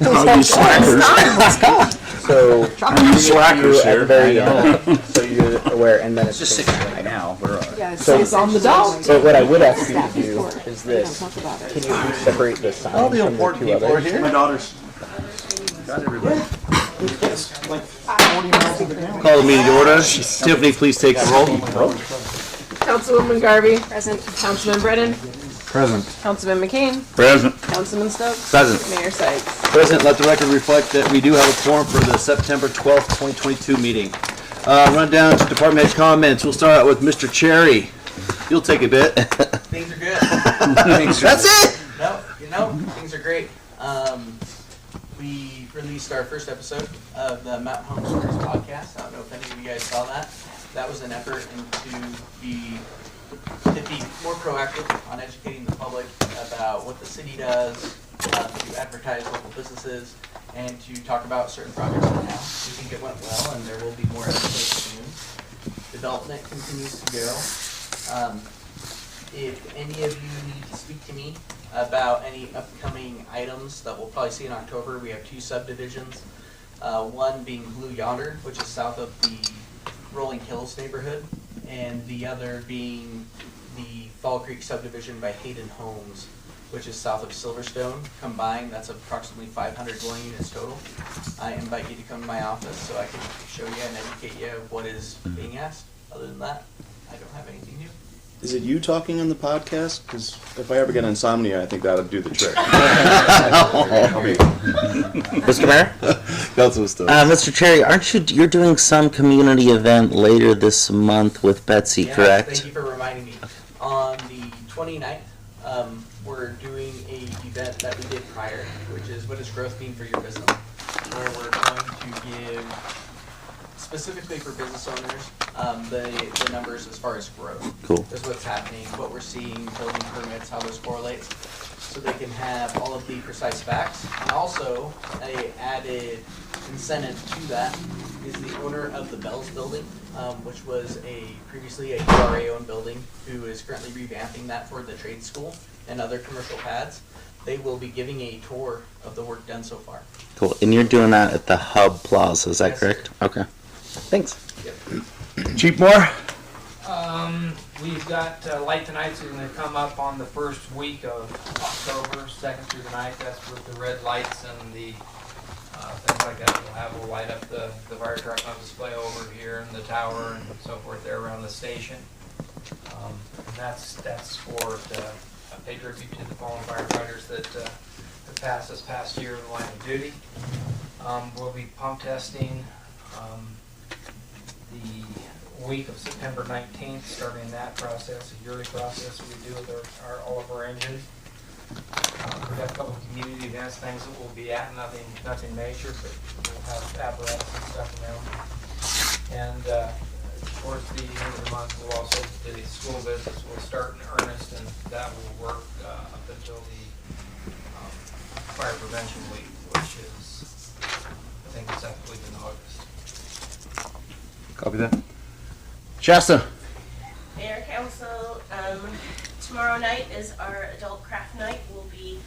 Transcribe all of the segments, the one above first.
Oh, you slackers. So slackers here. So you're aware, and then It's just 6 right now. We're so It's on the dot. But what I would ask you to do is this: can you please separate the sign all the from the important two people are others? here. My daughters. Got everybody. Like 40 miles of the gallon. Call the meeting to order. Tiffany, please take the roll. Councilwoman Garvey. Present. Councilman Brennan. Present. Councilman McCain. Present. Councilman Stokes. Present. Mayor Sykes. Present, let the record reflect that we do have a quorum for the September 12th, 2022 meeting. Run down to department head comments. We'll start out with Mr. Cherry. You'll take a bit. Things are good. That's it! No, things are great. We released our first episode of the Mountain Home Stories podcast. I don't know if any of you guys saw that. That was an effort to be more proactive on educating the public about what the city does, to advertise local businesses, and to talk about certain projects in town. We think it went well, and there will be more episodes soon. Development continues to go. If any of you need to speak to me about any upcoming items that we'll probably see in October, we have 2 subdivisions. One being Blue Yonder, which is south of the Rolling Hills neighborhood, and the other being the Fall Creek subdivision by Hayden Homes, which is south of Silverstone. Combined, that's approximately 500 dwelling units total. I invite you to come to my office so I can show you and educate you of what is being asked. Other than that, I don't have anything new. Is it you talking on the podcast? Because if I ever get insomnia, I think that would do the trick. Mr. Mayor? Mr. Cherry, you're doing some community event later this month with Betsy, Yeah, correct? Thank you for reminding me. On the 29th, we're doing a event that we did prior, which is what does growth mean for your business? Where we're going to give, specifically for business owners, the numbers as far as growth. Cool. Is what's happening, what we're seeing, building permits, how those correlates, so they can have all of the precise facts. And also, a added incentive to that is the owner of the Bells building, which was previously a URA-owned building, who is currently revamping that for the trade school and other commercial pads. They will be giving a tour of the work done so far. Cool. And you're doing that at the Hub Plaza, is that Yes, correct? sir. Okay. Thanks. Yep. Chief Moore? We've got Light the Nights is going to come up on the first week of October, 2nd through the 9th. That's with the red lights and the things like that. We'll light up the fire truck on display over here and the tower and so forth there around the station. And that's for to pay tribute to the fallen firefighters that have passed this past year in the line of duty. We'll be pump testing the week of September 19th, starting that process, a yearly process we do with all of our engines. We've got a couple of community events, things that we'll be at, nothing major, but we'll have apparatus and stuff around. And towards the end of the month, we'll also, the school visits will start in earnest, and that will work up until the fire prevention week, which is, I think, the second week in August. Copy that. Shasta? Mayor, Council, tomorrow night is our adult craft night. We'll be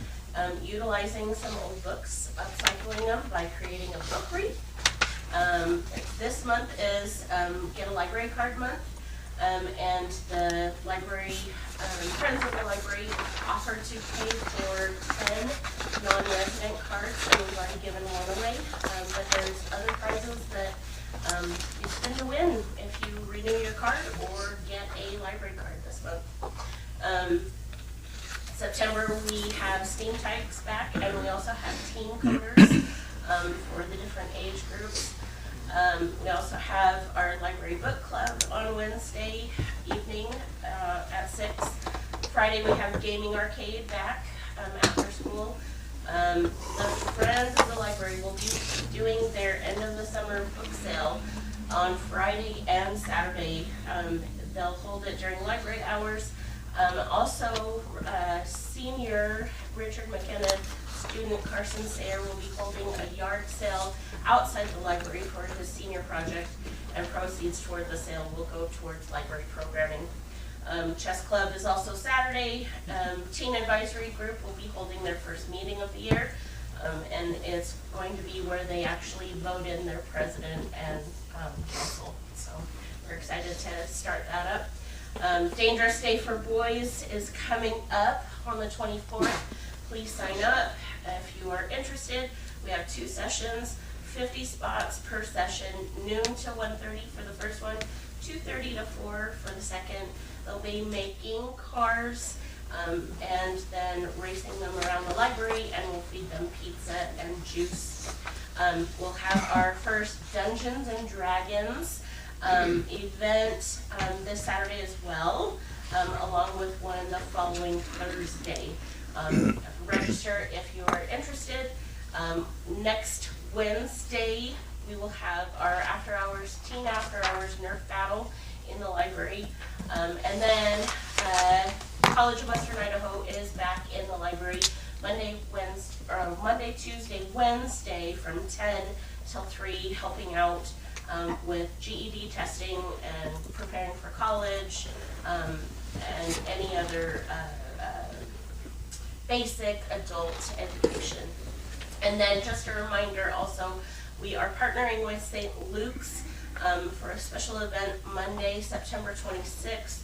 utilizing some old books, upcycling them by creating a book read. This month is Get a Library Card Month, and the library, Friends of the Library offered to pay for 10 non-resident cards, and we've already given one away, but there's other prizes that you spin to win if you renew your card or get a library card this month. September we have Steam Tags back, and we also have teen coders for the different age groups. We also have our library book club on Wednesday evening at 6. Friday we have gaming arcade back after school. The Friends of the Library will be doing their end of the summer book sale on Friday and Saturday. They'll hold it during library hours. Also, senior Richard McKenna student Carson Sayer will be holding a yard sale outside the library for his senior project, and proceeds toward the sale will go towards library programming. Chess Club is also Saturday. Teen Advisory Group will be holding their first meeting of the year. And it's going to be where they actually vote in their president and council. So we're excited to start that up. Dangerous Day for Boys is coming up on the 24th. Please sign up if you are interested. We have 2 sessions, 50 spots per session, noon to 1:30 for the first one, 2:30 to 4 for the second. They'll be making cars and then racing them around the library, and we'll feed them pizza and juice. We'll have our first Dungeons and Dragons event this Saturday as well, along with one the following Thursday. Register if you are interested. Next Wednesday, we will have our after-hours, teen after-hours Nerf battle in the library. And then College of Western Idaho is back in the library Monday, Tuesday, Wednesday from 10 till 3, helping out with GED testing and preparing for college and any other basic adult education. And then just a reminder also, we are partnering with St. Luke's for a special event Monday, September 26th.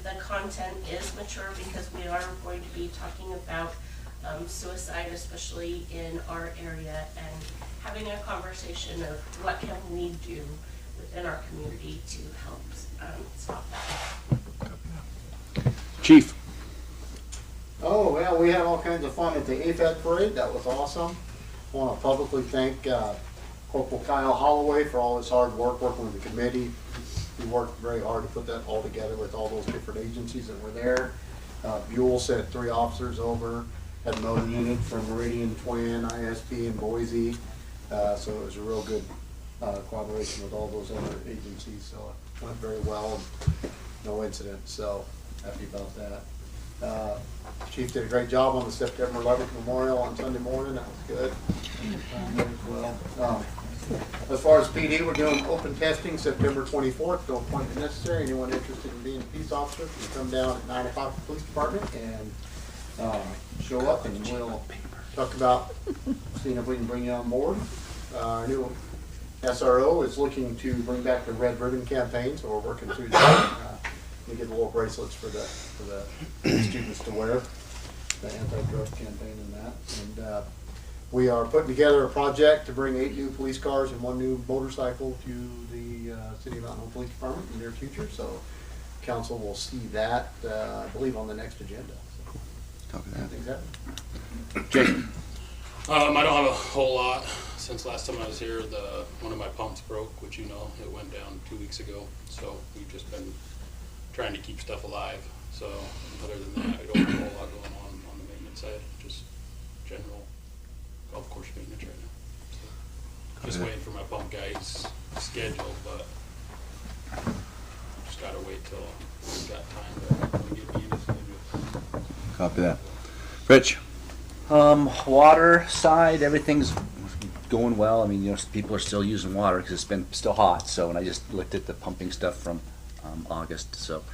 The content is mature because we are going to be talking about suicide, especially in our area, and having a conversation of what can we do within our community to help stop that. Chief. Oh, well, we had all kinds of fun at the AFAD parade. That was awesome. I want to publicly thank Corporal Kyle Holloway for all his hard work working with the committee. He worked very hard to put that all together with all those different agencies that were there. Buell sent 3 officers over, had a motor unit from Meridian, Twin, ISP, and Boise. So it was a real good collaboration with all those other agencies. So it went very well, and no incidents. So happy about that. Chief did a great job on the September 11th memorial on Sunday morning. That was good. Well, as far as PD, we're doing open testing September 24th. No appointment necessary. Anyone interested in being a peace officer can come down at 9 o'clock to the police department and show up, and we'll talk about seeing if we can bring you on board. Our new SRO is looking to bring back the red ribbon campaign, so we're working through that. We get the little bracelets for the students to wear, the anti-drug campaign and that. And we are putting together a project to bring 8 new police cars and 1 new motorcycle to the City of Mountain Home Police Department in the near future. So council will see that, I believe, on the next agenda. Copy that. Things happen. Jake. I don't have a whole lot. Since last time I was here, one of my pumps broke, which it went down 2 weeks ago. So we've just been trying to keep stuff alive. So other than that, I don't have a whole lot going on the maintenance side. Just general golf course maintenance right now. So just waiting for my pump guy's schedule, but just gotta wait till we've got time to get me in his schedule. Copy that. Rich. Water side, everything's going well. I mean, people are still using water because it's been still hot. So, and I just looked at the pumping stuff from August. So,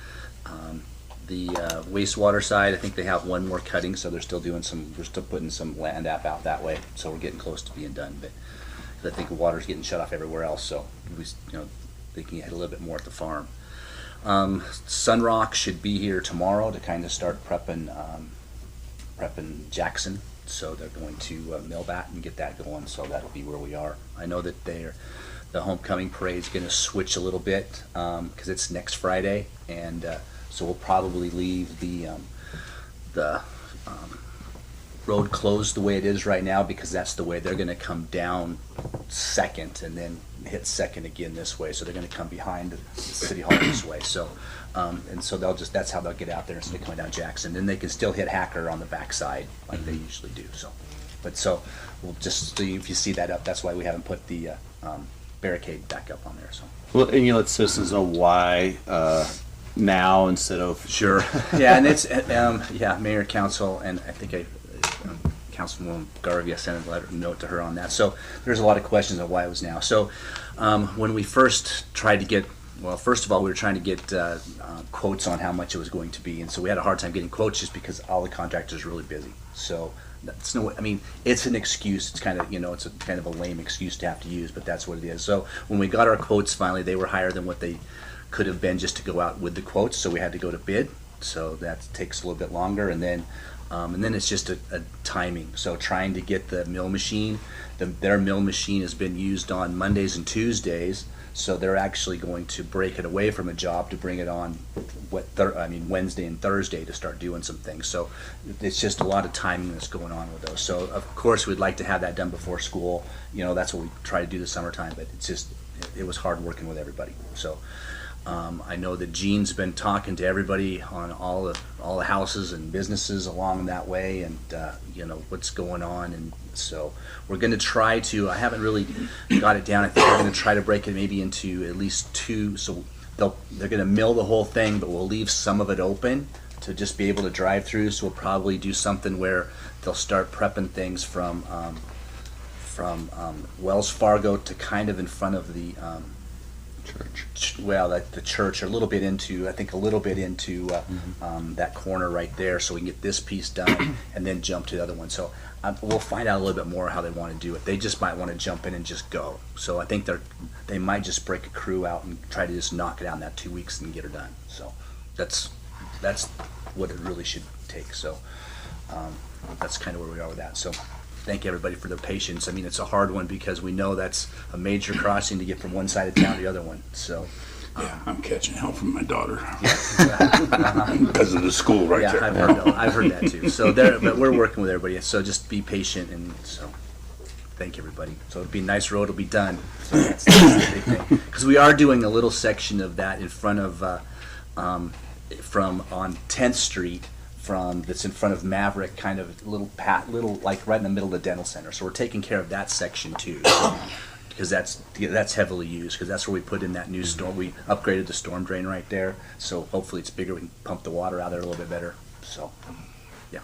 the wastewater side, I think they have 1 more cutting, so they're still doing we're still putting some land app out that way. So we're getting close to being done. But I think the water's getting shut off everywhere else. So they can hit a little bit more at the farm. Sunrock should be here tomorrow to kind of start prepping Jackson. So they're going to mill that and get that going. So that'll be where we are. I know that the homecoming parade's going to switch a little bit because it's next Friday, and so we'll probably leave the road closed the way it is right now because that's the way they're going to come down second and then hit second again this way. So they're going to come behind the City Hall this way. So and so that's how they'll get out there instead of coming down Jackson. Then they can still hit Hacker on the backside like they usually do. So we'll just see if you see that up. That's why we haven't put the barricade back up on there. So Well, and you let citizens know why now instead of sure. Yeah, and it's mayor, council, and I think Councilwoman Garvey, I sent a note to her on that. So there's a lot of questions on why it was now. So when we first tried to get, first of all, we were trying to get quotes on how much it was going to be, and so we had a hard time getting quotes just because all the contractors are really busy. So that's no, I mean, it's an excuse. It's kind of, it's a kind of a lame excuse to have to use, but that's what it is. So when we got our quotes finally, they were higher than what they could have been just to go out with the quotes. So we had to go to bid. So that takes a little bit longer, and then it's just a timing. So trying to get the mill machine, their mill machine has been used on Mondays and Tuesdays. So they're actually going to break it away from a job to bring it on Wednesday and Thursday to start doing some things. So it's just a lot of timing that's going on with those. So of course we'd like to have that done before school. That's what we try to do this summertime, but it's just, it was hard working with everybody. So I know that Gene's been talking to everybody on all the houses and businesses along that way, and what's going on, and so we're going to try to. I haven't really got it down. I think we're going to try to break it maybe into at least two. So they're going to mill the whole thing, but we'll leave some of it open to just be able to drive through. So we'll probably do something where they'll start prepping things from Wells Fargo to kind of in front of the. Church. Well, the church, or a little bit into that corner right there, so we can get this piece done and then jump to the other one. So we'll find out a little bit more how they want to do it. They just might want to jump in and just go. So I think they might just break a crew out and try to just knock it out in that 2 weeks and get her done. So that's what it really should take. So that's kind of where we are with that. So thank everybody for their patience. I mean, it's a hard one because we know that's a major crossing to get from one side of town to the other one. So yeah, I'm catching hell from my daughter because of the school right there. I've heard that too. So but we're working with everybody. So just be patient, and so thank everybody. So it'll be a nice road. It'll be done. So that's the big thing, because we are doing a little section of that in front of from on 10th Street. That's in front of Maverick, kind of little like right in the middle of the dental center. So we're taking care of that section too, because that's heavily used, because that's where we put in that new storm. We upgraded the storm drain right there, so hopefully it's bigger. We can pump the water out there a little bit better. So, yeah.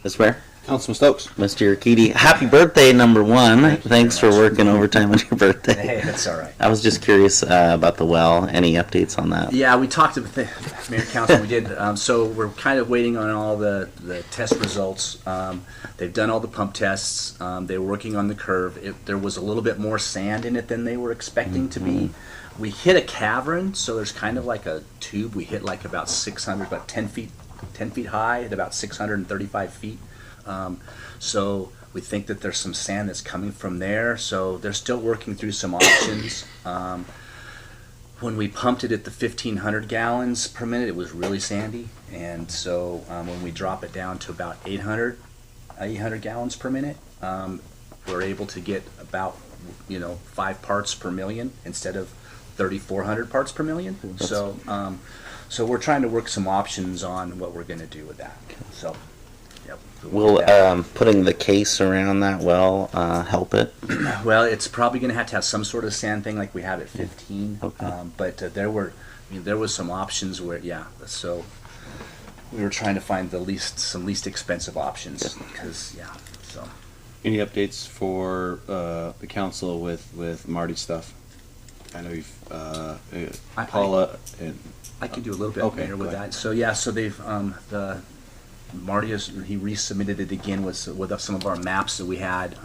Mr. Mayor? Councilman Stokes. Mr. Urquidy, happy birthday, number one. Thanks for working overtime on your birthday. Hey, that's all right. I was just curious about the well. Any updates on that? Yeah, we talked with the Mayor Council. We did. So we're kind of waiting on all the test results. They've done all the pump tests. They were working on the curve. There was a little bit more sand in it than they were expecting to be. We hit a cavern, so there's kind of like a tube. We hit like about 10 feet high at about 635 feet. So we think that there's some sand that's coming from there. So they're still working through some options. When we pumped it at the 1,500 gallons per minute, it was really sandy. And so when we drop it down to about 800 gallons per minute, we're able to get about 5 parts per million instead of 3,400 parts per million. So we're trying to work some options on what we're going to do with that. So. Yep. Will putting the case around that well help it? Well, it's probably going to have some sort of sand thing like we have at 15. Okay. But there was some options where, so we were trying to find some least expensive options because, so. Any updates for the council with Marty's stuff? I know you've Paula and I could do a little bit Mayor, with that. So so they've Marty he resubmitted it again with some of our maps that we had.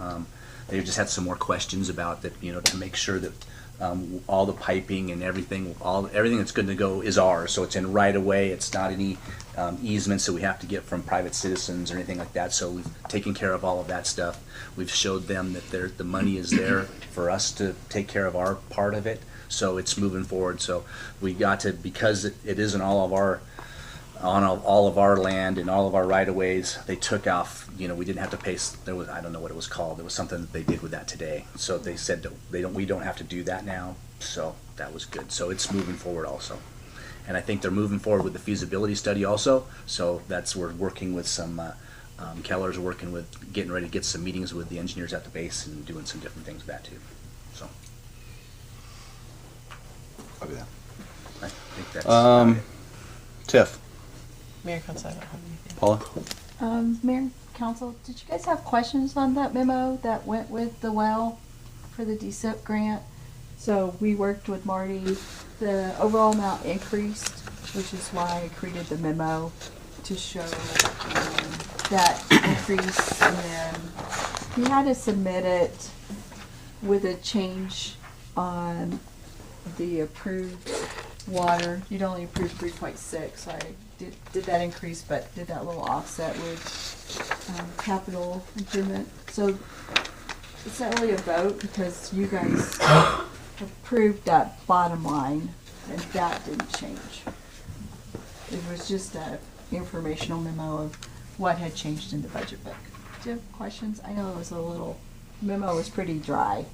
They've just had some more questions about that, to make sure that all the piping and everything that's good to go is ours. So it's in right of way. It's not any easements that we have to get from private citizens or anything like that. So we've taken care of all of that stuff. We've showed them that the money is there for us to take care of our part of it. So it's moving forward. So we got to, because it isn't all of our land and all of our right-of-ways, they took off, we didn't have to pay, I don't know what it was called, there was something that they did with that today. So they said that we don't have to do that now, so that was good. So it's moving forward also. And I think they're moving forward with the feasibility study also, so we're working with some, Keller's working with, getting ready to get some meetings with the engineers at the base and doing some different things with that too, so. I'll do that. I think that's Tiff. Mayor Council, I don't have anything. Paula? Mayor, Council, did you guys have questions on that memo that went with the well for the DSIP grant? So we worked with Marty. The overall amount increased, which is why I created the memo to show that increase, and then he had to submit it with a change on the approved water. You'd only approved 3.6, so I did that increase, but did that little offset with capital improvement. So it's not really a vote because you guys approved that bottom line, and that didn't change. It was just a informational memo of what had changed in the budget book. Do you have questions? I know it was a little, memo was pretty dry.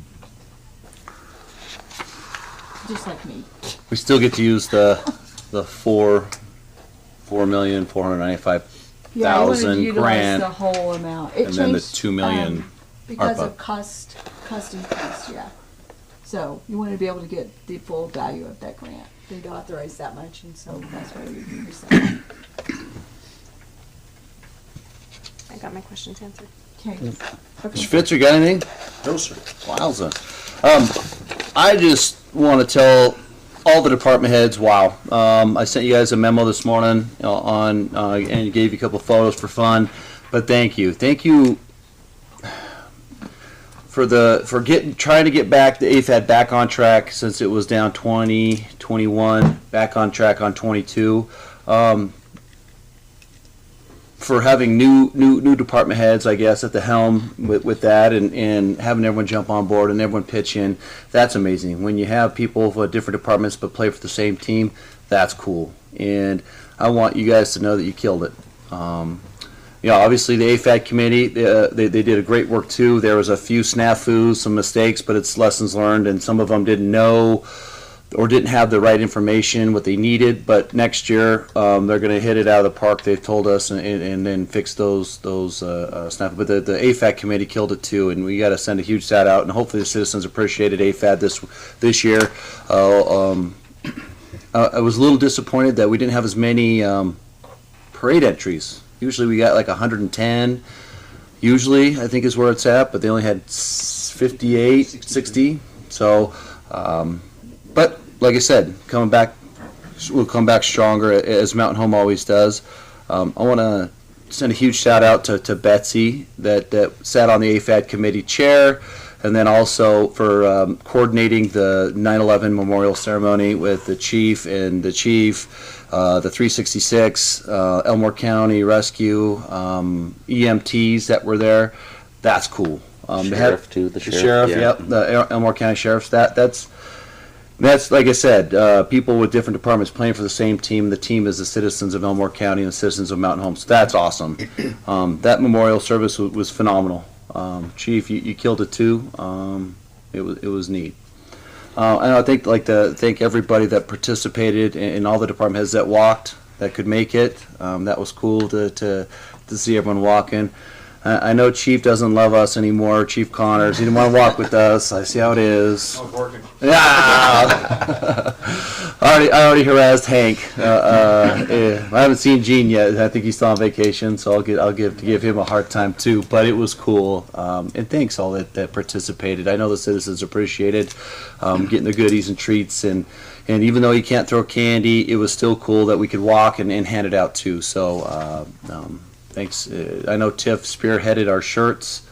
Just like me. We still get to use the 4,495,000 Yeah, I wanted to utilize grant, the whole amount. It and then the changed, 2 million because ARPA. of cost increase, yeah. So you want to be able to get the full value of that grant. They'd authorize that much, and so that's why we increased that. I got my questions answered. Okay. Mr. Fitzer, got anything? No, sir. Wowza. I just want to tell all the department heads, wow. I sent you guys a memo this morning and gave you a couple photos for fun, but thank you. Thank you for trying to get back the AFAD back on track since it was down 20, 21, back on track on 22. For having new department heads, I guess, at the helm with that, and having everyone jump on board and everyone pitch in, that's amazing. When you have people for different departments but play for the same team, that's cool. And I want you guys to know that you killed it. Obviously the AFAD committee, they did a great work too. There was a few snafus, some mistakes, but it's lessons learned, and some of them didn't know or didn't have the right information, what they needed. But next year, they're going to hit it out of the park. They've told us, and then fix those snafus. But the AFAD committee killed it too, and we got to send a huge shout out. And hopefully, the citizens appreciated AFAD this year. I was a little disappointed that we didn't have as many parade entries. Usually, we got like 110. Usually, I think is where it's at, but they only had 58, 60. So. But like I said, we'll come back stronger as Mountain Home always does. I want to send a huge shout out to Betsy that sat on the AFAD committee chair, and then also for coordinating the 9/11 memorial ceremony with the chief, the 366, Elmore County Rescue, EMTs that were there. That's cool. Sheriff too, the sheriff, yeah. yep, the Elmore County Sheriff's. That's like I said, people with different departments playing for the same team. The team is the citizens of Elmore County and the citizens of Mountain Home. So that's awesome. That memorial service was phenomenal. Chief, you killed it too. It was neat. And I think like to thank everybody that participated and all the department heads that walked, that could make it. That was cool to see everyone walking. I know Chief doesn't love us anymore, Chief Connors. He didn't want to walk with us. I see how it is. I'm working. Yeah. I already harassed Hank. I haven't seen Gene yet. I think he's still on vacation, so I'll give him a hard time too. But it was cool, and thanks all that participated. I know the citizens appreciated getting the goodies and treats, and even though you can't throw candy, it was still cool that we could walk and hand it out too. So. Thanks. I know Tiff spearheaded our shirts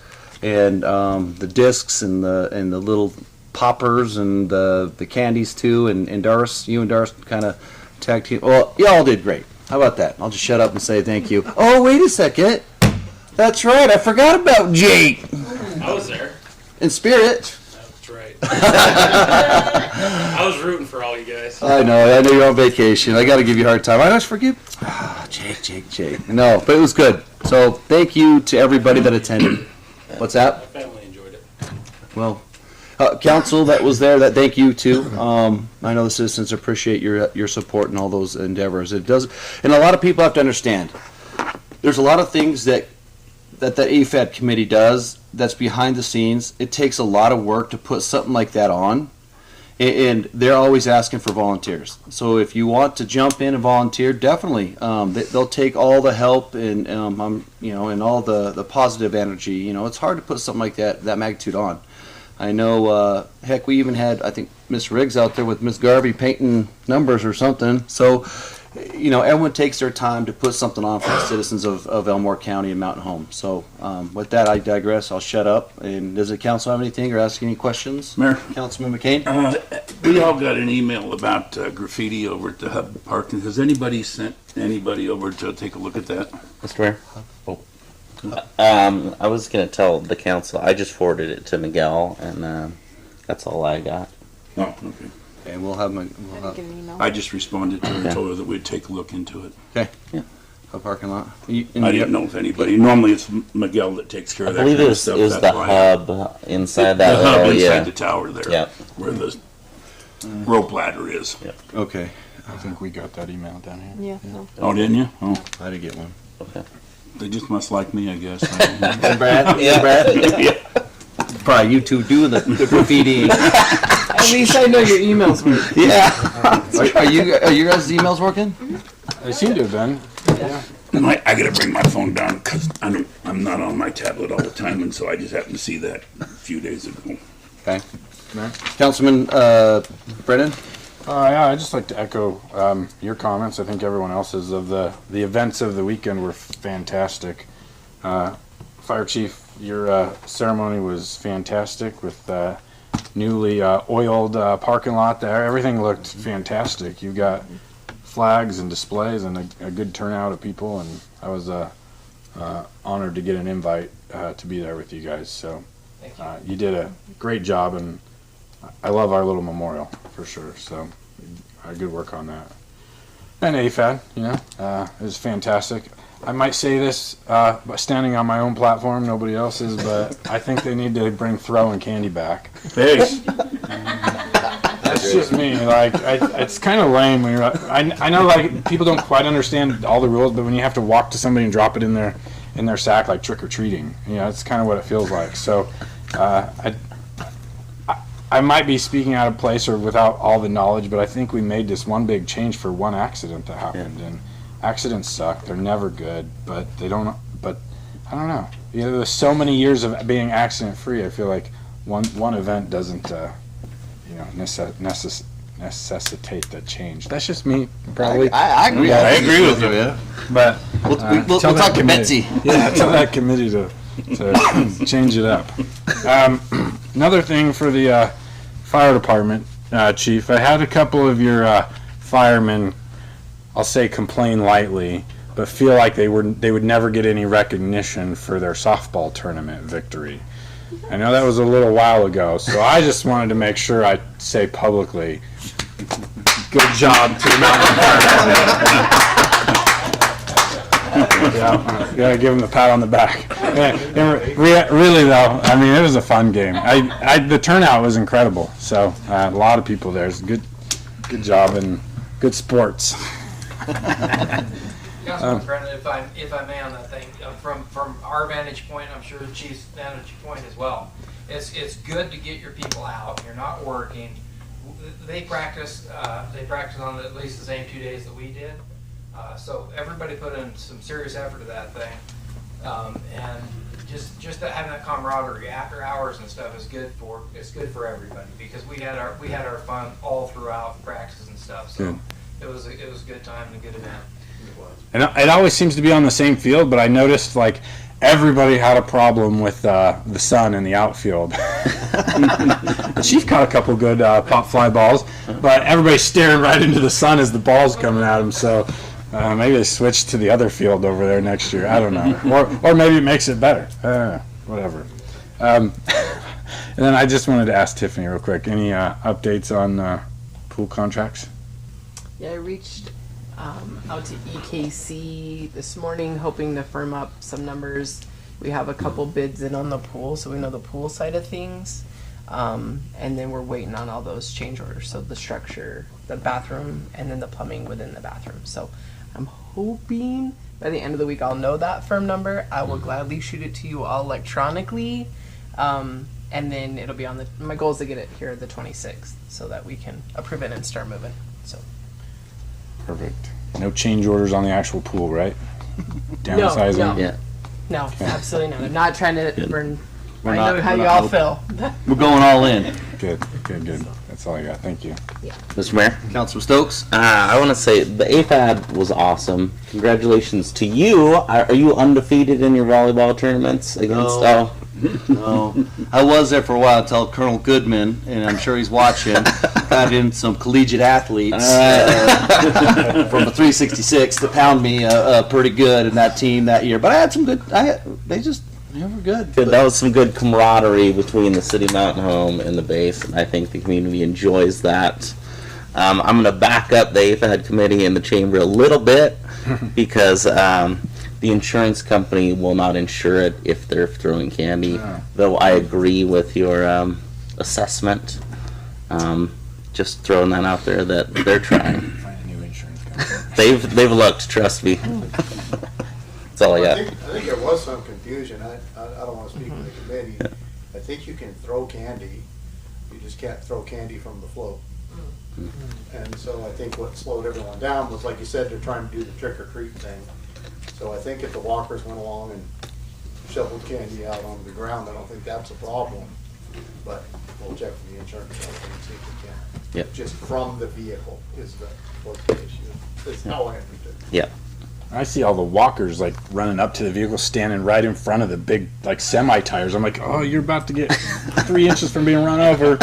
and the discs and the little poppers and the candies too. And Darce, you and Darce kind of tag team. Well, you all did great. How about that? I'll just shut up and say thank you. Oh, wait a second. That's right. I forgot about Jake. I was there. In spirit. That's right. I was rooting for all you guys. I know you're on vacation. I got to give you a hard time. I always forget. Jake. No, but it was good. So thank you to everybody that attended. What's that? My family enjoyed it. Well, council that was there, that thank you too. I know the citizens appreciate your support in all those endeavors. It does, and a lot of people have to understand. There's a lot of things that AFAD committee does that's behind the scenes. It takes a lot of work to put something like that on. And they're always asking for volunteers. So if you want to jump in and volunteer, definitely. They'll take all the help and and all the positive energy. It's hard to put something like that magnitude on. I know. Heck, we even had I think Miss Riggs out there with Miss Garvey painting numbers or something. So everyone takes their time to put something on for the citizens of Elmore County and Mountain Home. So with that, I digress. I'll shut up. And does the council have anything or ask any questions? Mayor? Councilman McCain? We all got an email about graffiti over at the Hub Park. Has anybody sent anybody over to take a look at that? Mr. Mayor? Oh. I was going to tell the council, I just forwarded it to Miguel, and that's all I got. Oh, okay. And we'll have I just responded to her and told her that we'd take a look into it. Okay. Yeah. A parking lot. I didn't know if anybody. Normally it's Miguel that takes care I of that believe kind it of stuff. was the That's why hub inside that the hub little, inside yeah. the tower there, Yep. where the rope ladder is. Yep. Okay. I think we got that email down here. Yeah. No. Oh, didn't you? Oh, I didn't get one. Okay. they just must like me, I guess. Brad? Yeah, Brad? Probably you two doing the graffiti. At least I know your emails work. Yeah. Are you guys' emails working? They seem to have been. I gotta bring my phone down because I'm not on my tablet all the time, and so I just happened to see that a few days ago. Okay. Councilman Brennan? Yeah, I'd just like to echo your comments. I think everyone else's of the events of the weekend were fantastic. Fire Chief, your ceremony was fantastic with newly oiled parking lot there. Everything looked fantastic. You got flags and displays and a good turnout of people, and I was honored to get an invite to be there with you guys. So you did a great job, and I love our little memorial for sure. So good work on that. And AFAD, it was fantastic. I might say this by standing on my own platform, nobody else's, but I think they need to bring throwing candy back. Hey. That's just me. It's kind of lame when you're. I know, people don't quite understand all the rules, but when you have to walk to somebody and drop it in their sack, like trick or treating, it's kind of what it feels like. So, I might be speaking out of place or without all the knowledge, but I think we made this one big change for one accident that happened, and accidents suck. They're never good, but they don't. But I don't know. There's so many years of being accident free. I feel like one event doesn't. Necessitate that change. That's just me, probably. I agree. I agree with you. Yeah. But we'll talk committee. Yeah, tell that committee to change it up. Another thing for the fire department, Chief, I had a couple of your firemen, I'll say complain lightly, but feel like they would never get any recognition for their softball tournament victory. I know that was a little while ago, so I just wanted to make sure I say publicly, good job to the Mountain Fire. Gotta give them the pat on the back. Really though, I mean, it was a fun game. The turnout was incredible, so a lot of people there. It's good job and good sports. Councilman Brennan, if I may on that thing, from our vantage point, I'm sure the Chief's vantage point as well. It's good to get your people out. You're not working. They practice on at least the same 2 days that we did. So everybody put in some serious effort to that thing, and just having that camaraderie after hours and stuff is good for everybody, because we had our fun all throughout practices and stuff. So it was a good time and a good event. And it always seems to be on the same field, but I noticed everybody had a problem with the sun in the outfield. The Chief caught a couple good pop fly balls, but everybody's staring right into the sun as the ball's coming at him. So maybe they switched to the other field over there next year. I don't know, or maybe it makes it better. Whatever. And then I just wanted to ask Tiffany real quick: any updates on pool contracts? Yeah, I reached out to EKC this morning, hoping to firm up some numbers. We have a couple bids in on the pool, so we know the pool side of things. And then we're waiting on all those change orders. So the structure, the bathroom, and then the plumbing within the bathroom. So I'm hoping by the end of the week I'll know that firm number. I will gladly shoot it to you all electronically. And then it'll be on my goal is to get it here the 26th so that we can approve it and start moving. So. Perfect. No change orders on the actual pool, right? Downsizing? No. Yeah. No, absolutely not. I'm not trying to burn. We're I not- know how we're you not all feel. We're going all in. Good. That's all I got. Thank you. Mr. Mayor? Councilman Stokes? I want to say the AFAD was awesome. Congratulations to you. Are you undefeated in your volleyball tournaments against? No. No, I was there for a while until Colonel Goodman, and I'm sure he's watching, got in some collegiate athletes from the 366 to pound me pretty good in that team that year. But I had some good. They were good. Good. That was some good camaraderie between the City Mountain Home and the base, and I think the community enjoys that. I'm going to back up the AFAD committee and the chamber a little bit because the insurance company will not insure it if they're throwing candy. Though I agree with your assessment. Just throwing that out there that they're trying. Find a new insurance company. They've looked. Trust me. That's all I got. I think there was some confusion. I don't want to speak for the committee. I think you can throw candy. You just can't throw candy from the float. And so I think what slowed everyone down was, like you said, they're trying to do the trick or treat thing. So I think if the walkers went along and shoveled candy out on the ground, I don't think that's a problem. But we'll check with the insurance company and see if we can. Yep. Just from the vehicle is what's the issue. Is how I understood. Yep. I see all the walkers like running up to the vehicle, standing right in front of the big like semi tires. I'm like, oh, you're about to get 3 inches from being run over.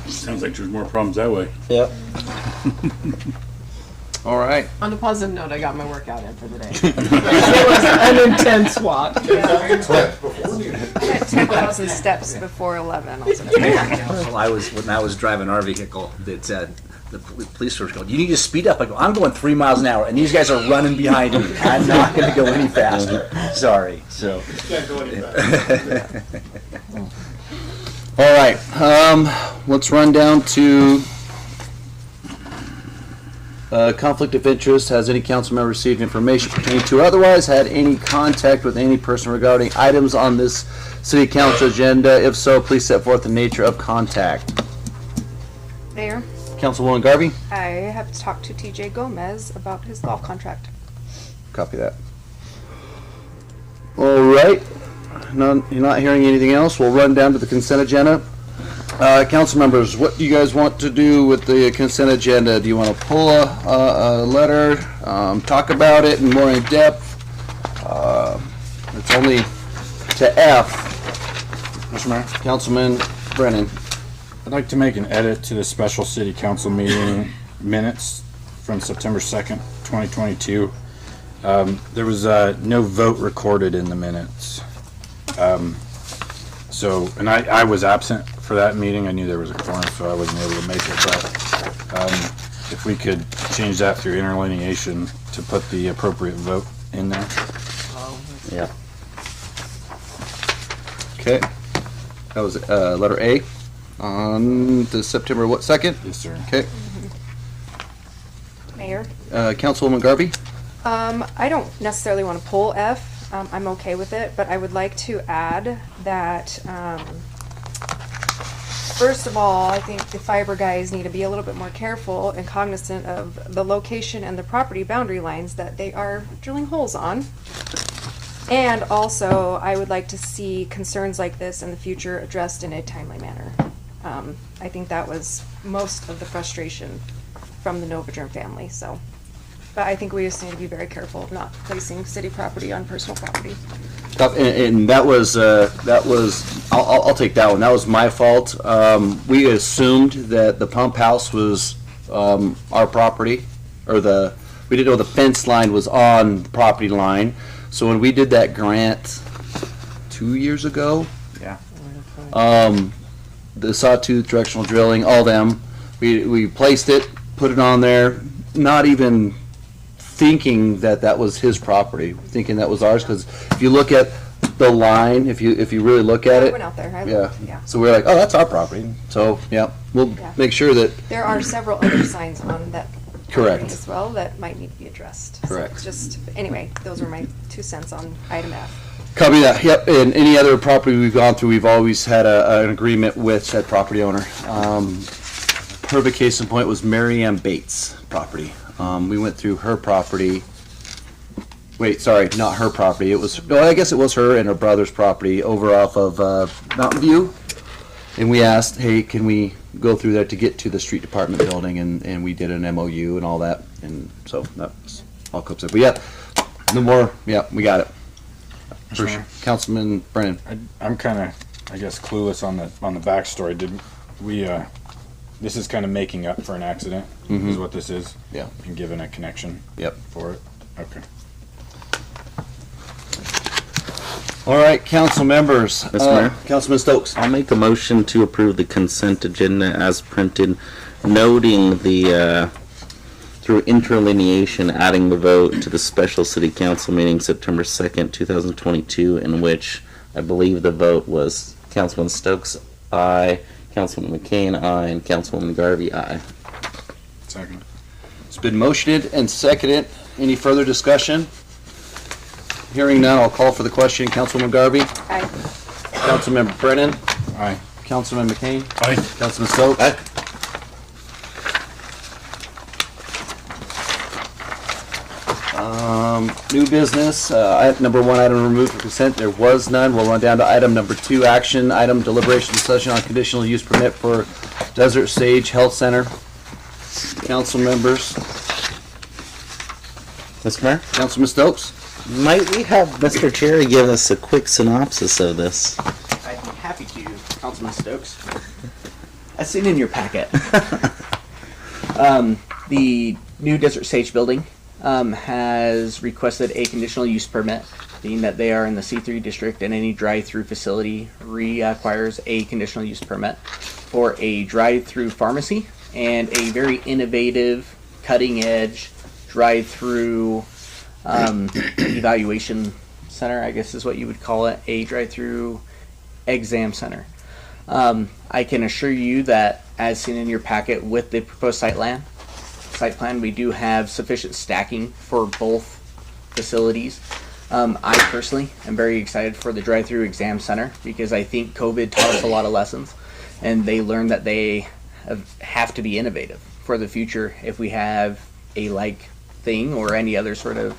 Sounds like there's more problems that way. Yep. All right. On a positive note, I got my workout in for the day. It was an intense walk. I had 10,000 steps before 11. Well, when I was driving our vehicle, that said, the police were going, you need to speed up. I go, I'm going 3 miles an hour, and these guys are running behind me. I'm not going to go any faster. Sorry. So. Can't go any faster. All right. Let's run down to conflict of interest. Has any council member received information pertaining to or otherwise had any contact with any person regarding items on this city council agenda? If so, please set forth the nature of contact. Mayor, Councilwoman Garvey? I have talked to TJ Gomez about his golf contract. Copy that. All right. You're not hearing anything else. We'll run down to the consent agenda. Council members, what do you guys want to do with the consent agenda? Do you want to pull a letter, talk about it in more in depth? It's only to F. Mr. Mayor, Councilman Brennan. I'd like to make an edit to the special city council meeting minutes from September 2nd, 2022. There was no vote recorded in the minutes. And I was absent for that meeting. I knew there was a quorum, so I wasn't able to make it. But if we could change that through interlineation to put the appropriate vote in there. Yeah. Okay. That was letter A on the September what, 2nd? Yes, sir. Okay. Mayor, Councilwoman Garvey? I don't necessarily want to pull F. I'm okay with it, but I would like to add that, first of all, I think the fiber guys need to be a little bit more careful and cognizant of the location and the property boundary lines that they are drilling holes on. And also, I would like to see concerns like this in the future addressed in a timely manner. I think that was most of the frustration from the Novagerm family, so. But I think we just need to be very careful of not placing city property on personal property. And that was, I'll take that one. That was my fault. We assumed that the pump house was our property, or we didn't know the fence line was on the property line. So when we did that grant 2 years ago, Yeah. the sawtooth directional drilling, all them, we placed it, put it on there, not even thinking that was his property, thinking that was ours, because if you look at the line, if you really look at I it, went out there. yeah. So we're like, oh, that's our property. So yeah, we'll Yeah. make sure that. There are several other signs on that Correct. property as well that might need to be addressed. Correct. So just, anyway, those are my 2 cents on item F. Copy that. Yep. And any other property we've gone through, we've always had an agreement with said property owner. Perfect case in point was Mary Ann Bates' property. We went through her property. Wait, sorry, not her property. It was, no, I guess it was her and her brother's property over off of Mountain View. And we asked, hey, can we go through there to get to the street department building, and we did an MOU and all that, and so that's all comes up. But yeah, no more, yeah, we got it. For sure. Councilman Brennan. I'm kind of, I guess, clueless on the backstory. Did we? This is kind of making up for an accident, is what this is. Yeah. And given a connection. Yep. For it. Okay. All right, council members. Mr. Mayor? Councilman Stokes. I'll make a motion to approve the consent agenda as printed, noting the, through interlineation, adding the vote to the special city council meeting September 2nd, 2022, in which I believe the vote was Councilman Stokes, aye, Councilman McCain, aye, and Councilwoman Garvey, aye. Second. It's been motioned and seconded. Any further discussion? Hearing none, I'll call for the question. Councilwoman Garvey? Aye. Councilmember Brennan? Aye. Councilman McCain? Aye. Councilman Stokes? Aye. New business, number 1, item removed from consent. There was none. We'll run down to item number 2, action item, deliberation discussion on conditional use permit for Desert Sage Health Center. Council members. Mr. Mayor? Councilman Stokes? Might we have Mr. Cherry give us a quick synopsis of this? I'd be happy to, Councilman Stokes. As seen in your packet, the new Desert Sage building has requested a conditional use permit, being that they are in the C3 district, and any drive-through facility requires a conditional use permit for a drive-through pharmacy and a very innovative, cutting-edge drive-through evaluation center, I guess is what you would call it, a drive-through exam center. I can assure you that, as seen in your packet with the proposed site plan, we do have sufficient stacking for both facilities. I personally am very excited for the drive-through exam center because I think COVID taught us a lot of lessons, and they learned that they have to be innovative for the future if we have a like thing or any other sort of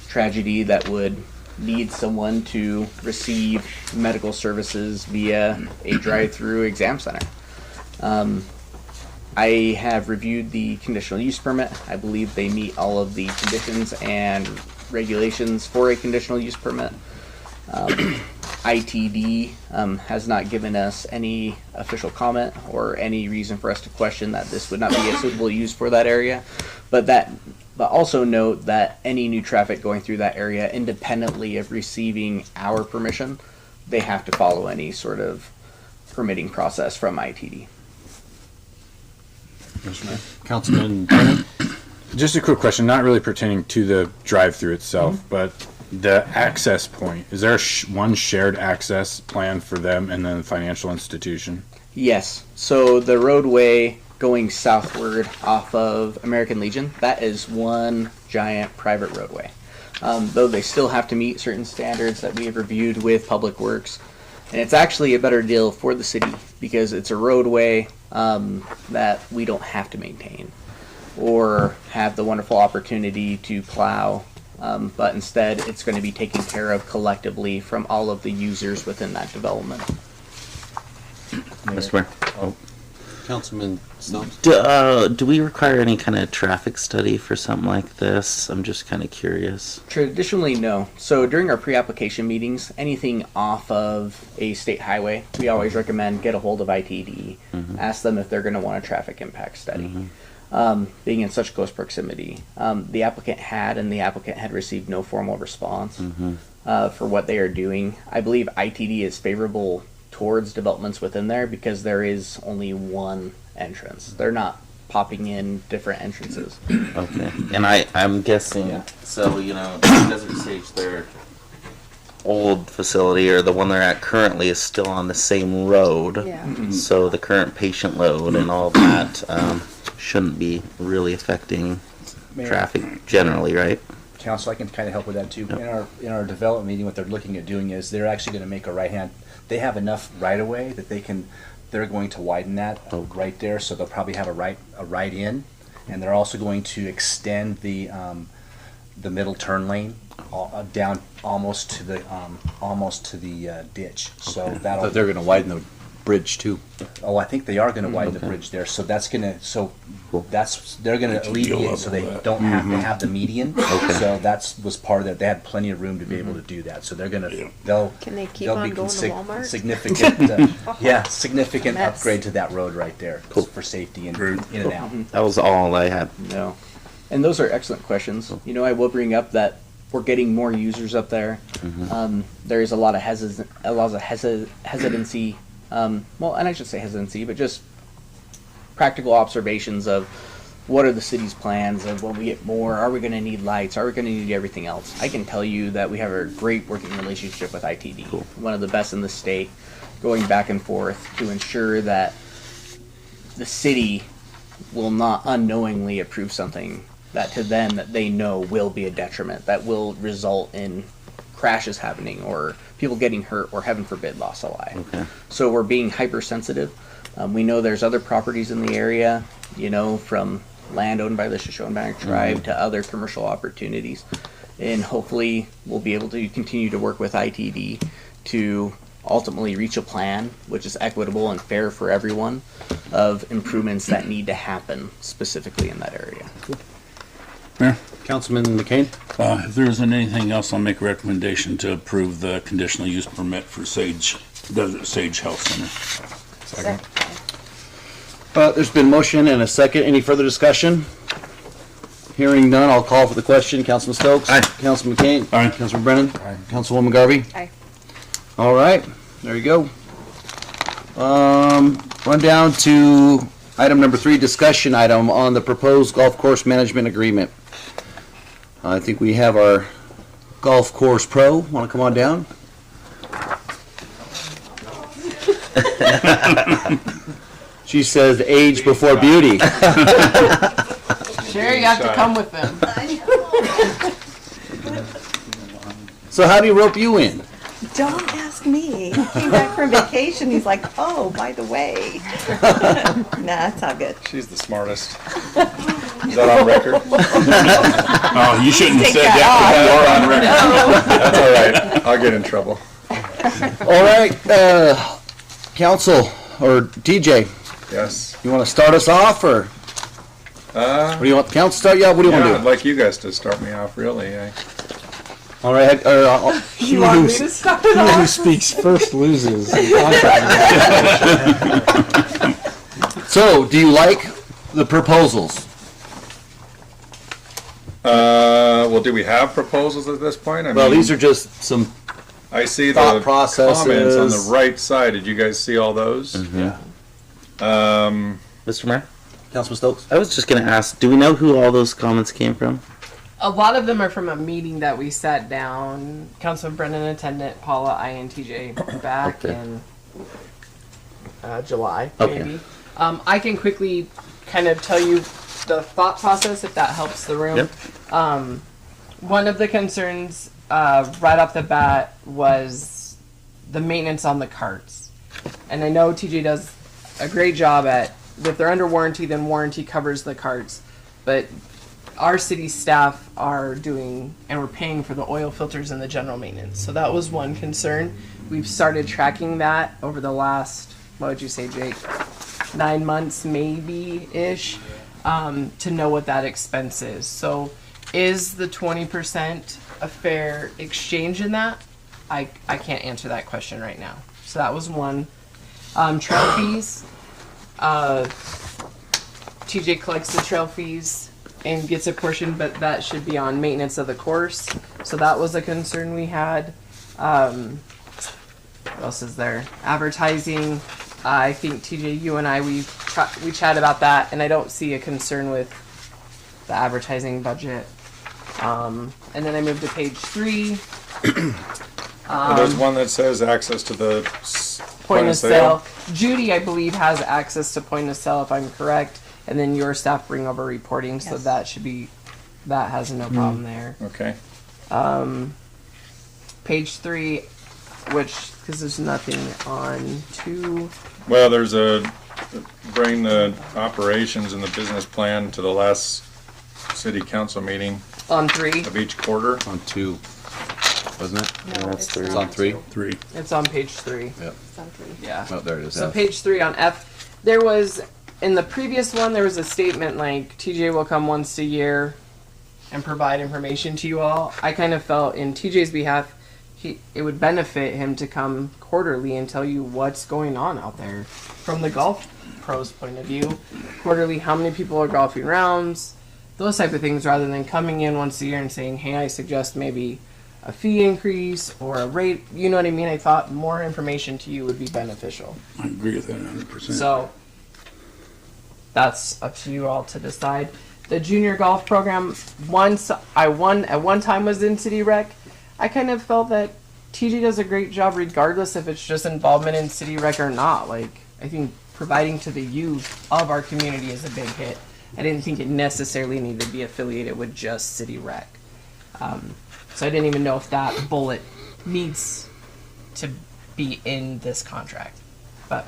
tragedy that would need someone to receive medical services via a drive-through exam center. I have reviewed the conditional use permit. I believe they meet all of the conditions and regulations for a conditional use permit. ITD has not given us any official comment or any reason for us to question that this would not be a suitable use for that area. But also note that any new traffic going through that area, independently of receiving our permission, they have to follow any sort of permitting process from ITD. Councilman Brennan? Just a quick question, not really pertaining to the drive-through itself, but the access point. Is there one shared access plan for them and then the financial institution? Yes. So the roadway going southward off of American Legion, that is one giant private roadway. Though they still have to meet certain standards that we have reviewed with Public Works. And it's actually a better deal for the city because it's a roadway that we don't have to maintain or have the wonderful opportunity to plow, but instead it's going to be taken care of collectively from all of the users within that development. Mr. Mayor? Oh. Councilman Stokes? Do we require any kind of traffic study for something like this? I'm just kind of curious. Traditionally, no. So during our pre-application meetings, anything off of a state highway, we always recommend get a hold of ITD, ask them if they're going to want a traffic impact study. Being in such close proximity, the applicant had received no formal response for what they are doing. I believe ITD is favorable towards developments within there because there is only one entrance. They're not popping in different entrances. Okay. And I'm guessing, so, Desert Sage, their old facility, or the one they're at currently, is still on the same road. Yeah. So the current patient load and all that shouldn't be really affecting traffic generally, right? Council, I can kind of help with that too. In our development meeting, what they're looking at doing is they're actually going to make a right-hand. They have enough right-of-way that they're going to widen that right there, so they'll probably have a right in, and they're also going to extend the middle turn lane down almost to the ditch. So that'll. But they're going to widen the bridge too. Oh, I think they are gonna widen the bridge there, so that's gonna, they're gonna alleviate, so they don't have to have the median. So was part of that, they had plenty of room to be able to do that, so they're gonna, Can they keep they'll on be going to Walmart? significant, significant Mess. upgrade to that road right there for safety and in and out. That was all I had. No. And those are excellent questions. You know, I will bring up that we're getting more users up there. There is a lot of hesitancy. Well, and I should say hesitancy, but just practical observations of what are the city's plans of when we get more, are we going to need lights, are we going to need everything else? I can tell you that we have a great working relationship with ITD, one of the best in the state, going back and forth to ensure that the city will not unknowingly approve something that to them that they know will be a detriment, that will result in crashes happening or people getting hurt or, heaven forbid, lost a life. So we're being hypersensitive. We know there's other properties in the area, you know, from land owned by the Shoshone-Bannock tribe to other commercial opportunities. And hopefully we'll be able to continue to work with ITD to ultimately reach a plan which is equitable and fair for everyone of improvements that need to happen specifically in that area. Mayor? Councilman McCain? If there isn't anything else, I'll make a recommendation to approve the conditional use permit for Desert Sage Health Center. There's been motion and a second. Any further discussion? Hearing none, I'll call for the question. Councilman Stokes? Aye. Councilman McCain? Aye. Councilman Brennan? Aye. Councilwoman Garvey? Aye. All right, there you go. Run down to item number 3, discussion item on the proposed golf course management agreement. I think we have our golf course pro. Want to come on down? She says age before beauty. Sure, you have to come with them. So how do you rope you in? Don't ask me. He came back from vacation. He's like, oh, by the way. Nah, it's all good. She's the smartest. Is that on record? Oh, you shouldn't have Take said that that. That's all right. I'll get in trouble. All right, council or DJ, Yes. you want to start us off, or what do you want the council to start? Yeah, what do you Yeah, want I'd to do? like you guys to start me off, really. All right, You want me to start it Who off? speaks first loses. so, do you like the proposals? Well, do we have proposals at this point? Well, these are just some. I see thought the processes. comments on the right side. Did you guys see all those? Yeah. Mr. Mayor? Councilman Stokes? I was just going to ask, do we know who all those comments came from? A lot of them are from a meeting that we sat down. Councilman Brennan attended, Paula, I, and TJ back Okay. in July, Okay. maybe. I can quickly kind of tell you the thought process if that helps the room. Yep. One of the concerns right off the bat was the maintenance on the carts. And I know TJ does a great job at, if they're under warranty, then warranty covers the carts. But our city staff are doing, and we're paying for the oil filters and the general maintenance. So that was one concern. We've started tracking that over the last, what would you say, Jake? 9 months, maybe-ish, to know what that expense is. So is the 20% a fair exchange in that? I can't answer that question right now. So that was one. Trail fees. TJ collects the trail fees and gets a portion, but that should be on maintenance of the course. So that was a concern we had. What else is there? Advertising. I think TJ, you and I, we chat about that, and I don't see a concern with the advertising budget. And then I moved to page 3. There's one that says access to the Point of sale. Judy, I believe, has access to point of sale, if I'm correct. And then your staff bring over reporting, so Yes. that should be, that has no problem there. Okay. Page 3, which, because there's nothing on 2. Well, there's bring the operations and the business plan to the last city council meeting On 3. of each quarter. On 2. wasn't it? No, That's it's three. It's not on 3. 3. It's on page 3. Yep. It's on 3. Yeah. Oh, there it is. So F. page 3 on F, there was, in the previous one, there was a statement like, TJ will come once a year and provide information to you all. I kind of felt in TJ's behalf, it would benefit him to come quarterly and tell you what's going on out there from the golf pros point of view. Quarterly, how many people are golfing rounds, those type of things, rather than coming in once a year and saying, hey, I suggest maybe a fee increase or a rate, you know what I mean? I thought more information to you would be beneficial. I agree with that 100%. So that's up to you all to decide. The junior golf program, once I won at one time was in City Rec, I kind of felt that TJ does a great job regardless if it's just involvement in City Rec or not. Like, I think providing to the youth of our community is a big hit. I didn't think it necessarily needed to be affiliated with just City Rec. So I didn't even know if that bullet needs to be in this contract. But,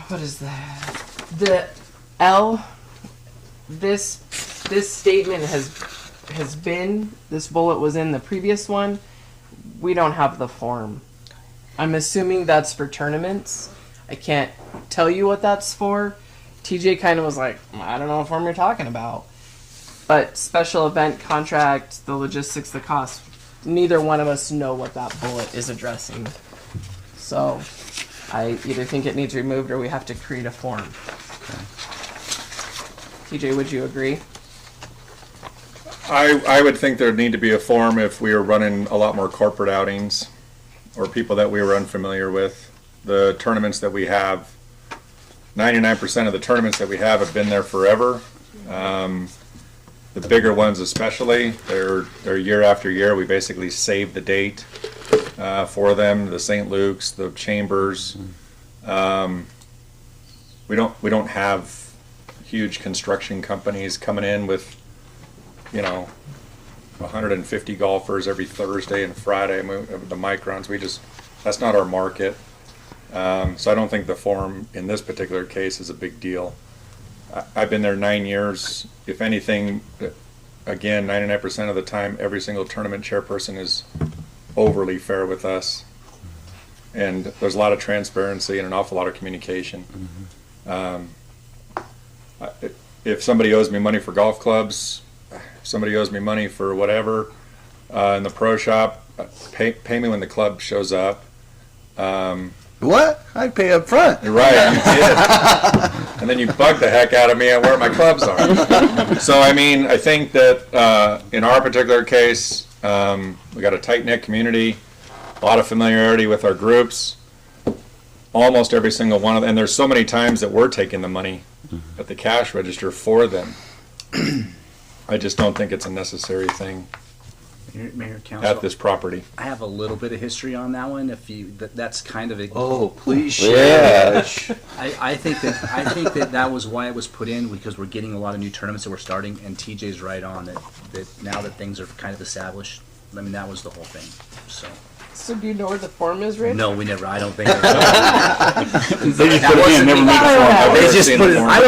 what is that? The L, this statement has been, this bullet was in the previous one. We don't have the form. I'm assuming that's for tournaments. I can't tell you what that's for. TJ kind of was like, I don't know what form you're talking about. But special event contract, the logistics, the cost, neither one of us know what that bullet is addressing. So I either think it needs removed or we have to create a form. TJ, would you agree? I would think there'd need to be a form if we were running a lot more corporate outings or people that we were unfamiliar with. The tournaments that we have, 99% of the tournaments that we have been there forever. The bigger ones especially, they're year after year. We basically save the date for them. The St. Luke's, the Chambers. We don't have huge construction companies coming in with 150 golfers every Thursday and Friday. The microns, that's not our market. So I don't think the form in this particular case is a big deal. I've been there 9 years. If anything, again, 99% of the time, every single tournament chairperson is overly fair with us. And there's a lot of transparency and an awful lot of communication. If somebody owes me money for golf clubs, if somebody owes me money for whatever in the pro shop, pay me when the club shows up. What? I'd pay up front. Right, you did. And then you bug the heck out of me at where my clubs are. So, I think that in our particular case, we got a tight-knit community, a lot of familiarity with our groups. Almost every single one of them. And there's so many times that we're taking the money at the cash register for them. I just don't think it's a necessary thing. Mayor, Council, at this property. I have a little bit of history on that one. That's kind of a. Oh, please share. Yeah. I think that was why it was put in, because we're getting a lot of new tournaments that we're starting, and TJ's right on that now that things are kind of established. That was the whole thing. So do you know where the form is, Rich? No, we never. I don't think. They just put it in, never made a form. They just put it. I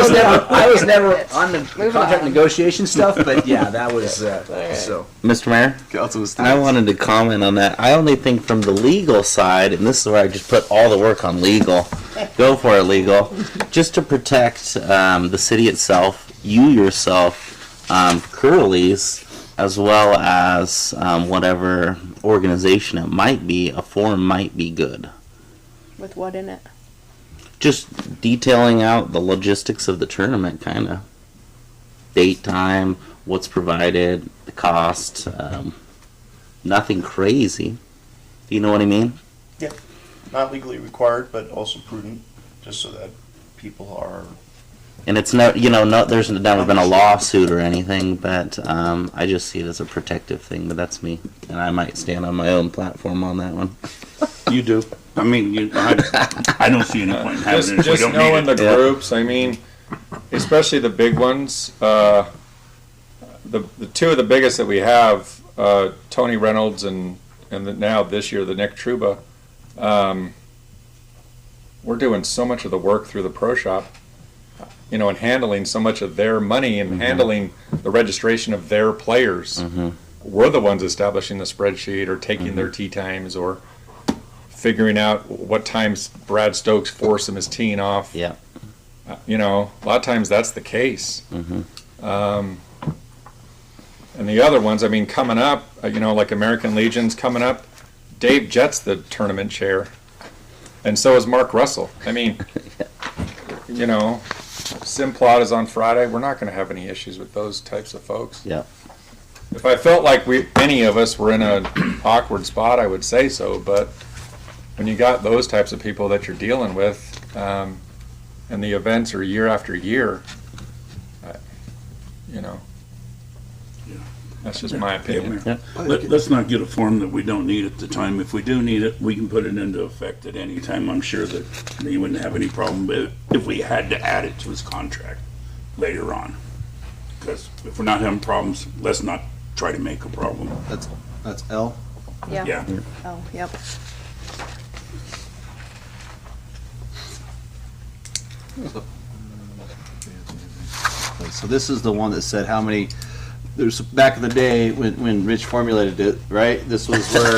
was never on the contract negotiation stuff, but yeah, that was so. Mr. Mayor, I wanted to comment on that. I only think from the legal side, and this is where I just put all the work on legal. Go for it, legal. Just to protect the city itself, you yourself, Curly's, as well as whatever organization it might be, a form might be good. With what in it? Just detailing out the logistics of the tournament, kind of. Date, time, what's provided, the cost. Nothing crazy. Do you know what I mean? Yeah, not legally required, but also prudent, just so that people are. And it's not, there's never been a lawsuit or anything, but I just see it as a protective thing. But that's me, and I might stand on my own platform on that one. You do. I don't see any point in having it. Just knowing the groups. Especially the big ones. The two of the biggest that we have, Tony Reynolds and now this year the Nick Truba. We're doing so much of the work through the pro shop. you know, and handling so much of their money and handling the registration of their players. We're the ones establishing the spreadsheet or taking their tee times or figuring out what times Brad Stokes forced him his teeing off. Yeah. You know, a lot of times that's the case. And the other ones, I mean, coming up, you know, like American Legion's coming up, Dave Jett's the tournament chair. And so is Mark Russell. I mean, you know, Simplot is on Friday. We're not going to have any issues with those types of folks. Yeah. If I felt like any of us were in an awkward spot, I would say so. But when you got those types of people that you're dealing with, and the events are year after year, you know, that's just my opinion. Let's not get a form that we don't need at the time. If we do need it, we can put it into effect at any time. I'm sure that he wouldn't have any problem if we had to add it to his contract later on. Because if we're not having problems, let's not try to make a problem. That's L. Yeah. Oh, yep. So this is the one that said how many. There's back in the day when Rich formulated it, right? This was where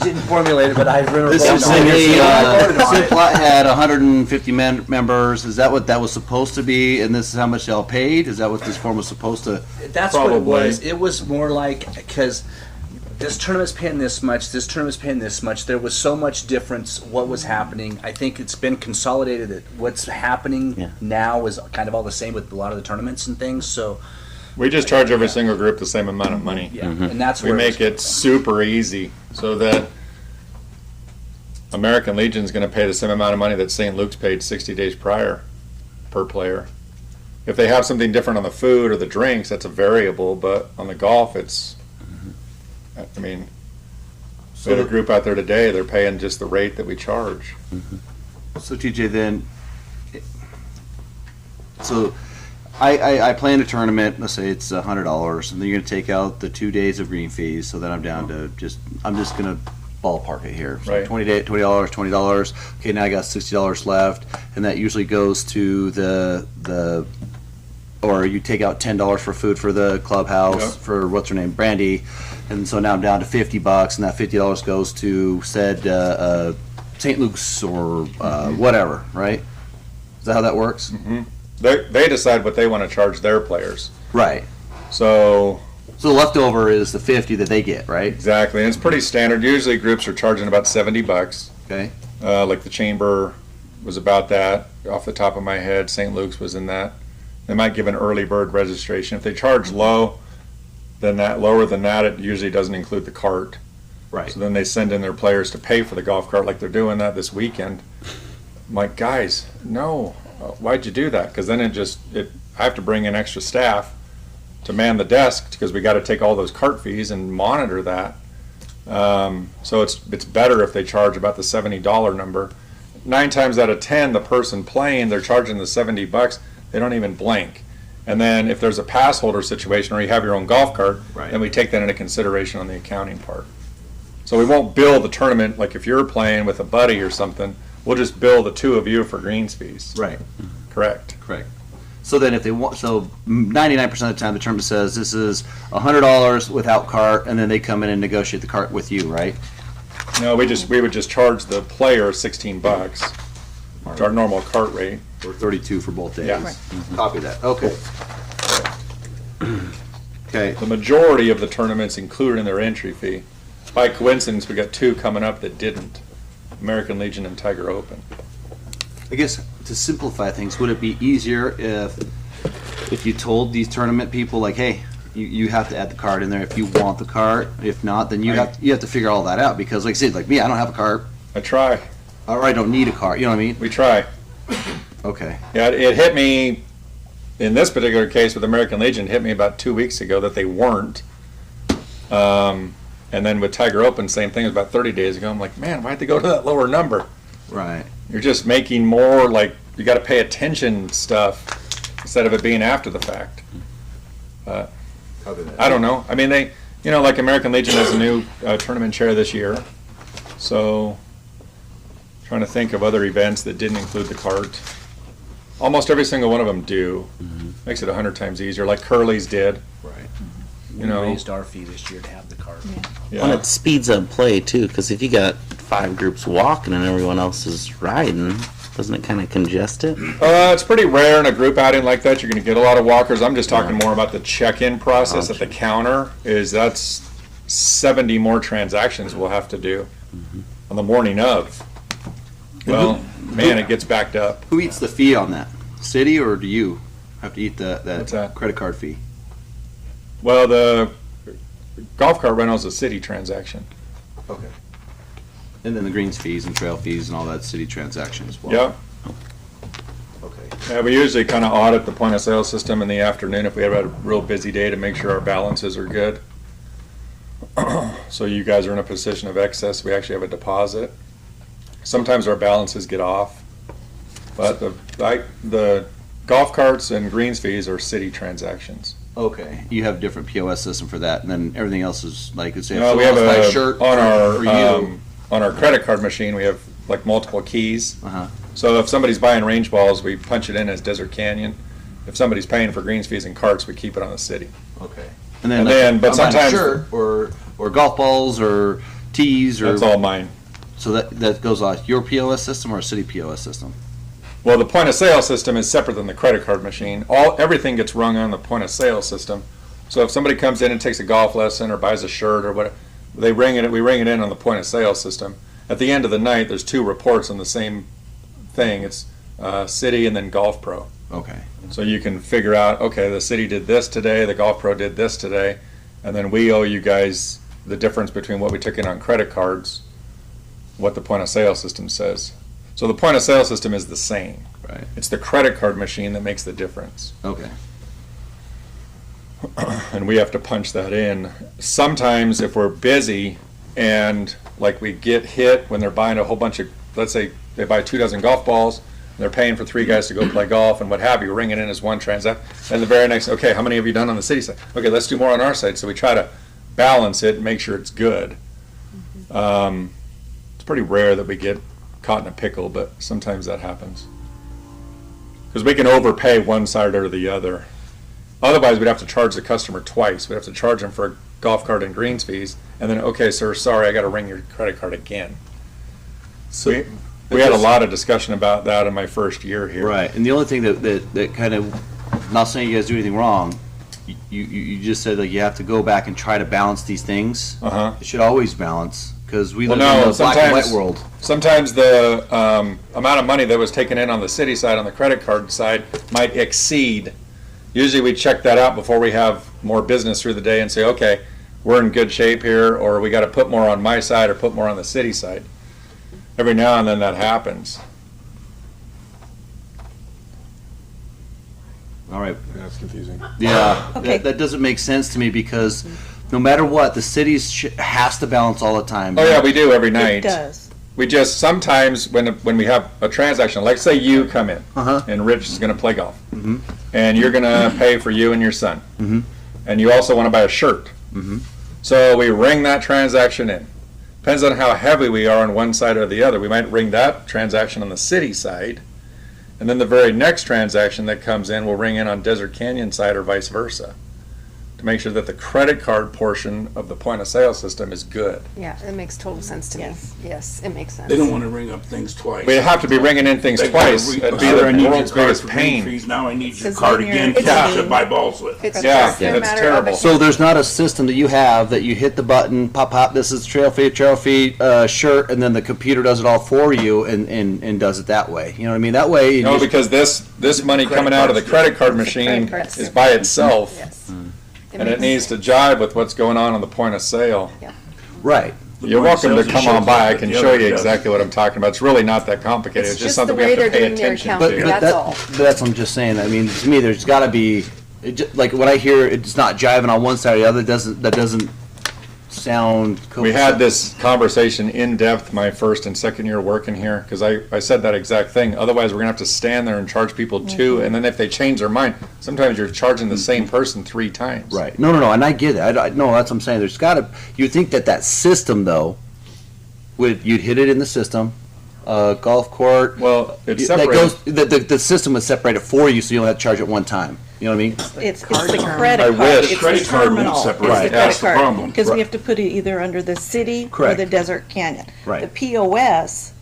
Didn't formulate it, but I remember. this is voting on it. Simplot had 150 members. Is that what that was supposed to be? And this is how much they all paid? Is that what this form was supposed to? That's what it was. It was more like, because this tournament's paying this much, this tournament's paying this much. There was so much difference what was happening. I think it's been consolidated that what's happening now is kind of all the same with a lot of the tournaments and things. So We just charge every single group the same amount of money. yeah, and that's We where make it super easy so that American Legion's going to pay the same amount of money that St. Luke's paid 60 days prior per player. If they have something different on the food or the drinks, that's a variable, but on the golf, it's, I mean, we had a group out there today, they're paying just the rate that we charge. So TJ, then, so I plan a tournament. Let's say it's $100, and then you're gonna take out the 2 days of green fees. So then I'm down to I'm just gonna ballpark it here. So Right. $20. Okay, now I got $60 left, and that usually goes to the or you take out $10 for food for the clubhouse Yep. for what's her name, Brandy, and so now I'm down to $50, and that $50 goes to said St. Luke's or whatever, right? Is that how that works? They decide what they want to charge their players. Right. So the leftover is the 50 that they get, right? exactly, and it's pretty standard. Usually groups are charging about $70. Okay. Like the Chamber was about that off the top of my head. St. Luke's was in that. They might give an early bird registration. If they charge lower than that, it usually doesn't include the cart. Right. So then they send in their players to pay for the golf cart, like they're doing that this weekend. I'm like, guys, no, why'd you do that? Because then I have to bring in extra staff to man the desk because we got to take all those cart fees and monitor that. So it's better if they charge about the $70 number. 9 times out of 10, the person playing, they're charging the $70. They don't even blink. And then if there's a pass holder situation or you have your own golf cart, then we take that into consideration on the accounting part. So we won't bill the tournament, like if you're playing with a buddy or something, we'll just bill the two of you for greens fees. Right. Correct. Correct. So then if they want, so 99% of the time the tournament says this is $100 without cart, and then they come in and negotiate the cart with you, right? No, we would just charge the player $16, which our normal cart rate. Or 32 for both days. Yeah. Right. Copy that. Okay. Okay. The majority of the tournaments included in their entry fee. By coincidence, we got 2 coming up that didn't. American Legion and Tiger Open. I guess to simplify things, would it be easier if you told these tournament people, like, hey, you have to add the card in there if you want the card. If not, then you have to figure all that out, because, like I said, like me, I don't have a card. I try. Or I don't need a card. You know what I mean? We try. Okay. Yeah, it hit me in this particular case with American Legion. It hit me about 2 weeks ago that they weren't. And then with Tiger Open, same thing. It was about 30 days ago. I'm like, man, why'd they go to that lower number? Right. You're just making more, like, you got to pay attention stuff instead of it being after the fact. I don't know. I mean, they, like American Legion has a new tournament chair this year. So, trying to think of other events that didn't include the cart. almost every single one of them do. Makes it 100 times easier, like Curly's did. Right. You know, raised our fee this year to have the cart. Well, it speeds up play too, because if you got 5 groups walking and everyone else is riding, doesn't it kind of congest it? It's pretty rare in a group outing like that. You're going to get a lot of walkers. I'm just talking more about the check-in process at the counter. That's 70 more transactions we'll have to do on the morning of. Well, man, it gets backed up. Who eats the fee on that? City, or do you have to eat What's that that? credit card fee? Well, the golf cart rental is a city transaction. Okay. And then the greens fees and trail fees and all that city transaction as well. Yep. Okay. Yeah, we usually kind of audit the point of sale system in the afternoon if we have a real busy day to make sure our balances are good. So you guys are in a position of excess. We actually have a deposit. Sometimes our balances get off, but the golf carts and greens fees are city transactions. Okay. You have a different POS system for that, and then everything else is like, say, No, we have a a shirt on for you. on our credit card machine. We have like multiple keys. Uh-huh. So if somebody's buying range balls, we punch it in as Desert Canyon. If somebody's paying for greens fees and carts, we keep it on the city. Okay. And then, but I'm buying a sometimes shirt or golf balls or tees or that's all mine. So that goes off your POS system or a city POS system? Well, the point of sale system is separate than the credit card machine. Everything gets rung on the point of sale system. So if somebody comes in and takes a golf lesson or buys a shirt or whatever, we ring it in on the point of sale system. At the end of the night, there's 2 reports on the same thing. It's city and then Golf Pro. Okay. So you can figure out, okay, the city did this today, the Golf Pro did this today, and then we owe you guys the difference between what we took in on credit cards, what the point of sale system says. So the point of sale system is the same. Right. It's the credit card machine that makes the difference. Okay. And we have to punch that in. Sometimes if we're busy and like we get hit when they're buying a whole bunch of, let's say they buy 24 golf balls, and they're paying for 3 guys to go play golf and what have you, ring it in as one transaction. And the very next, okay, how many have you done on the city side? Okay, let's do more on our side. So we try to balance it and make sure it's good. It's pretty rare that we get caught in a pickle, but sometimes that happens. Because we can overpay one side or the other. Otherwise, we'd have to charge the customer twice. We'd have to charge them for a golf cart and greens fees, and then, okay, sir, sorry, I got to ring your credit card again. So we had a lot of discussion about that in my first year here. Right. And the only thing that kind of, not saying you guys do anything wrong, you just said like you have to go back and try to balance these things. Uh-huh. It should always balance because we live Well, in no, a black and white world. Sometimes the amount of money that was taken in on the city side, on the credit card side, might exceed. Usually we check that out before we have more business through the day and say, okay, we're in good shape here, or we got to put more on my side or put more on the city side. Every now and then that happens. All right. That's confusing. Yeah, Okay. that doesn't make sense to me because no matter what, the city has to balance all the time. Oh yeah, we do every night. It does. We just sometimes when we have a transaction, like say you come in Uh-huh. and Rich is going to play golf, Mhm. and you're going to pay for you and your son, Mhm. and you also want to buy a shirt. Mhm. So we ring that transaction in. Depends on how heavy we are on one side or the other. We might ring that transaction on the city side, and then the very next transaction that comes in, we'll ring in on Desert Canyon side or vice versa, to make sure that the credit card portion of the point of sale system is good. Yeah, it makes total sense to me. Yes, it makes sense. They don't want to ring up things twice. We have to be ringing in things They gotta twice. re- It'd be Either I the need your world's card biggest for green pain. fees, now I need your 'Cause card then you're again exceeding- to buy balls with. It's Yeah, just a it's matter terrible. of So there's not a system that you have that you hit the button, pop, this is trail feed, shirt, and then the computer does it all for you and does it that way. You know what I mean? That way. No, because this money Credit coming out of the cards. credit card machine credit cards. is by itself, Yes. and it makes- needs to jive with what's going on the point of sale. Right. The You're point of welcome to sales come shows on by. I up, can but the show other you doesn't. exactly what I'm talking about. It's really not that complicated. It's It's just just the something we way have to they're pay doing their attention accounting. to. That's all. That's what I'm just saying. I mean, to me, there's got to be like when I hear it's not jiving on one side or the other. That doesn't sound. We had this conversation in depth my first and second year working here, because I said that exact thing. Otherwise, we're gonna have to stand there and charge people two, and then if they change their mind, sometimes you're charging the same person 3 times. Right. No, and I get it. No, that's what I'm saying. There's got to. You'd think that system though, you'd hit it in the system, golf court. Well, it's that separated. goes. The system was separated for you, so you don't have to charge at one time. You know what I mean? It's the I credit card. wish. It's Credit the card won't terminal. separate. It's the Right. credit That's the card. problem. Because we Right. have to put it either under the city or Correct. the Desert Canyon. Right. The POS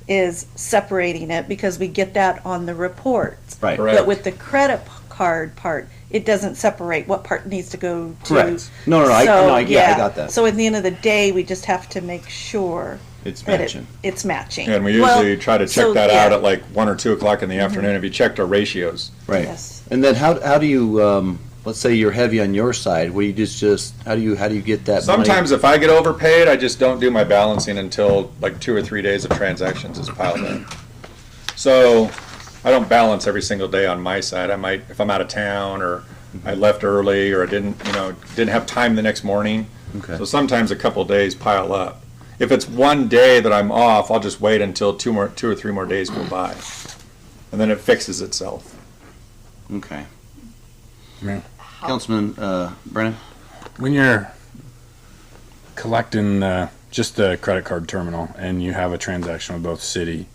is separating it because we get that on the reports. Right. Correct. But with the credit card part, it doesn't separate what part needs to go to. Correct. No, I got that. So at the end of the day, we just have to make sure It's that matching. it's matching. And we Well, usually try to check so, that yeah. out at like 1 or 2 o'clock in the afternoon. Have you checked our ratios? Right. Yes. And then how do you let's say you're heavy on your side, where you just how do you get that money? Sometimes if I get overpaid, I just don't do my balancing until like 2 or 3 days of transactions is piled in. So I don't balance every single day on my side. I might, if I'm out of town or I left early or I didn't have time the next morning. Okay. So sometimes a couple days pile up. If it's one day that I'm off, I'll just wait until 2 or 3 more days go by. And then it fixes itself. Okay. Yeah. Councilman Brennan? When you're collecting just the credit card terminal and you have a transaction with both city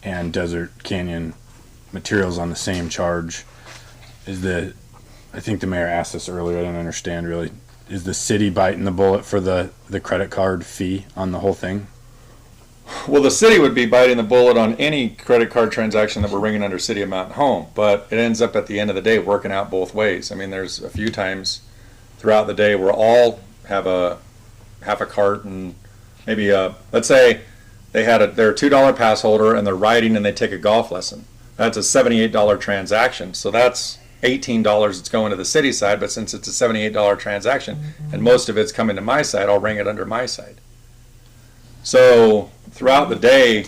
and Desert Canyon materials on the same charge, I think the mayor asked this earlier, I didn't understand really, is the city biting the bullet for the credit card fee on the whole thing? Well, the city would be biting the bullet on any credit card transaction that we're bringing under City of Mountain Home, but it ends up at the end of the day working out both ways. I mean, there's a few times throughout the day where all have a half a cart and maybe let's say they're a $2 pass holder and they're riding and they take a golf lesson. That's a $78 transaction, so that's $18 that's going to the city side, but since it's a $78 transaction and most of it's coming to my side, I'll ring it under my side. So throughout the day,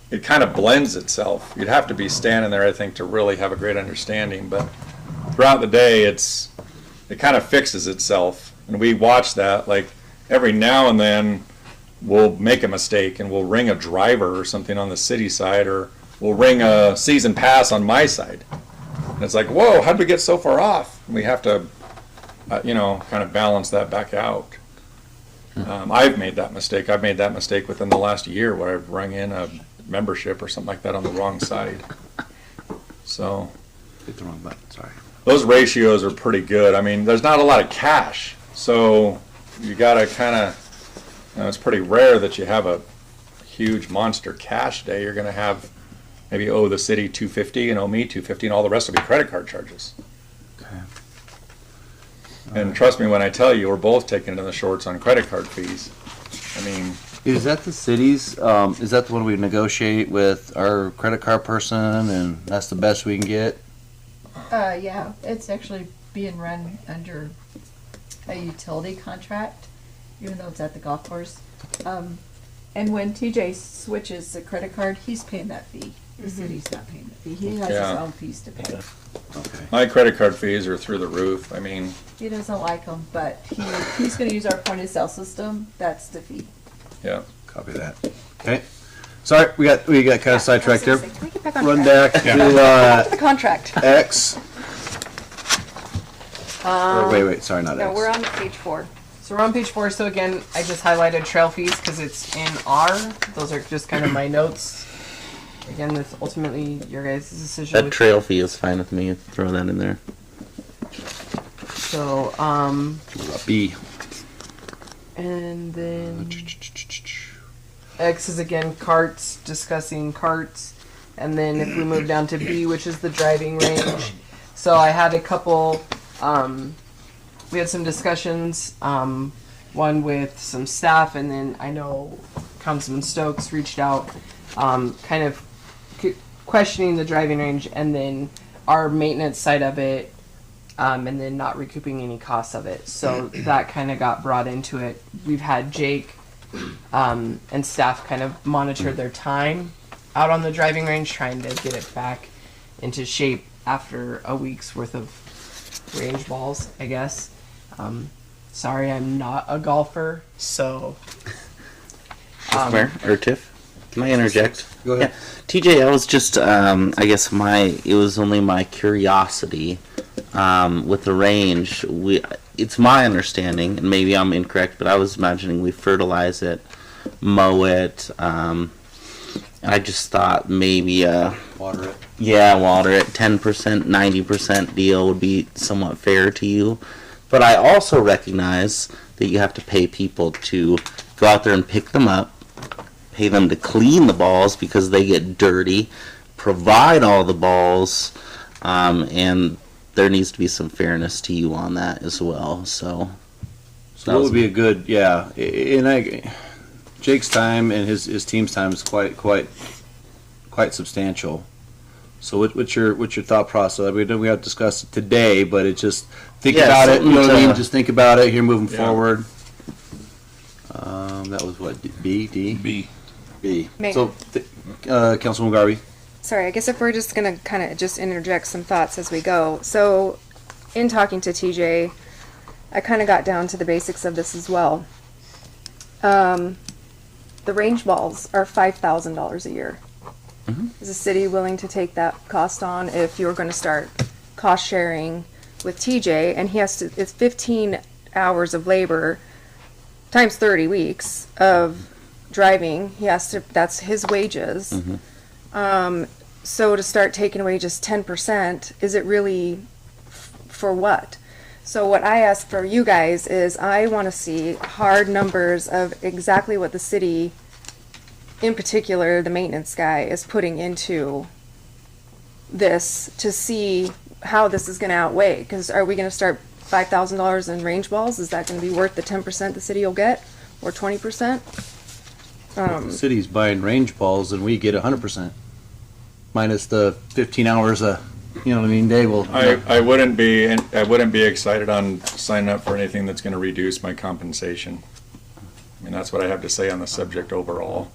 it kind of blends itself. You'd have to be standing there, I think, to really have a great understanding. But throughout the day, it kind of fixes itself. And we watch that. Like every now and then, we'll make a mistake and we'll ring a driver or something on the city side, or we'll ring a season pass on my side. And it's like, whoa, how'd we get so far off? And we have to, kind of balance that back out. I've made that mistake. I've made that mistake within the last year where I've rung in a membership or something like that on the wrong side. So Hit the wrong button, sorry. those ratios are pretty good. I mean, there's not a lot of cash, so you got to kind of, it's pretty rare that you have a huge monster cash day. You're going to have maybe owe the city $250 and owe me $250, and all the rest will be credit card charges. Okay. And trust me when I tell you, we're both taking it in the shorts on credit card fees. I mean, Is that the city's, is that the one we negotiate with our credit card person and that's the best we can get? Yeah, it's actually being run under a utility contract, even though it's at the golf course. And when TJ switches the credit card, he's paying that fee. The city's not paying the fee. He has his Yeah. own fees to pay. Okay. my credit card fees are through the roof. I mean, He doesn't like them, but he's gonna use our point of sale system. That's the fee. yeah. Copy that. Okay. Sorry, we got kind of sidetracked there. Can we get back on Run track? back The to contract. X. Or wait, sorry, not No, X. we're on page 4. So we're on page 4. So again, I just highlighted trail fees because it's in R. Those are just kind of my notes. Again, this ultimately your guys' decision. That with- trail fee is fine with me. Throw that in there. So, B. and then X is again carts, discussing carts. And then if we move down to B, which is the driving range. So I had a couple, we had some discussions, one with some staff, and then I know Councilman Stokes reached out, kind of questioning the driving range and then our maintenance side of it, and then not recouping any costs of it. So that kind of got brought into it. We've had Jake and staff kind of monitor their time out on the driving range, trying to get it back into shape after a week's worth of range balls, I guess. Sorry, I'm not a golfer, so. Mr. Mayor, or Tiff, can I interject? Go ahead. Yeah. TJ, I was just, I guess it was only my curiosity with the range. It's my understanding, and maybe I'm incorrect, but I was imagining we fertilize it, mow it, And I just thought maybe Water it. yeah, water it, 10%, 90% deal would be somewhat fair to you. But I also recognize that you have to pay people to go out there and pick them up, pay them to clean the balls because they get dirty, provide all the balls, and there needs to be some fairness to you on that as well. So So what would be a good, yeah, and Jake's time and his team's time is quite substantial. So what's your thought process? We know we have discussed it today, but it just think about it. You know what I mean? Just think about it here moving forward. That was what B. Mayor. So, Councilwoman Garvey. Sorry, I guess if we're just gonna kind of just interject some thoughts as we go. So, in talking to TJ, I kind of got down to the basics of this as well. The range balls are $5,000 a year. Is the city willing to take that cost on if you're going to start cost sharing with TJ? And he has to, it's 15 hours of labor times 30 weeks of driving. He has to, that's his wages. So to start taking away just 10%, is it really for what? So what I ask for you guys is I want to see hard numbers of exactly what the city, in particular the maintenance guy, is putting into this to see how this is going to outweigh. Because are we going to start $5,000 in range balls? Is that going to be worth the 10% the city will get, or 20%? The city's buying range balls and we get 100%. Minus the 15 hours you know what I mean, day will. I wouldn't be excited on signing up for anything that's going to reduce my compensation. I mean, that's what I have to say on the subject overall.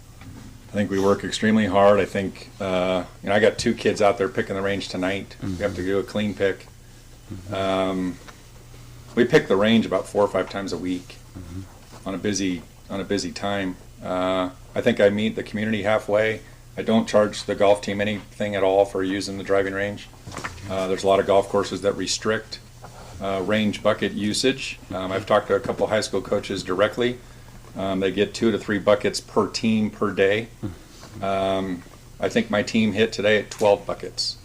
I think we work extremely hard. I think, I got 2 kids out there picking the range tonight. We have to do a clean pick. We pick the range about 4 or 5 times a week on a busy time. I think I meet the community halfway. I don't charge the golf team anything at all for using the driving range. There's a lot of golf courses that restrict range bucket usage. I've talked to a couple high school coaches directly. They get 2 to 3 buckets per team per day. I think my team hit today at 12 buckets,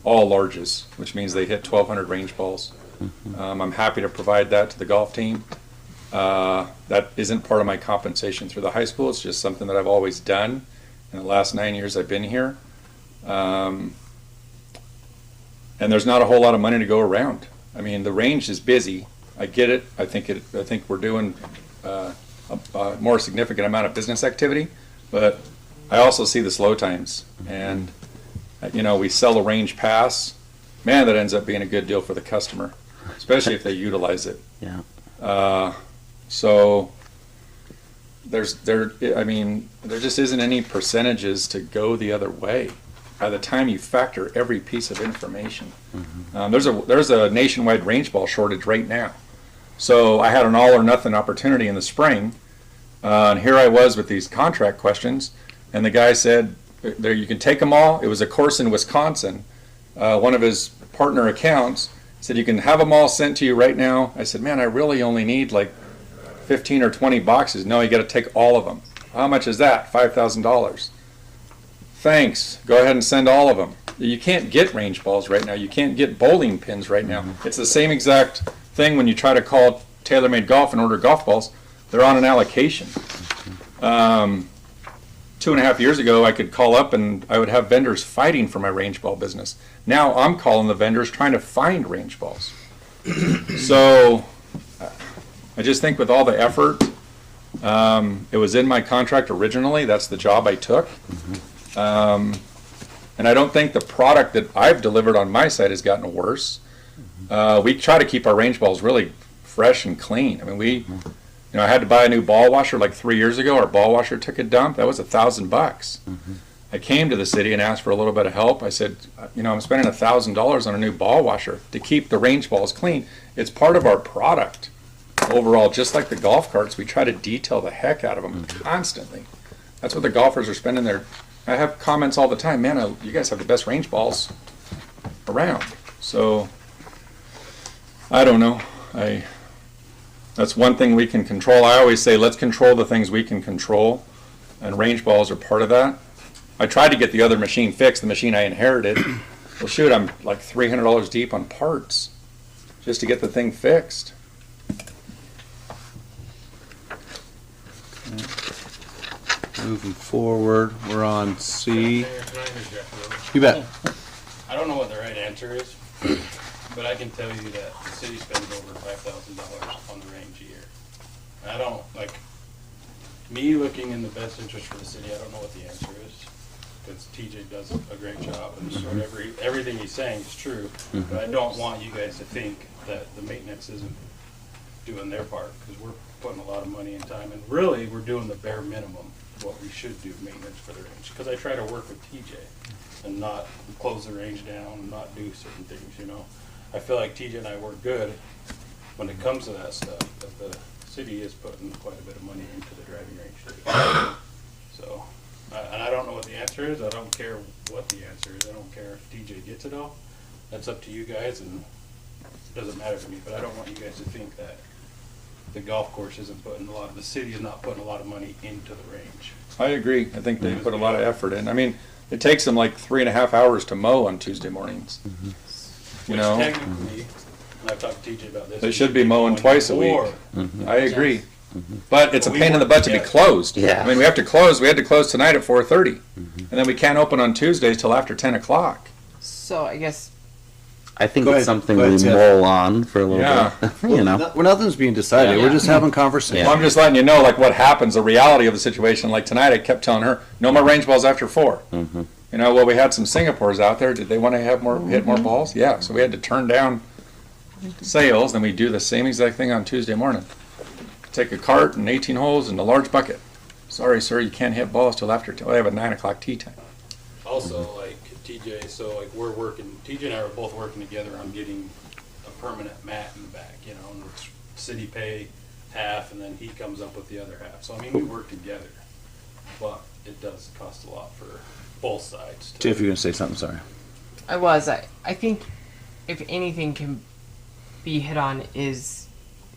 all larges, which means they hit 1,200 range balls. I'm happy to provide that to the golf team. That isn't part of my compensation through the high school. It's just something that I've always done in the last 9 years I've been here. And there's not a whole lot of money to go around. I mean, the range is busy. I get it. I think we're doing a more significant amount of business activity, but I also see the slow times. And we sell a range pass. Man, that ends up being a good deal for the customer, especially if they utilize it. Yeah. So there just isn't any percentages to go the other way by the time you factor every piece of information. There's a nationwide range ball shortage right now. So I had an all or nothing opportunity in the spring, and here I was with these contract questions, and the guy said, "There, you can take them all." It was a course in Wisconsin. One of his partner accounts said, "You can have them all sent to you right now." I said, "Man, I really only need like 15 or 20 boxes." "No, you got to take all of them." "How much is that?" $5,000. "Thanks. Go ahead and send all of them." You can't get range balls right now. You can't get bowling pins right now. It's the same exact thing when you try to call TaylorMade Golf and order golf balls. They're on an allocation. 2.5 years ago, I could call up and I would have vendors fighting for my range ball business. Now I'm calling the vendors trying to find range balls. So I just think with all the effort, it was in my contract originally. That's the job I took. And I don't think the product that I've delivered on my side has gotten worse. We try to keep our range balls really fresh and clean. I mean, I had to buy a new ball washer like 3 years ago. Our ball washer took a dump. That was $1,000. I came to the city and asked for a little bit of help. I said, I'm spending $1,000 on a new ball washer to keep the range balls clean. It's part of our product overall. Just like the golf carts, we try to detail the heck out of them constantly. That's what the golfers are spending their. I have comments all the time. "Man, you guys have the best range balls around." So I don't know. That's one thing we can control. I always say, let's control the things we can control, and range balls are part of that. I tried to get the other machine fixed, the machine I inherited. Well, shoot, I'm like $300 deep on parts just to get the thing fixed. Moving forward, we're on C. Mayor, can I interject real quick? You bet. I don't know what the right answer is, but I can tell you that the city spends over $5,000 on the range a year. I don't, like, me looking in the best interest for the city, I don't know what the answer is. Because TJ does a great job, and sort of everything he's saying is true. But I don't want you guys to think that the maintenance isn't doing their part, because we're putting a lot of money and time, and really, we're doing the bare minimum, what we should do maintenance for the range. Because I try to work with TJ and not close the range down, and not do certain things, you know. I feel like TJ and I work good when it comes to that stuff, but the city is putting quite a bit of money into the driving range too. So, and I don't know what the answer is. I don't care what the answer is. I don't care if TJ gets it all. That's up to you guys, and it doesn't matter to me. But I don't want you guys to think that the golf course isn't putting a lot of, the city is not putting a lot of money into the range. I agree. I think they put a lot of effort in. I mean, it takes them like 3.5 hours to mow on Tuesday mornings. You Which know, technically, and I've talked to TJ about this. they should be mowing twice a week. I agree. Yes. But it's a But we pain in the work butt to be together. closed. Yeah. I mean, we have to close. We had to close tonight at 4:30, and then we can't open on Tuesdays till after 10 o'clock. So I guess I think Go it's ahead. something Go ahead, we Tiff. mull on for a little Yeah. bit. You know. Well, nothing's being decided. Yeah. We're just having conversation. Well, I'm just letting you know, like, what happens, the reality of the situation. Like tonight, I kept telling her, no more range balls after 4. Mm-hmm. You know, well, we had some Singapores out there. Did they want to have more, hit more balls? Yeah. So we had to turn down sales. Then we do the same exact thing on Tuesday morning. Take a cart and 18 holes and a large bucket. Sorry, sir, you can't hit balls till I have a 9 o'clock tee time. Also, like TJ, so like we're working, TJ and I are both working together on getting a permanent mat in the back, you know, and it's city pay half, and then he comes up with the other half. So I mean, we work together, but it does cost a lot for both sides. Tiff, you're going to say something, sorry. I think if anything can be hit on is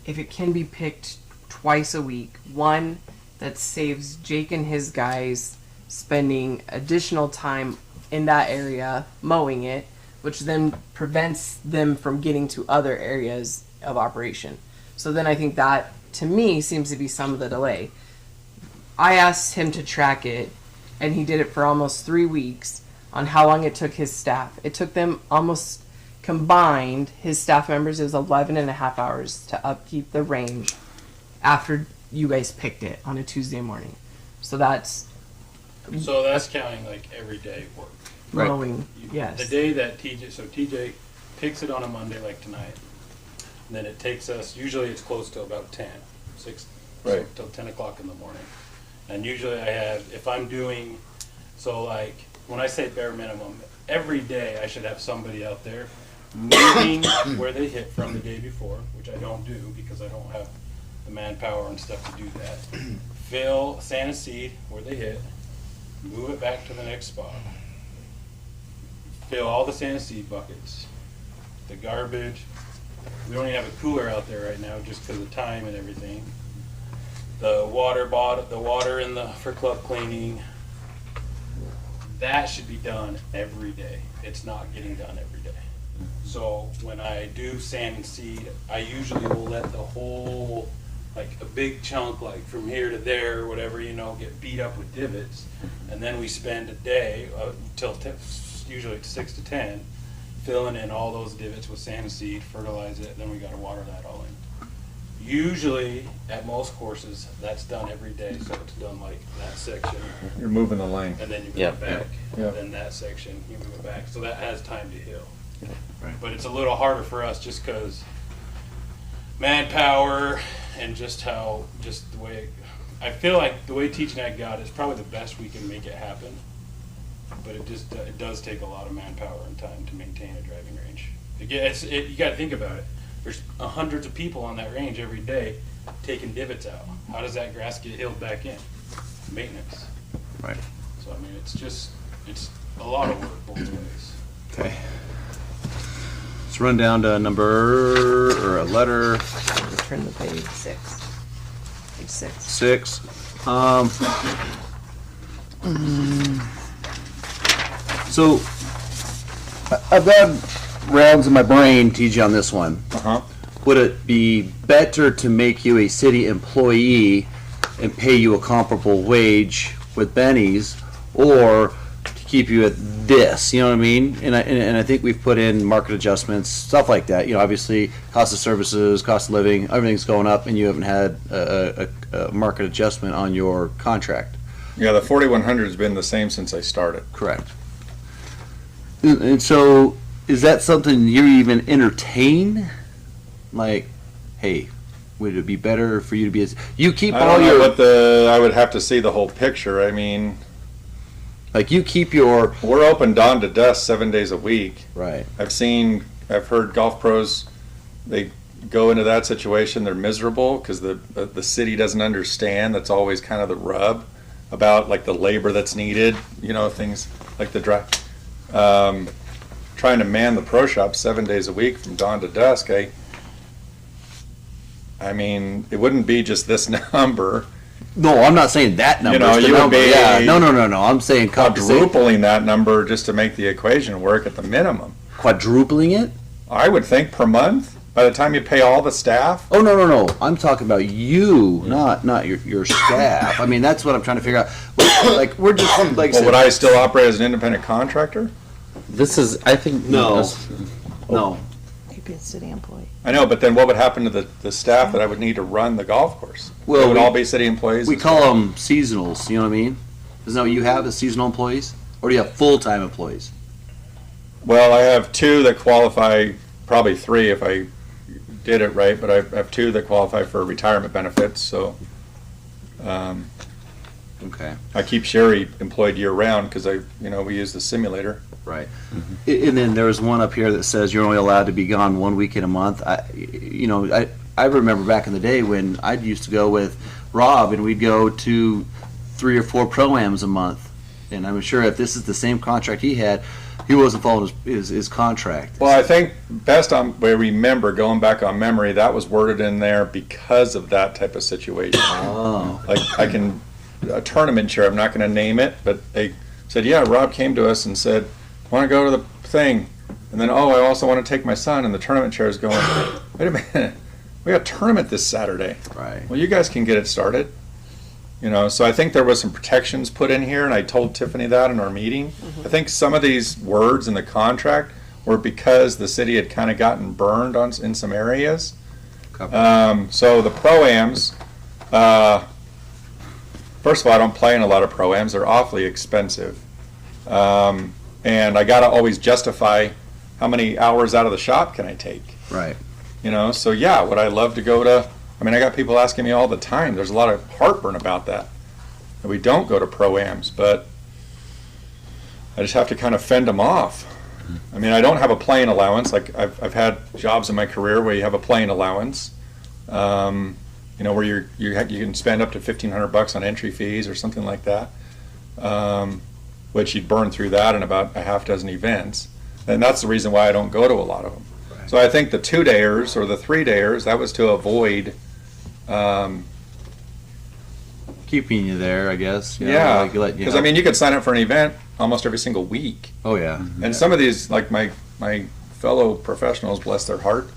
if it can be picked twice a week. One, that saves Jake and his guys spending additional time in that area mowing it, which then prevents them from getting to other areas of operation. So then I think that, to me, seems to be some of the delay. I asked him to track it, and he did it for almost 3 weeks on how long it took his staff. It took them almost combined, his staff members, it was 11 and a half hours to upkeep the range after you guys picked it on a Tuesday morning. So that's counting like every day work. Right. mowing. Yes. The day that TJ picks it on a Monday like tonight, and then it takes us, usually it's close to about 6 Right. till 10 o'clock in the morning. And usually I have, if I'm doing, so like, when I say bare minimum, every day I should have somebody out there moving where they hit from the day before, which I don't do because I don't have the manpower and stuff to do that. Fill sand and seed where they hit, move it back to the next spot. Fill all the sand and seed buckets, the garbage. We don't even have a cooler out there right now just because of time and everything. The water for club cleaning. That should be done every day. It's not getting done every day. So when I do sand and seed, I usually will let the whole, like a big chunk, like from here to there, or whatever, you know, get beat up with divots. And then we spend a day, usually 6 to 10, filling in all those divots with sand and seed, fertilize it, then we gotta water that all in. Usually, at most courses, that's done every day, so it's done like that section, You're moving the lane. and then you move Yep. it back, Yep. then that section, you move it back, so that has time to heal. Right. But it's a little harder for us just because manpower and just the way, I feel like the way Teach and Ag got is probably the best we can make it happen. But it does take a lot of manpower and time to maintain a driving range. You gotta think about it. There's hundreds of people on that range every day taking divots out. How does that grass get healed back in? Maintenance. Right. So I mean, it's a lot of work both ways. Okay. Let's run down to a letter Turn the page. 6. Page 6. 6. So I've got rounds in my brain, TJ, on this one. Uh-huh. Would it be better to make you a city employee and pay you a comparable wage with Benny's, or to keep you at this? You know what I mean? And I think we've put in market adjustments, stuff like that. You know, obviously, cost of services, cost of living, everything's going up, and you haven't had a market adjustment on your contract. Yeah, the 4,100 has been the same since I started. Correct. And so, is that something you even entertain? Like, hey, would it be better for you to be? You keep I all don't know, your. but I would have to see the whole picture. I mean, like you keep your. We're open dawn to dusk 7 days a week. Right. I've heard golf pros, they go into that situation, they're miserable because the city doesn't understand. That's always kind of the rub about like the labor that's needed. You know, things like the drive. Trying to man the pro shop 7 days a week from dawn to dusk. I mean, it wouldn't be just this number. No, I'm not saying that number. You know, it's the you would number. be Yeah, no. I'm saying quadrupling that number just to make the equation work at the minimum. Quadrupling it? I would think per month. By the time you pay all the staff. Oh no! I'm talking about you, not your staff. I mean, that's what I'm trying to figure out. Like we're just like. Well, would I still operate as an independent contractor? This is, I think. No. You'd be a city employee. I know, but then what would happen to the staff that I would need to run the golf course? Well, They would all be city employees. We as call well? them seasonals. You know what I mean? Isn't that what you have as seasonal employees, or do you have full-time employees? Well, I have two that qualify, probably three if I did it right, but I have two that qualify for retirement benefits. So, okay, I keep Sherry employed year round because we use the simulator. Right. And then there was one up here that says you're only allowed to be gone 1 week in a month. I remember back in the day when I used to go with Rob and we'd go to 3 or 4 pro-ams a month. And I'm sure if this is the same contract he had, he wasn't following his contract. Well, I think best I remember, going back on memory, that was worded in there because of that type of situation. Oh. Like a tournament chair, I'm not going to name it, but they said, yeah, Rob came to us and said, I want to go to the thing. And then, I also want to take my son. And the tournament chair is going, wait a minute, we got a tournament this Saturday. Right. Well, you guys can get it started. So I think there was some protections put in here, and I told Tiffany that in our meeting. I think some of these words in the contract were because the city had kind of gotten burned in some areas. So the pro-ams, first of all, I don't play in a lot of pro-ams. They're awfully expensive. And I got to always justify how many hours out of the shop can I take. Right. So yeah, would I love to go to, I got people asking me all the time. There's a lot of heartburn about that we don't go to pro-ams, but I just have to kind of fend them off. I don't have a playing allowance. Like I've had jobs in my career where you have a playing allowance, where you can spend up to $1,500 on entry fees or something like that, which you'd burn through that in about a half dozen events. And that's the reason why I don't go to a lot of them. Right. So I think the 2-dayers or the 3-dayers, that was to avoid keeping you there, I guess. Yeah, because you could sign up for an event almost every single week. Oh yeah. And some of these, like my fellow professionals, bless their heart,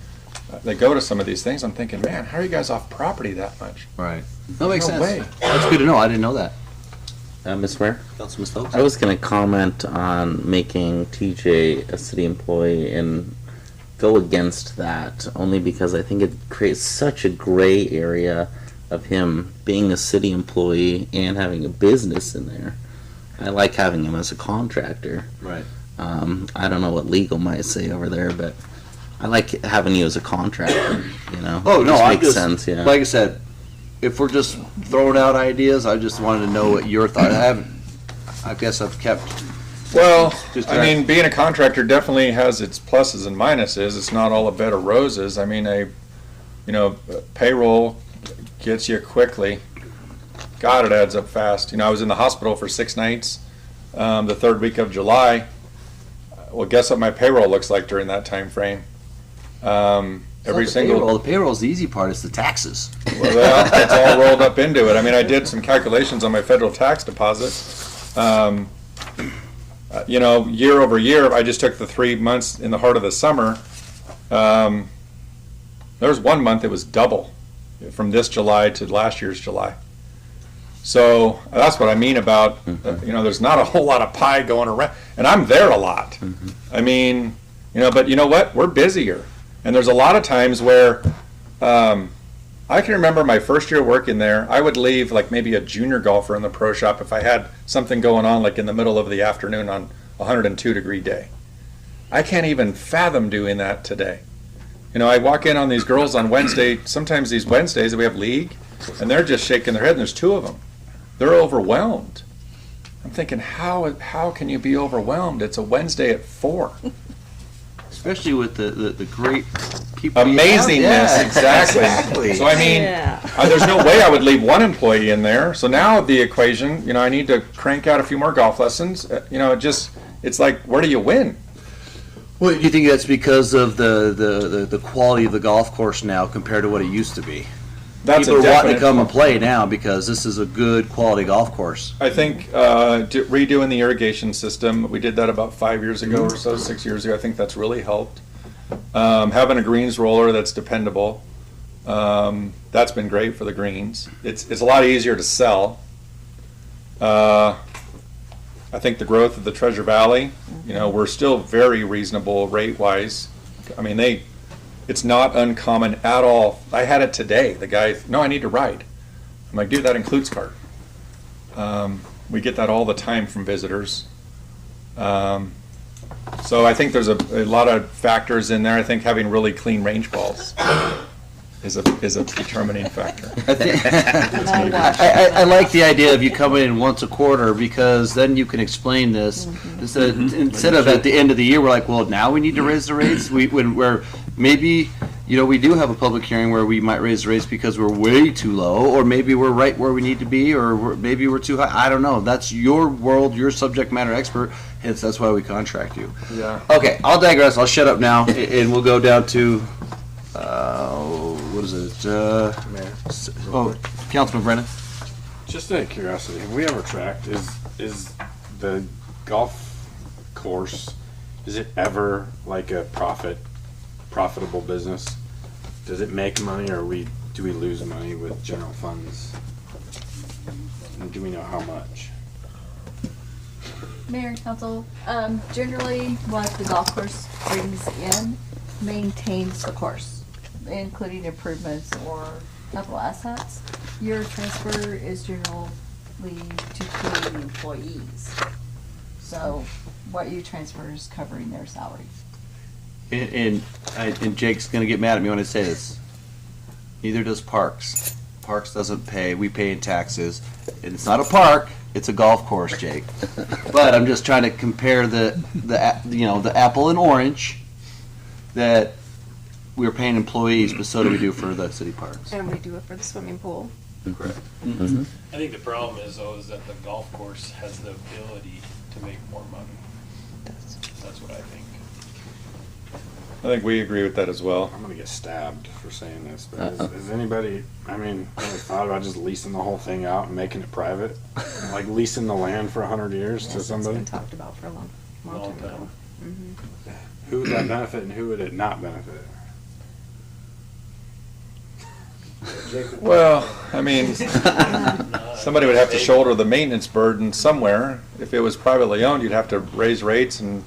they go to some of these things. I'm thinking, man, how are you guys off property that much? Right. That makes sense. Way. That's good to know. I didn't know that. Mr. Mayor? Councilman Stokes? I was going to comment on making TJ a city employee and go against that, only because I think it creates such a gray area of him being a city employee and having a business in there. I like having him as a contractor. Right. I don't know what legal might say over there, but I like having you as a contractor, Oh, no, it makes sense, yeah. Like I said, if we're just throwing out ideas, I just wanted to know what your thought. I guess I've kept. Well, being a contractor definitely has its pluses and minuses. It's not all a bed of roses. Payroll gets you quickly. God, it adds up fast. I was in the hospital for 6 nights, the 3rd week of July. Well, guess what my payroll looks like during that time frame? The payroll's the easy part. It's the taxes. Well, it's all rolled up into it. I did some calculations on my federal tax deposit. You know, year over year, I just took the 3 months in the heart of the summer. There was 1 month it was double from this July to last year's July. So that's what I mean about, you know, there's not a whole lot of pie going around. And I'm there a lot. I mean, you know, but you know what? We're busier. And there's a lot of times where I can remember my first year working there, I would leave like maybe a junior golfer in the pro shop if I had something going on like in the middle of the afternoon on a 102-degree day. I can't even fathom doing that today. You know, I walk in on these girls on Wednesday, sometimes these Wednesdays that we have league, and they're just shaking their head, and there's 2 of them. They're overwhelmed. I'm thinking, how can you be overwhelmed? It's a Wednesday at 4. Especially with the great people. Amazingness, Yeah, exactly. So I mean, there's no way I would leave one employee in there. So now the equation, you know, I need to crank out a few more golf lessons. You know, it's like, where do you win? Well, do you think that's because of the quality of the golf course now compared to what it used to be? That's People a are wanting to definite- come and play now because this is a good quality golf course. I think redoing the irrigation system, we did that about 5 years ago or so, 6 years ago. I think that's really helped. Having a greens roller that's dependable, that's been great for the greens. It's a lot easier to sell. I think the growth of the Treasure Valley, you know, we're still very reasonable rate-wise. I mean, it's not uncommon at all. I had it today. The guy, no, I need to ride. I'm like, dude, that includes cart. We get that all the time from visitors. So I think there's a lot of factors in there. I think having really clean range balls is a determining factor. I like the idea of you coming in once a quarter because then you can explain this instead of at the end of the year we're like, well, now we need to raise the rates. Where maybe, you know, we do have a public hearing where we might raise the rates because we're way too low, or maybe we're right where we need to be, or maybe we're too high. I don't know. That's your world, your subject matter expert. Hence, that's why we contract you. Yeah. Okay, I'll digress. I'll shut up now, and we'll go down to what is it? Councilman Brennan. Just out of curiosity, have we ever tracked, is the golf course, is it ever like a profitable business? Does it make money, or do we lose money with general funds? And do we know how much? Mayor and council, generally what the golf course brings in maintains the course, including improvements or capital assets. Your transfer is generally to pay the employees. So what you transfer is covering their salaries. And Jake's gonna get mad at me when I say this. Neither does Parks. Parks doesn't pay. We pay in taxes. And it's not a park. It's a golf course, Jake. But I'm just trying to compare the apple and orange that we're paying employees, but so do we do for the city parks. And we do it for the swimming pool. Correct. I think the problem is that the golf course has the ability to make more money. That's what I think. I think we agree with that as well. I'm gonna get stabbed for saying this, but has anybody, really thought about just leasing the whole thing out and making it private? Like leasing the land for 100 years to somebody? It's been talked about for a long time ago. Who would that benefit and who would it not benefit? Well, I mean, somebody would have to shoulder the maintenance burden somewhere. If it was privately owned, you'd have to raise rates and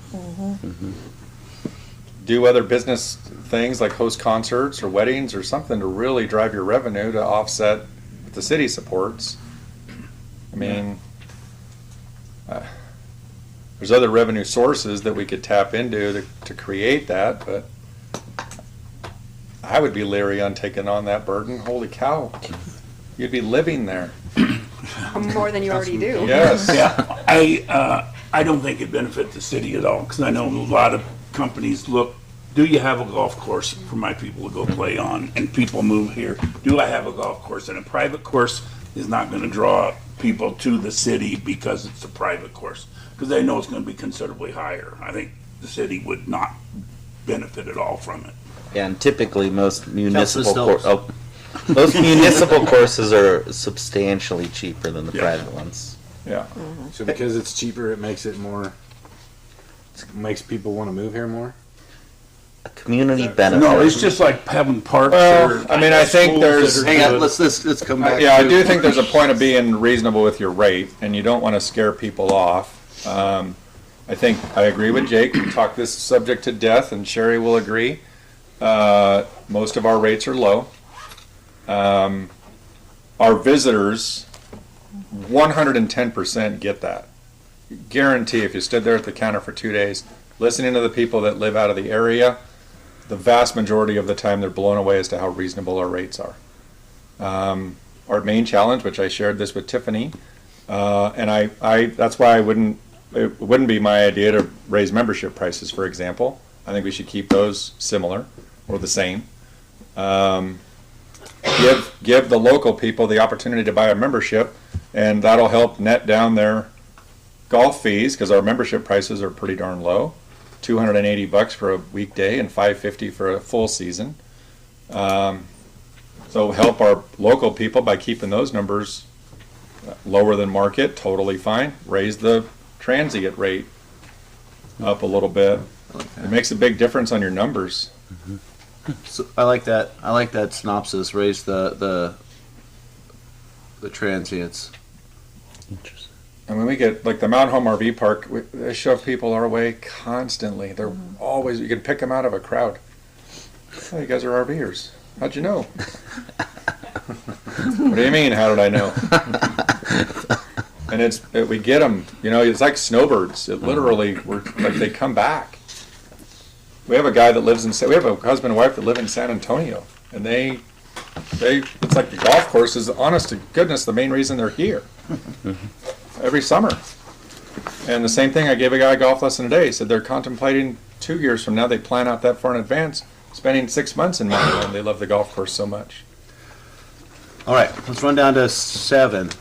do other business things like host concerts or weddings or something to really drive your revenue to offset what the city supports. I mean, there's other revenue sources that we could tap into to create that, but I would be leery on taking on that burden. Holy cow. You'd be living there. More than you already do. Yes. Yeah, I don't think it benefits the city at all, because I know a lot of companies look, do you have a golf course for my people to go play on? And people move here, do I have a golf course? And a private course is not gonna draw people to the city because it's a private course, because they know it's gonna be considerably higher. I think the city would not benefit at all from it. Yeah, and typically most municipal Councilor most municipal courses are substantially cheaper than the Yeah. private ones. Yeah. So because it's cheaper, it makes it more makes people want to move here more? A community benefit. No, it's just like having parks. Well, I mean, I think schools there's. that are Hang on, good. let's come back. Yeah, I to- do think there's a point of being reasonable with your rate, and you don't want to scare people off. I think I agree with Jake. We talked this subject to death, and Sherry will agree. Most of our rates are low. Our visitors, 110% get that. Guarantee if you stood there at the counter for 2 days, listening to the people that live out of the area, the vast majority of the time they're blown away as to how reasonable our rates are. Our main challenge, which I shared this with Tiffany, and I that's why it wouldn't be my idea to raise membership prices, for example. I think we should keep those similar or the same. Give the local people the opportunity to buy a membership, and that'll help net down their golf fees, because our membership prices are pretty darn low. $280 for a weekday and $550 for a full season. So help our local people by keeping those numbers lower than market, totally fine. Raise the transient rate up a little bit. It makes a big difference on your numbers. So I like that. I like that synopsis. Raise the transients. Interesting. And when we get, like the Mountain Home RV Park, they shove people our way constantly. They're always, you can pick them out of a crowd. Oh, you guys are RVers. How'd you know? What do you mean, how did I know? And we get them, it's like snowbirds. It literally, they come back. We have a guy that lives we have a husband and wife that live in San Antonio, and it's like the golf course is, honest to goodness, the main reason they're here. Every summer. And the same thing, I gave a guy a golf lesson today. He said they're contemplating 2 years from now, they plan out that far in advance, spending 6 months in Mountain. They love the golf course so much. All right, let's run down to 7.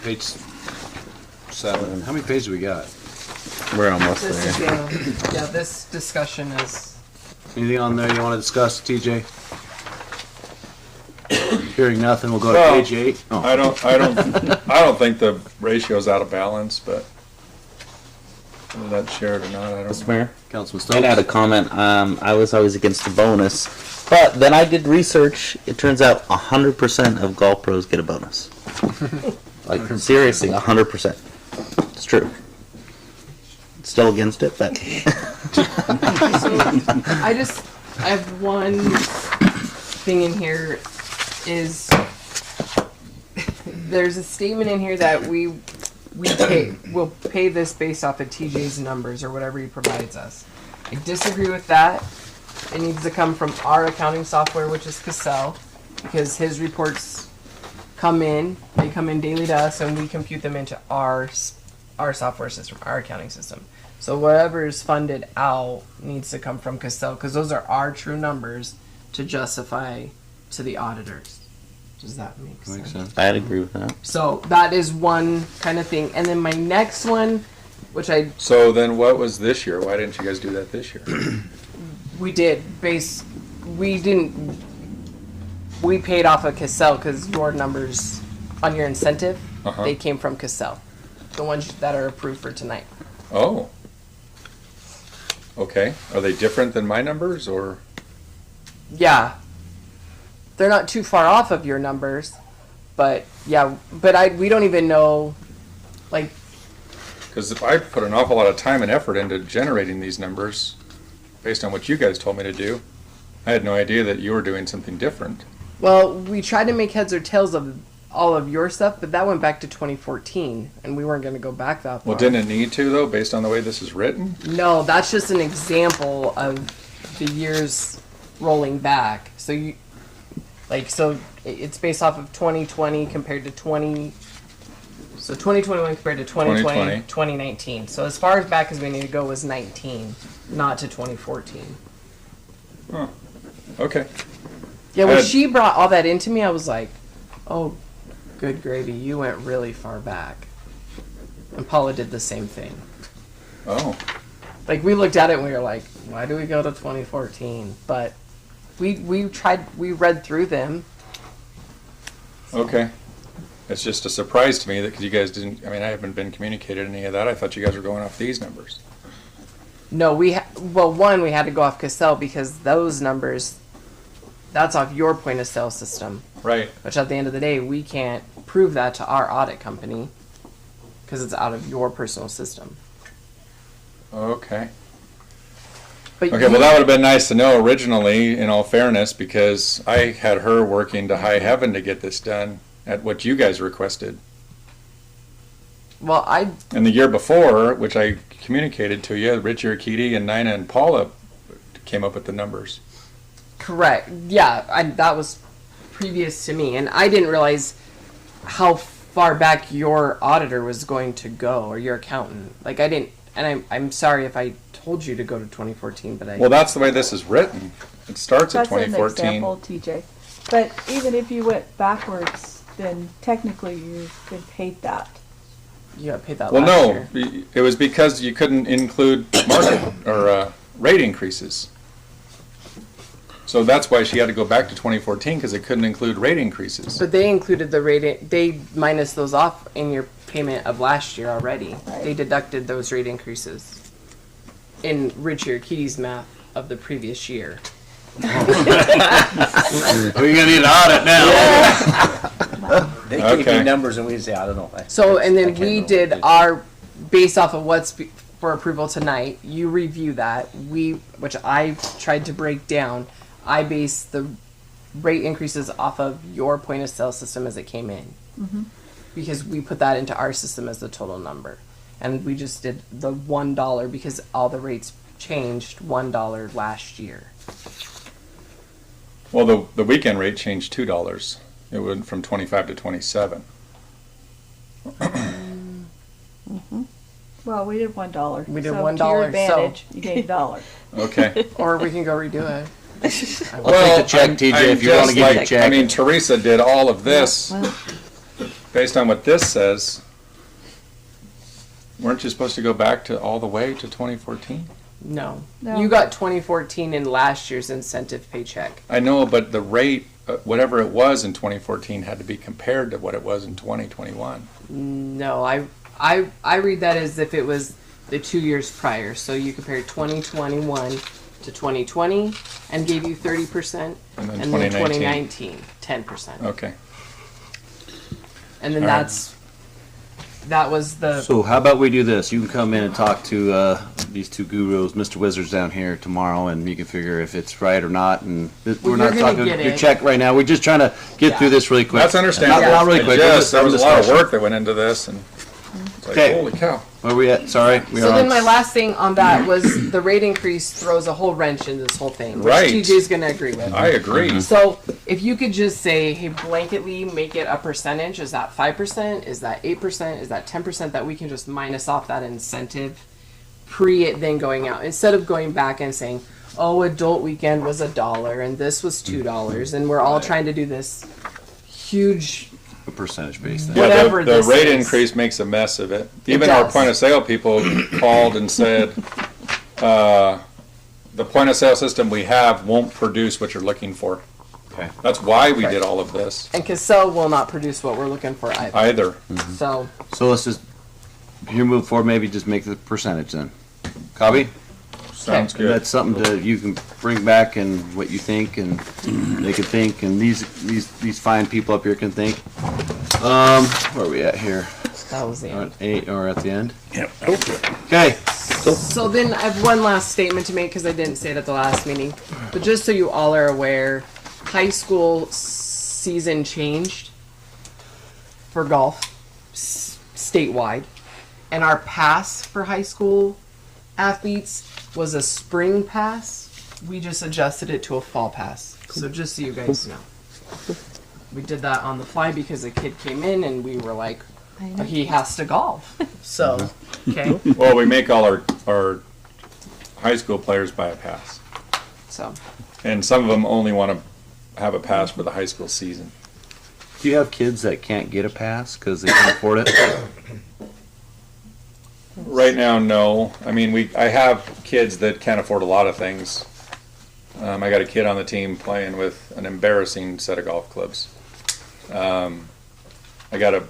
Page 7. How many pages we got? We're almost This there. is, yeah, this discussion is. Anything on there you want to discuss, TJ? Hearing nothing, we'll go to Well, page 8. Oh. I don't think the ratio's out of balance, but whether that's shared or not, I don't know. Mayor? Councilman I'd add a Stokes. comment. I was always against the bonus, but then I did research. It turns out 100% of golf pros get a bonus. Like seriously, 100%. It's true. Still against it, but I have one thing in here is there's a statement in here that we'll pay this based off of TJ's numbers or whatever he provides us. I disagree with that. It needs to come from our accounting software, which is Cassell, because his reports they come in daily to us, and we compute them into our software system, our accounting system. So whatever is funded out needs to come from Cassell, because those are our true numbers to justify to the auditors. Does that make sense? Makes sense. I'd agree with that. So that is one kind of thing. And then my next one, which So then what was this year? Why didn't you guys do that this year? we paid off of Cassell because your numbers on your incentive, Uh-huh. they came from Cassell. The ones that are approved for tonight. Oh. Okay. Are they different than my numbers, or? Yeah. They're not too far off of your numbers, but yeah, we don't even know, like. Because if I put an awful lot of time and effort into generating these numbers, based on what you guys told me to do, I had no idea that you were doing something different. Well, we tried to make heads or tails of all of your stuff, but that went back to 2014, and we weren't going to go back that far. Well, didn't it need to, though, based on the way this is written? No, that's just an example of the years rolling back. So it's based off of 2020 compared to 2021 compared to 2020, 2019. So as far as back as we need to go was 19, not to 2014. Huh. Okay. Yeah, when she brought all that into me, I was like, oh, good gravy, you went really far back. And Paula did the same thing. Oh. Like, we looked at it and we were like, why do we go to 2014? But we read through them. Okay. It's just a surprise to me that, because you guys didn't, I haven't been communicated any of that. I thought you guys were going off these numbers. No, one, we had to go off Cassell because those numbers, that's off your point of sale system. Right. Which at the end of the day, we can't prove that to our audit company because it's out of your personal system. Okay. But Okay, well, that would have been nice to know originally, in all fairness, because I had her working to high heaven to get this done at what you guys requested. Well, And the year before, which I communicated to you, Rich Urquidy and Nina and Paula came up with the numbers. Correct. Yeah, that was previous to me, and I didn't realize how far back your auditor was going to go, or your accountant. Like, I didn't, and I'm sorry if I told you to go to 2014, but I... Well, that's the way this is written. It starts at That's an 2014. example, TJ. But even if you went backwards, then technically you've been paid that. You got paid that Well, last no, year. it was because you couldn't include market or rate increases. So that's why she had to go back to 2014 because it couldn't include rate increases. But they included the rate, they minus those off in your payment of last year already. They deducted those rate increases in Richard Urquidy's math of the previous year. We're gonna need an audit now. They gave Okay. me numbers and we say, I don't know. So, and I then can't we remember did what our, based off of what's for approval tonight, you review that. Which I tried to break down, I based the rate increases off of your point of sale system as it came in. Mm-hmm. Because we put that into our system as the total number. And we just did the $1 because all the rates changed $1 last year. Well, the weekend rate changed $2. It went from 25 to 27. Mm-hmm. Well, we did $1. We did so $1, To your so- advantage, you gave $1. Okay. Or we can go redo it. I'll take the check, TJ, if you want to give me a check. I mean, Teresa did all of this Well, based on what this says. Weren't you supposed to go back to all the way to 2014? No. No. You got 2014 in last year's incentive paycheck. I know, but the rate, whatever it was in 2014, had to be compared to what it was in 2021. No, I read that as if it was the 2 years prior. So you compared 2021 to 2020 and gave you 30%, And then and then 2019. 2019, 10%. Okay. And then All right. that was the So how about we do this? You can come in and talk to these two gurus, Mr. Wizards down here tomorrow, and you can figure if it's right or not. And we're not you're gonna talking get your it. check right now. We're just trying to get through this really quick. That's understandable. Not really quick. Yes, there was a lot of discussion. work that went into this, and it's like, Okay. holy cow. Where are we at? Sorry. We So are then on- my last thing on that was the rate increase throws a whole wrench into this whole thing, which Right. TJ's gonna agree with. I agree. So if you could just say, hey, blanketly make it a percentage, is that 5%? Is that 8%? Is that 10% that we can just minus off that incentive pre it then going out? Instead of going back and saying, oh, adult weekend was $1 and this was $2 and we're all trying to do this huge a percentage base. Then. Whatever the this rate is. increase makes a mess of it. It Even our does. point of sale people called and said, the point of sale system we have won't produce what you're looking for. Okay. That's why we did all of this. And Cassell will not produce what we're looking for either. Either. So So let's just here move forward. Maybe just make the percentage then. Copy. Sounds And good. that's something that you can bring back and what you think, and they can think, and these fine people up here can think. Where are we at here? that was the We're end. at 8 or at the end? Yep. Okay. So then I have one last statement to make because I didn't say it at the last meeting. But just so you all are aware, high school season changed for golf statewide. And our pass for high school athletes was a spring pass. We just adjusted it to a fall pass. So just so you guys know. We did that on the fly because a kid came in and we were like, oh, he has to golf. So, okay. Well, we make all our high school players buy a pass. So, And some of them only want to have a pass for the high school season. Do you have kids that can't get a pass because they can't afford it? Right now, no. I mean, I have kids that can't afford a lot of things. I got a kid on the team playing with an embarrassing set of golf clubs. I got a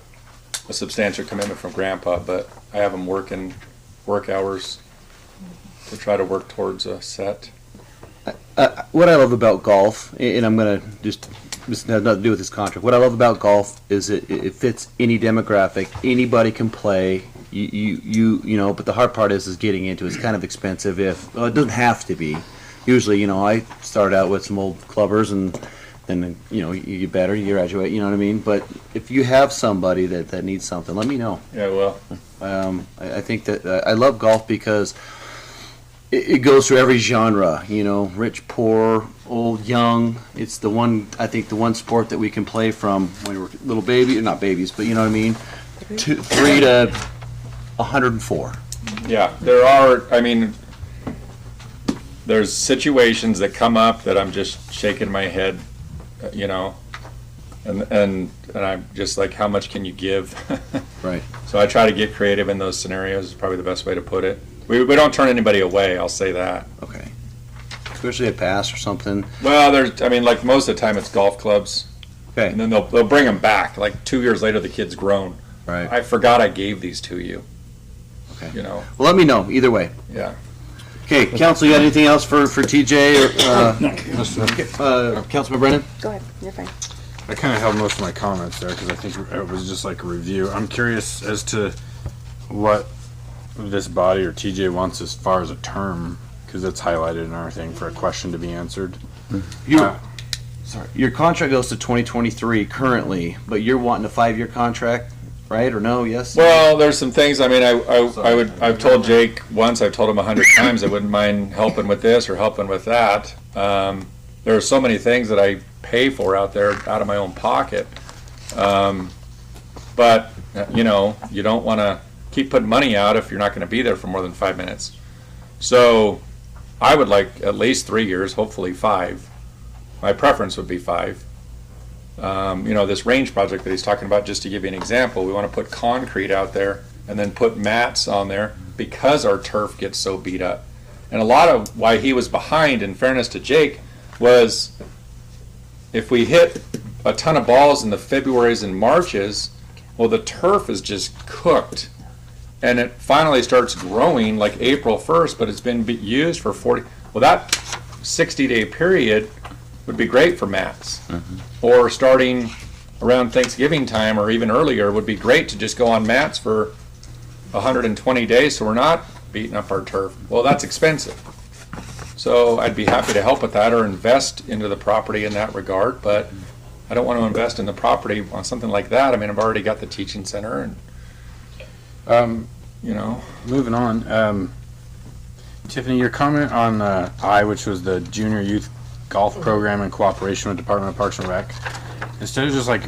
substantial commitment from Grandpa, but I have him working work hours. to try to work towards a set. What I love about golf, and I'm gonna just this has nothing to do with this contract. What I love about golf is it fits any demographic. Anybody can play. You know. But the hard part is getting into it. It's kind of expensive. It doesn't have to be. Usually, I started out with some old clubbers, and then you get better. You graduate. You know what I mean. But if you have somebody that needs something, let me know. Yeah, well, I think that I love golf because it goes through every genre, rich, poor, old, young. It's the one sport that we can play from when we're little baby, not babies, but you know what I mean, 3 to 104. Yeah, there's situations that come up that I'm just shaking my head, and I'm just like, how much can you give? Right. So I try to get creative in those scenarios, is probably the best way to put it. We don't turn anybody away, I'll say that. Okay. Especially a pass or something. Well, like most of the time it's golf clubs. Okay. And then they'll bring them back. Like 2 years later, the kid's grown. Right. I forgot I gave these to you. Okay. Well, let me know either way. Yeah. Okay, Council, you got anything else for TJ or Councilman Brennan? Go ahead, you're fine. I kind of held most of my comments there because I think it was just like a review. I'm curious as to what this body or TJ wants as far as a term, because it's highlighted in our thing for a question to be answered. Your contract goes to 2023 currently, but you're wanting a 5-year contract, right? Or no? Yes. Well, there's some things. I've told Jake once. I've told him 100 times I wouldn't mind helping with this or helping with that. There are so many things that I pay for out there out of my own pocket. But you don't want to keep putting money out if you're not going to be there for more than 5 minutes. So I would like at least 3 years, hopefully 5. My preference would be 5. This range project that he's talking about, just to give you an example, we want to put concrete out there and then put mats on there because our turf gets so beat up. And a lot of why he was behind, in fairness to Jake, was if we hit a ton of balls in the Februarys and Marches, well, the turf is just cooked. And it finally starts growing like April 1st, but it's been used for 40. Well, that 60-day period would be great for mats. Mm-hmm. Or starting around Thanksgiving time or even earlier would be great to just go on mats for 120 days so we're not beating up our turf. Well, that's expensive. So I'd be happy to help with that or invest into the property in that regard, but I don't want to invest in the property on something like that. I've already got the teaching center and Moving on. Tiffany, your comment on which was the junior youth golf program in cooperation with Department of Parks and Rec, instead of just like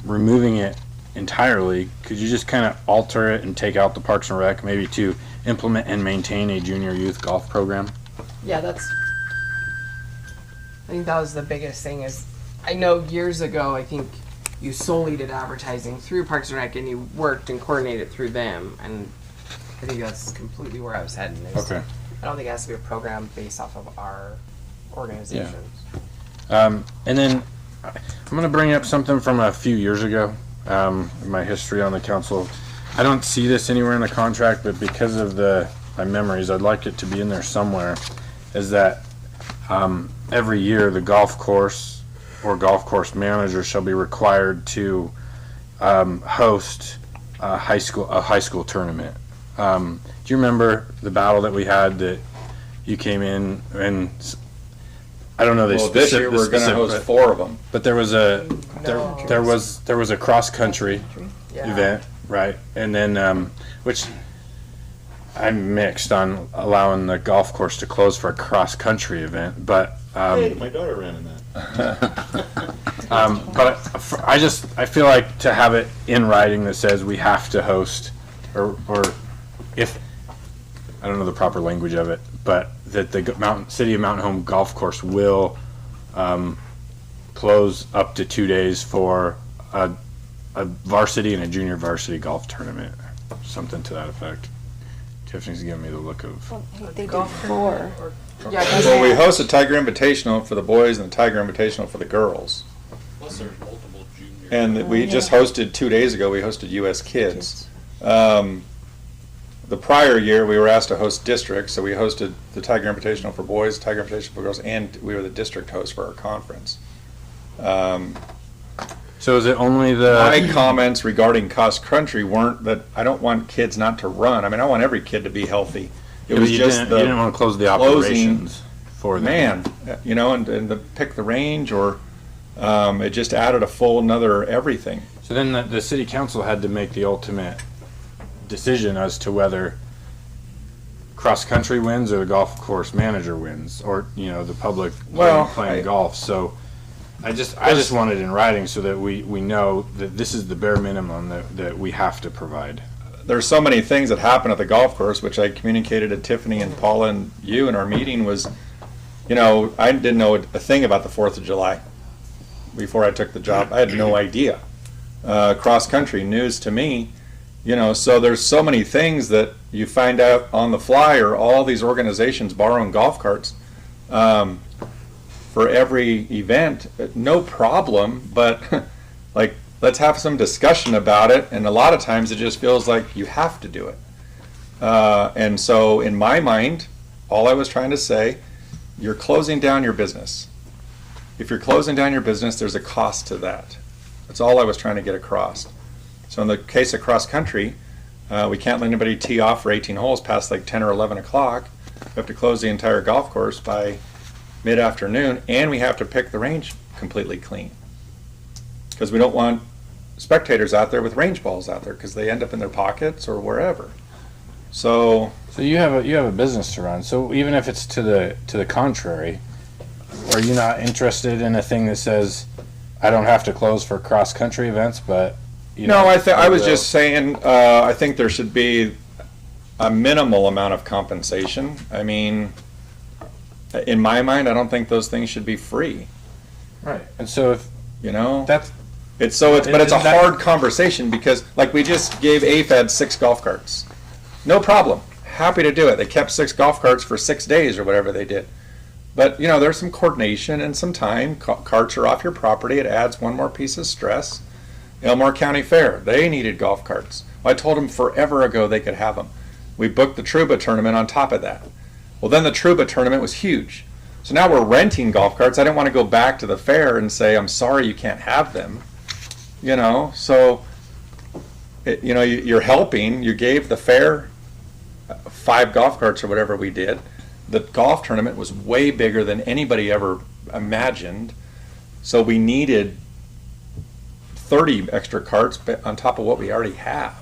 removing it entirely, could you just kind of alter it and take out the Parks and Rec, maybe to implement and maintain a junior youth golf program? Yeah, I think that was the biggest thing. Is I know years ago, I think you solely did advertising through Parks and Rec, and you worked and coordinated through them, and I think that's completely where I was heading. Okay. I don't think it has to be a program based off of our organizations. And then I'm going to bring up something from a few years ago, in my history on the council. I don't see this anywhere in the contract, but because of my memories, I'd like it to be in there somewhere, is that every year the golf course or golf course manager shall be required to host a high school tournament. Do you remember the battle that we had that you came in and I don't know. This year we're going to host 4 of them. But there was there was a cross country event, right? And then which I'm mixed on allowing the golf course to close for a cross country event, but hey, my daughter ran in that. But I feel like to have it in writing that says we have to host, or if I don't know the proper language of it, but that the City of Mountain Home Golf Course will close up to 2 days for a varsity and a junior varsity golf tournament, something to that effect. Tiffany's giving me the look of. Well, they did 4. Well, we host a Tiger Invitational for the boys and a Tiger Invitational for the girls. Plus there's multiple junior. And we just hosted 2 days ago, we hosted U.S. Kids. the prior year, we were asked to host districts, so we hosted the Tiger Invitational for boys, Tiger Invitational for girls, and we were the district host for our conference. So is it only the... My comments regarding cross country weren't that I don't want kids not to run. I mean, I want every kid to be healthy. It was you just didn't, the you didn't want to close the operations for them. Man, you know, and the pick the range, or it just added a full another everything. So then the city council had to make the ultimate decision as to whether cross country wins or the golf course manager wins, or you know the public playing golf. So I just want it in writing so that we know that this is the bare minimum that we have to provide. There's so many things that happen at the golf course, which I communicated to Tiffany and Paula and you in our meeting. Was, you know, I didn't know a thing about the 4th of July before I took the job. I had no idea. Cross country news to me, you know. So there's so many things that you find out on the fly, or all these organizations borrowing golf carts for every event. No problem, but like, let's have some discussion about it. And a lot of times it just feels like you have to do it. And so in my mind, all I was trying to say, you're closing down your business. If you're closing down your business, there's a cost to that. That's all I was trying to get across. So in the case of cross country, we can't let anybody tee off for 18 holes past like 10 or 11 o'clock. We have to close the entire golf course by mid-afternoon, and we have to pick the range completely clean. Because we don't want spectators out there with range balls out there, because they end up in their pockets or wherever. So you have a business to run. So even if it's to the contrary, are you not interested in a thing that says I don't have to close for cross country events, but you know? No, I was just saying I think there should be a minimal amount of compensation. I mean, in my mind, I don't think those things should be free. Right. And so if you know, that's it's a hard conversation, because like we just gave AFAD 6 golf carts. No problem. Happy to do it. They kept 6 golf carts for 6 days or whatever they did. But you know, there's some coordination and some time. Carts are off your property. It adds one more piece of stress. Elmore County Fair, they needed golf carts. Well, I told them forever ago they could have them. We booked the Truba tournament on top of that. Well, then the Truba tournament was huge. So now we're renting golf carts. I didn't want to go back to the fair and say, I'm sorry, you can't have them. You know, so, you know, you're helping. You gave the fair 5 golf carts or whatever we did. The golf tournament was way bigger than anybody ever imagined. So we needed 30 extra carts on top of what we already have.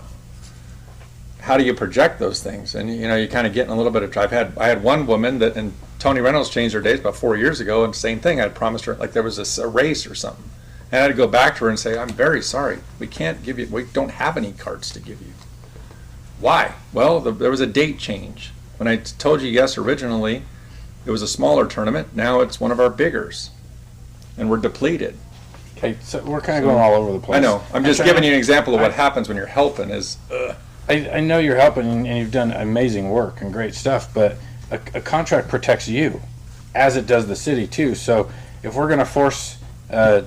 How do you project those things? And you know, you kind of get in a little bit of trouble. I had one woman that, and Tony Reynolds changed her dates about 4 years ago, and same thing. I had promised her, like there was a race or something, and I had to go back to her and say, I'm very sorry, we don't have any carts to give you. Why? Well, there was a date change. When I told you yes originally, it was a smaller tournament. Now it's one of our biggers, and we're depleted. Okay, so we're kind of going all over the place. I know. I'm just giving you an example of what happens when you're helping. I know you're helping, and you've done amazing work and great stuff, but a contract protects you, as it does the city too. So if we're going to force a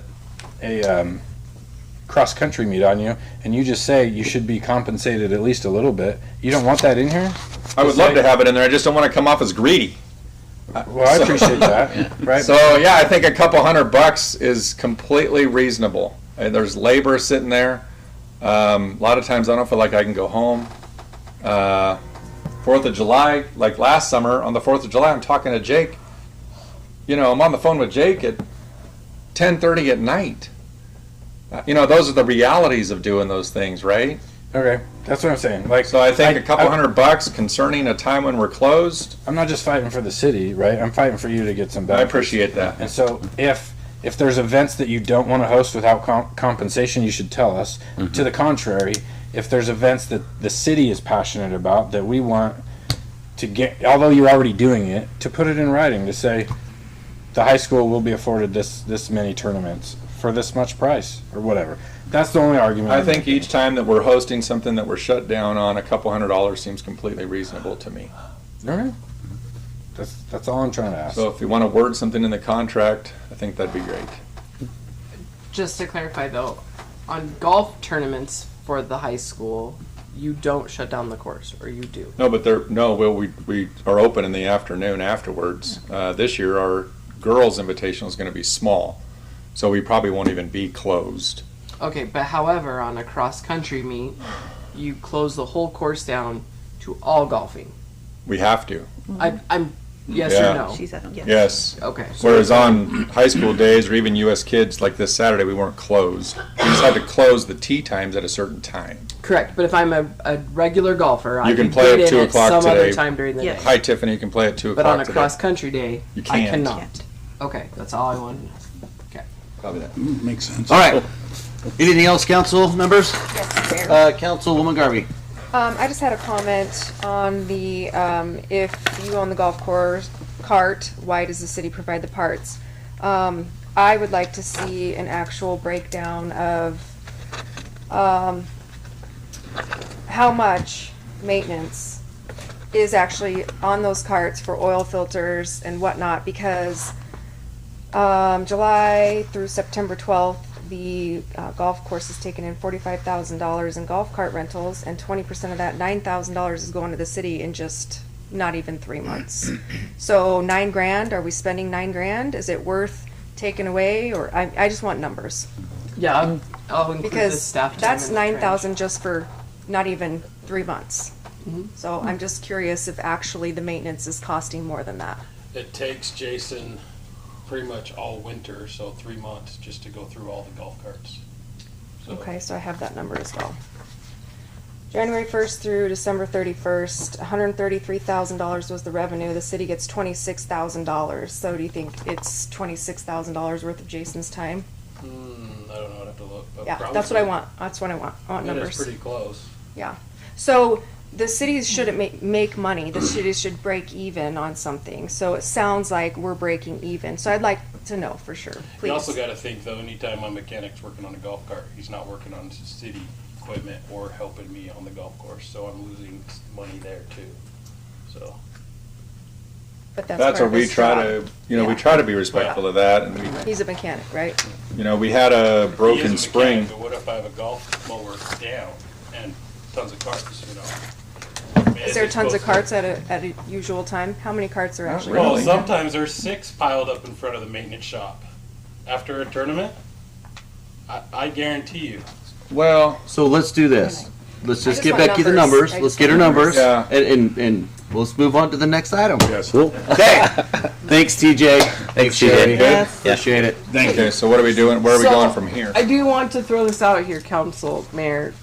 cross-country meet on you, and you just say you should be compensated at least a little bit, you don't want that in here? I would love to have it in there. I just don't want to come off as greedy. Well, I appreciate that. Right? So yeah, I think a couple $100 is completely reasonable. And there's labor sitting there. A lot of times I don't feel like I can go home. 4th of July, like last summer on the 4th of July, I'm talking to Jake. You know, I'm on the phone with Jake at 10:30 at night. You know, those are the realities of doing those things, right? Okay, that's what I'm saying. Like, so I think a couple $100 concerning a time when we're closed. I'm not just fighting for the city, right? I'm fighting for you to get some benefits. I appreciate that. And so if there's events that you don't want to host without compensation, you should tell us. Mm-hmm. To the contrary, if there's events that the city is passionate about that we want to get, although you're already doing it, to put it in writing to say the high school will be afforded this many tournaments for this much price or whatever. That's the only argument. I think each time that we're hosting something that we're shut down on, a couple $100 seems completely reasonable to me. All right. That's all I'm trying to ask. So if you want to word something in the contract, I think that'd be great. Just to clarify though, on golf tournaments for the high school, you don't shut down the course, or you do? No, but we are open in the afternoon afterwards. This year, our girls' invitational is going to be small, so we probably won't even be closed. Okay, but however, on a cross-country meet, you close the whole course down to all golfing. We have to. I'm yes Yeah. or no? She said yes. Yes. Okay. Whereas on high school days or even U.S. kids, like this Saturday, we weren't closed. We just had to close the tee times at a certain time. Correct, but if I'm a regular golfer, I You can can play get at in 2 at o'clock some other today. time during the day. Hi, Tiffany. You can play at 2 But o'clock on a today. cross-country day, You I can't. cannot. Okay, that's all I wanted to know. Okay. Probably that. Makes sense. All right. Anything else, council members? Yes, Mayor. Councilwoman Garvey. I just had a comment on the, if you own the golf course cart, why does the city provide the parts? I would like to see an actual breakdown of, how much maintenance is actually on those carts for oil filters and whatnot, because, July through September 12th, the golf course has taken in $45,000 in golf cart rentals, and 20% of that, $9,000, is going to the city in just not even 3 months. So $9,000, are we spending $9,000? Is it worth taking away, or I just want numbers? Yeah, I'll include the Because staff time that's in the $9,000 just for not even 3 months. Mhm. So I'm just curious if actually the maintenance is costing more than that. It takes Jason pretty much all winter, so 3 months, just to go through all the golf carts. So- Okay, so I have that number as well. January 1st through December 31st, $133,000 was the revenue. The city gets $26,000. So do you think it's $26,000 worth of Jason's time? I don't know, I'd have to look. But Yeah, that's what I want. That's what I want. I want It is numbers. pretty close. Yeah. So the cities shouldn't make money. The cities should break even on something. So it sounds like we're breaking even. So I'd like to know for sure, please. You also gotta think though, anytime my mechanic's working on a golf cart, he's not working on city equipment or helping me on the golf course, so I'm losing money there too, so. But That's part where of we his try job. to, we Yeah. try to be respectful of that, and He's a mechanic, right? we had a He broken is a spring. mechanic, But what if I have a golf mower down and tons of carts, I mean, Is there it's tons of supposed carts at a usual time? How many carts are to- actually? Well, going? sometimes there's 6 piled up in front of the maintenance shop. After a tournament, I guarantee you. Well, so let's do this. Let's I just just get want Becky the numbers. numbers. I Let's just get her want numbers. Yeah. And let's move on to the next item. Yes. Cool. Okay. Thanks, TJ. Thanks, Sherry. TJ. Yes. Appreciate it. Okay, so what are we doing? Where are we So, going from here? I do want to throw this out here, Council Mayor.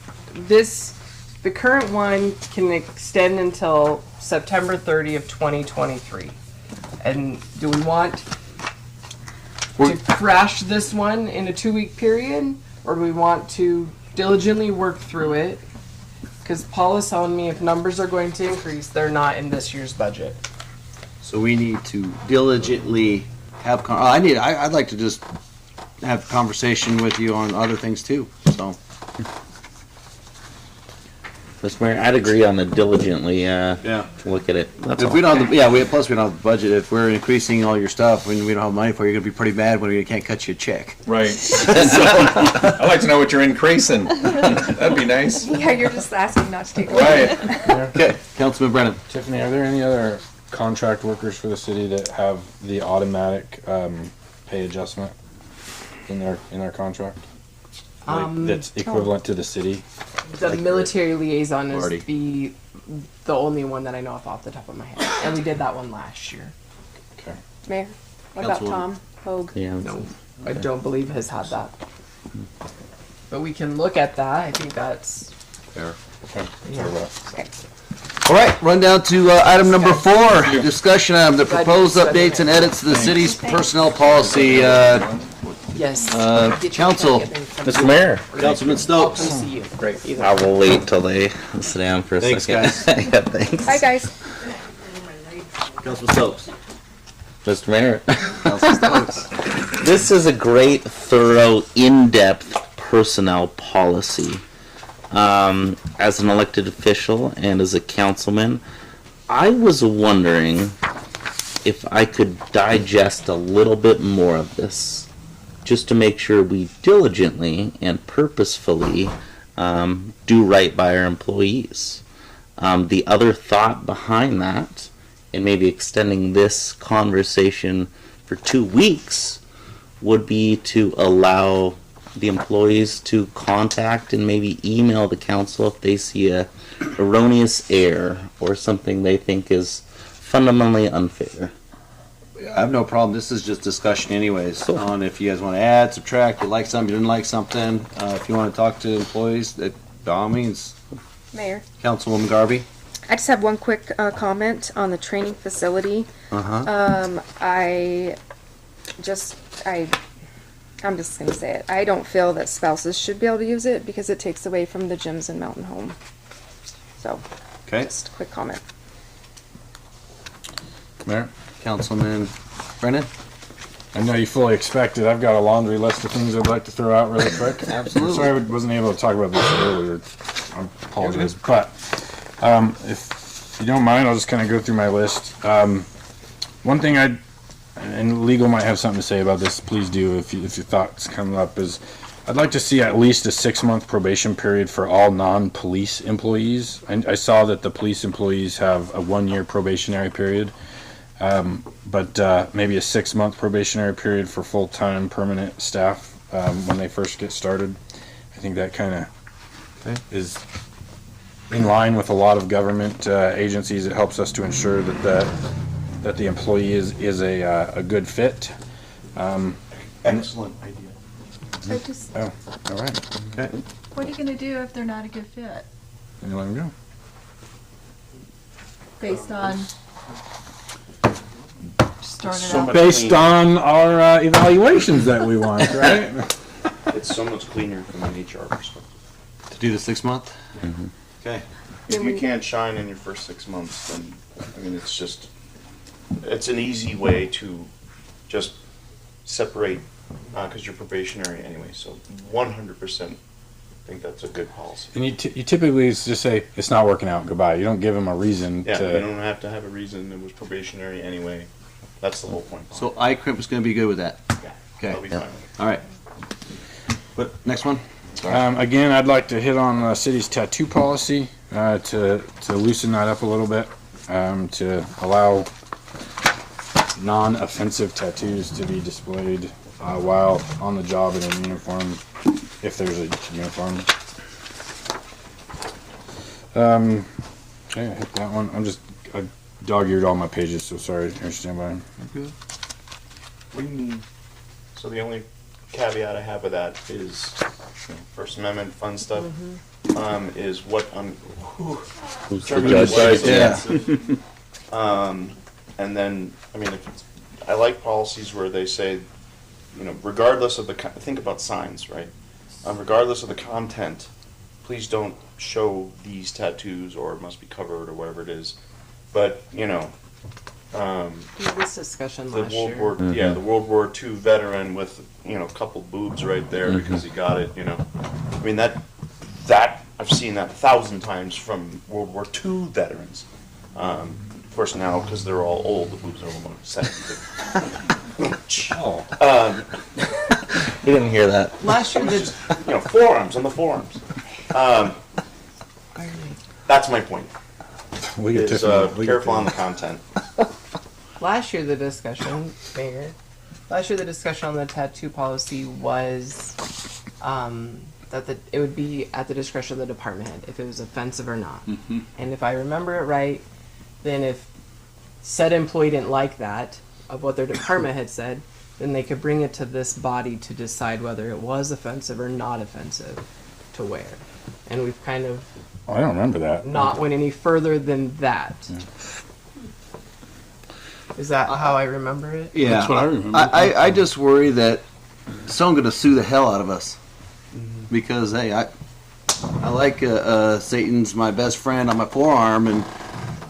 The current one can extend until September 30th, 2023. And do we want to crash this one in a 2-week period, or do we want to diligently work through it? Because Paul is telling me if numbers are going to increase, they're not in this year's budget. So we need to diligently have. I'd like to just have conversation with you on other things too. So. Mr. Mayor, I'd agree on the diligently, Yeah. look at it. That's If all. we don't, have the, plus we don't have the budget. If we're increasing all your stuff and we don't have money for it, you're gonna be pretty mad when we can't cut you a check. Right. I'd like to know what you're increasing. That'd be nice. Yeah, you're just asking not to take away. Right. Okay, Councilman Brennan. Tiffany, are there any other contract workers for the city that have the automatic pay adjustment in their contract? That's equivalent to the city? The military liaison Marty. is the only one that I know off the top of my head. And we did that one last year. Okay. Mayor, what about Councilwoman. Tom Hogue? Yeah. No, I don't believe has had that. But we can look at that. I think that's Fair. Okay. Yeah. Okay. All right, run down to item number 4, discussion item, the proposed updates and edits to the city's personnel policy. yes. Council, Mr. Mayor, Councilman I'll Stokes. come see you. Great. I will wait till they sit down for a Thanks, second. guys. Yeah, thanks. Hi, guys. Councilman Stokes. Mr. Mayor, Councilman Stokes. this is a great, thorough, in-depth personnel policy. As an elected official and as a councilman, I was wondering if I could digest a little bit more of this, just to make sure we diligently and purposefully do right by our employees. The other thought behind that, and maybe extending this conversation for 2 weeks, would be to allow the employees to contact and maybe email the council if they see a erroneous error or something they think is fundamentally unfair. I have no problem. This is just discussion anyways on if you guys want to add, subtract, you like something, you didn't like something. If you want to talk to employees, by all means. Mayor, Councilwoman Garvey. I just have one quick comment on the training facility. I'm just gonna say it. I don't feel that spouses should be able to use it because it takes away from the gyms in Mountain Home. So, Okay. just a quick comment. Mayor, Councilman Brennan. I know you fully expected. I've got a laundry list of things I'd like to throw out really quick. Absolutely. Sorry I wasn't able to talk about this earlier. I apologize. But if you don't mind, I'll just kind of go through my list. One thing and legal might have something to say about this, please do if your thoughts come up, is I'd like to see at least a 6-month probation period for all non-police employees. I saw that the police employees have a 1-year probationary period. But maybe a 6-month probationary period for full-time permanent staff when they first get started. I think that kind of is in line with a lot of government agencies. It helps us to ensure that the employee is a good fit. Excellent idea. Oh, all right. Okay. What are you gonna do if they're not a good fit? Then you let them go. Based on started So out. much Based cleaner. on our evaluations that we want, right? It's so much cleaner from an HR perspective. To do the 6-month? Okay. If you can't shine in your first 6 months, then, I mean, it's an easy way to just separate, because you're probationary anyway, so 100% think that's a good policy. And you typically just say, it's not working out, goodbye. You don't give them a reason Yeah, to. you don't have to have a reason, it was probationary anyway. That's the whole point. So iCrimp is going to be good with that. Yeah, Okay. that'll be fine. All right. But next one. Again, I'd like to hit on the city's tattoo policy to loosen that up a little bit, to allow non-offensive tattoos to be displayed while on the job in a uniform, if there's a uniform. Okay, I hit that one. I dog-eared all my pages, so sorry. Stand by. So the only caveat I have with that is, First Amendment fun stuff, is what Who's the judge? Yeah. And then, I mean, I like policies where they say, regardless of think about signs, right? Regardless of the content, please don't show these tattoos or it must be covered or whatever it is. But, We had this discussion the last World year. War, the World War II veteran with, a couple boobs right there because he got it, I mean, that I've seen that 1,000 times from World War II veterans. Of course now, because they're all old, the boobs are almost 70. You didn't hear that. Last year, Forearms on the forearms. That's my point. We get Is careful on the content. last year the discussion, Mayor, on the tattoo policy was that it would be at the discretion of the department head if it was offensive or not. And if I remember it right, then if said employee didn't like that of what their department had said, then they could bring it to this body to decide whether it was offensive or not offensive to wear. And we've kind of I don't remember that. not went any further than that. Is that how I remember it? Yeah. That's what I remember. I just worry that someone's going to sue the hell out of us. Because, hey, I like Satan's my best friend on my forearm and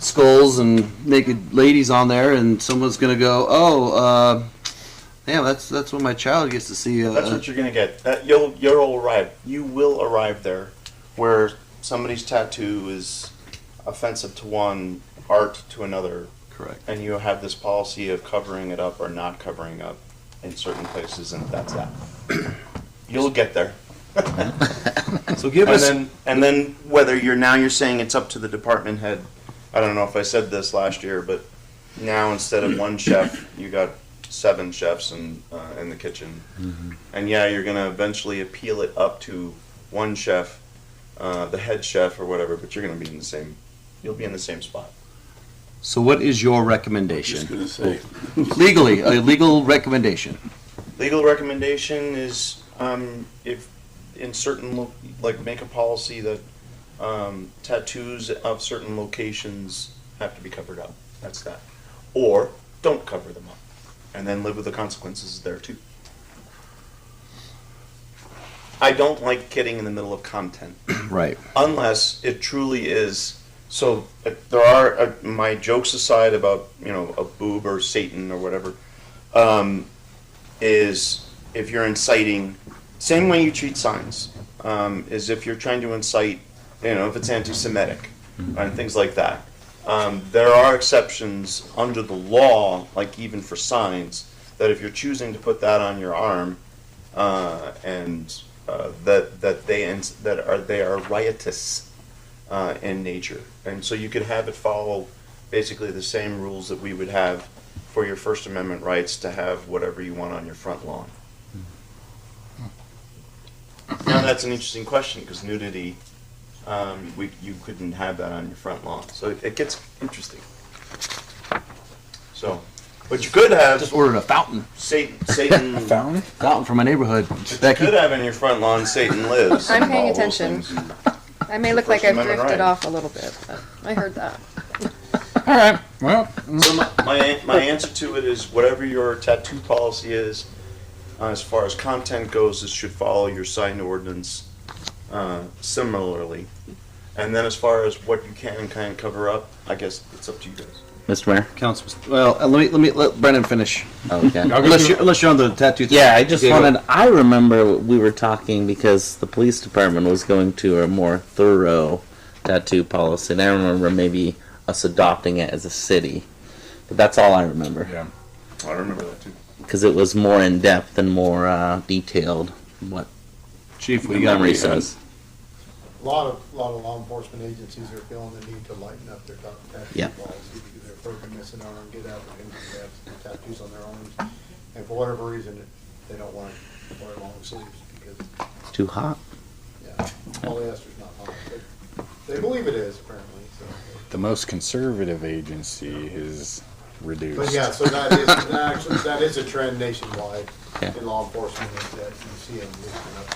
skulls and naked ladies on there, and someone's going to go, yeah, that's what my child gets to see. That's what you're gonna get. You'll arrive. You will arrive there, where somebody's tattoo is offensive to one, art to another. Correct. And you have this policy of covering it up or not covering up in certain places, and that's that. You'll get there. So give us. And then whether you're saying it's up to the department head. I don't know if I said this last year, but now instead of one chef, you got 7 chefs in the kitchen. And yeah, you're gonna eventually appeal it up to one chef, the head chef or whatever, but you're gonna be in the same. You'll be in the same spot. So what is your recommendation? Just gonna say. Legally, a legal recommendation. Legal recommendation is if in certain make a policy that tattoos of certain locations have to be covered up. That's that. Or don't cover them up, and then live with the consequences there too. I don't like getting in the middle of content. Right. Unless it truly is. So there are my jokes aside about a boob or Satan or whatever. Is if you're inciting, same way you treat signs, is if you're trying to incite, if it's anti-Semitic and things like that. There are exceptions under the law, like even for signs, that if you're choosing to put that on your arm, and they are riotous in nature, and so you could have it follow basically the same rules that we would have for your First Amendment rights to have whatever you want on your front lawn. Now that's an interesting question because nudity, you couldn't have that on your front lawn, so it gets interesting. So, but you could have Just ordered a fountain. Satan Fountain from my neighborhood. But you could have in your front lawn Satan lives. I'm and paying all those attention. things. I may look like First I've Amendment drifted right. off a little bit, but I heard that. All right. Well, So my answer to it is whatever your tattoo policy is, as far as content goes, it should follow your sign ordinance similarly. And then as far as what you can and can't cover up, I guess it's up to you guys. Mr. Mayor? Councilman. Well, let Brennan finish. Okay. Unless you're on the tattoo thing. Yeah, I just Okay, go. wanted, I remember we were talking because the police department was going to a more thorough tattoo policy, and I remember maybe us adopting it as a city. But that's all I remember. yeah. I remember that too. Because it was more in depth and more detailed, what Chief, the what you got? memory says. A lot of law enforcement agencies are feeling the need to lighten up their tattoo Yeah. policy because they're afraid of missing out on get applicants who have tattoos on their arms. And for whatever reason, they don't want to wear long sleeves because, It's too hot. yeah, polyester's not hot. But they believe it is apparently, so. The most conservative agency is reduced. But yeah, so that is a trend nationwide Yeah. in law enforcement is that you see them loosening up.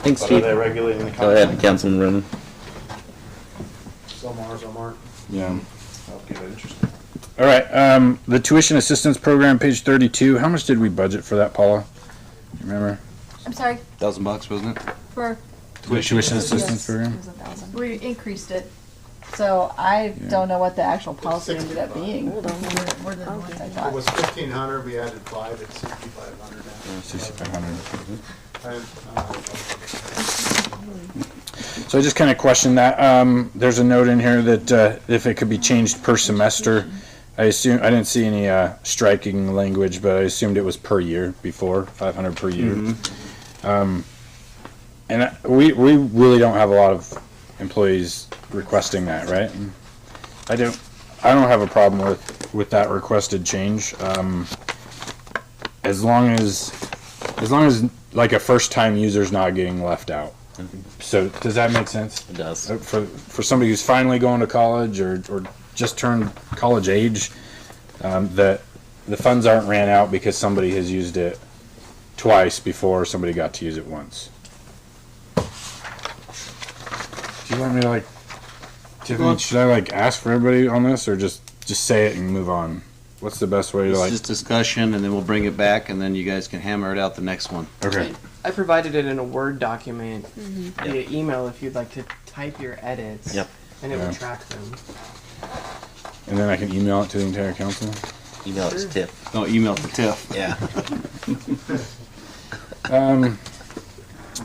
Thanks, But Chief. are they regulating the Go ahead, content? Councilman Rooney. Some are, some aren't. Yeah. Okay, interesting. All right. The tuition assistance program, page 32. How much did we budget for that, Paula? You remember? I'm sorry, $1,000, wasn't it? for, Tuition assistance Yes. program? we increased it, so I don't know what the actual policy ended up being. Hold on. More than what I It thought. was 1,500, we added 5, it's 6,500 now. 6,500. And, So I just kind of questioned that. There's a note in here that if it could be changed per semester. I didn't see any striking language, but I assumed it was per year before, 500 per year. And we really don't have a lot of employees requesting that, right? I don't have a problem with that requested change. As long as like a first time user's not getting left out. So does that make sense? It does. For somebody who's finally going to college or just turned college age, that the funds aren't ran out because somebody has used it twice before somebody got to use it once. Do you want me to Tiffany, should I ask for everybody on this or just say it and move on? What's the best way to It's just discussion, and then we'll bring it back, and then you guys can hammer it out the next one. Okay. I provided it in a Word document Mm-hmm. via email if you'd like to type your edits. Yep. And it Yeah. will track them. And then I can email it to the entire council? Email it to Tiff. No, email it to Tiff. Yeah.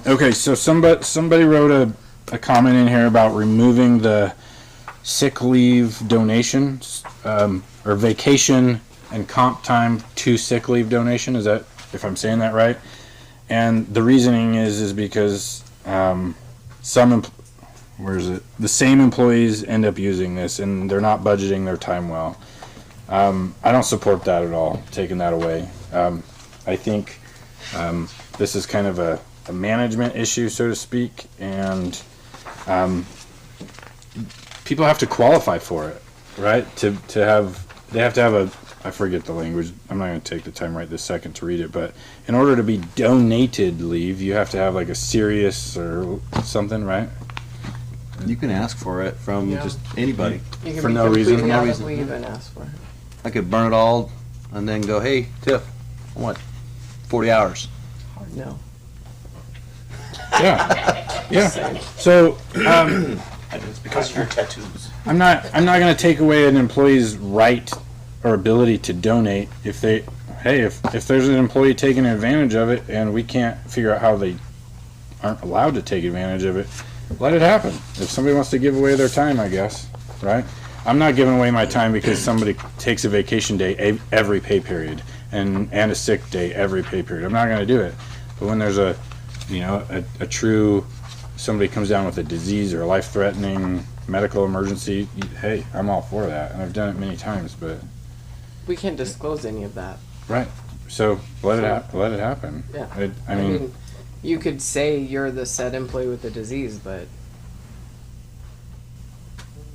Okay, so somebody wrote a comment in here about removing the sick leave donations, or vacation and comp time to sick leave donation. Is that, if I'm saying that right? And the reasoning is because where is it? The same employees end up using this, and they're not budgeting their time well. I don't support that at all, taking that away. I think this is kind of a management issue, so to speak, and people have to qualify for it, right? They have to have a, I forget the language, I'm not going to take the time right this second to read it, but in order to be donated leave, you have to have like a serious or something, right? You can ask for it from Yeah. just anybody. You can for be no reason. completely For no out of reason. leave and ask for it. I could burn it all and then go, hey, Tiff, I want 40 hours. Hard no. Yeah. Yeah. So, It's because of your tattoos. I'm not going to take away an employee's right or ability to donate if there's an employee taking advantage of it and we can't figure out how they aren't allowed to take advantage of it, let it happen. If somebody wants to give away their time, I guess, right? I'm not giving away my time because somebody takes a vacation day every pay period and a sick day every pay period. I'm not going to do it. But when there's a true, somebody comes down with a disease or a life-threatening medical emergency, hey, I'm all for that. And I've done it many times, but... We can't disclose any of that. Right. So let it happen. Yeah. I mean, you could say you're the said employee with the disease, but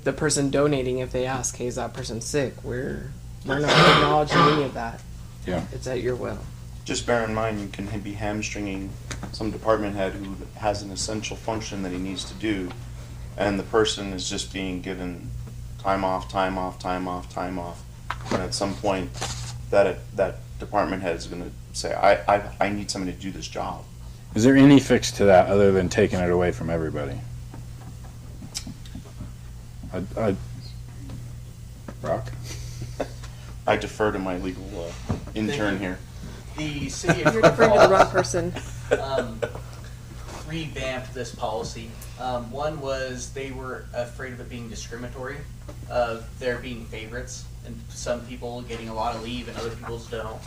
the person donating, if they ask, hey, is that person sick? We're not acknowledging any of that. Yeah. It's at your will. Just bear in mind, you can be hamstringing some department head who has an essential function that he needs to do, and the person is just being given time off. And at some point, that department head is going to say, I need somebody to do this job. is there any fix to that other than taking it away from everybody? Brock? I defer to my legal intern here. The city of You're Twin referring to the wrong Falls, person. revamped this policy. One was they were afraid of it being discriminatory, of there being favorites, and some people getting a lot of leave and other people's don't.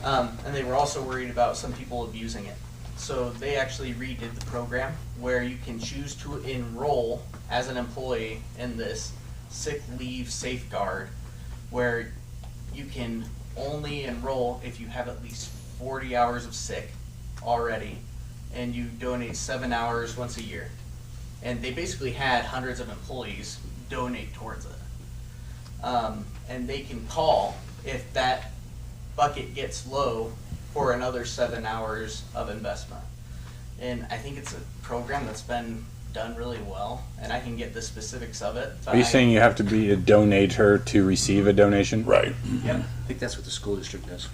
And they were also worried about some people abusing it. So they actually redid the program where you can choose to enroll as an employee in this sick leave safeguard, where you can only enroll if you have at least 40 hours of sick already, and you donate 7 hours once a year. And they basically had hundreds of employees donate towards it. And they can call if that bucket gets low for another 7 hours of investment. And I think it's a program that's been done really well, and I can get the specifics of it. Are you saying you have to be a donator to receive a donation? Right. Yep. I think that's what the school district does.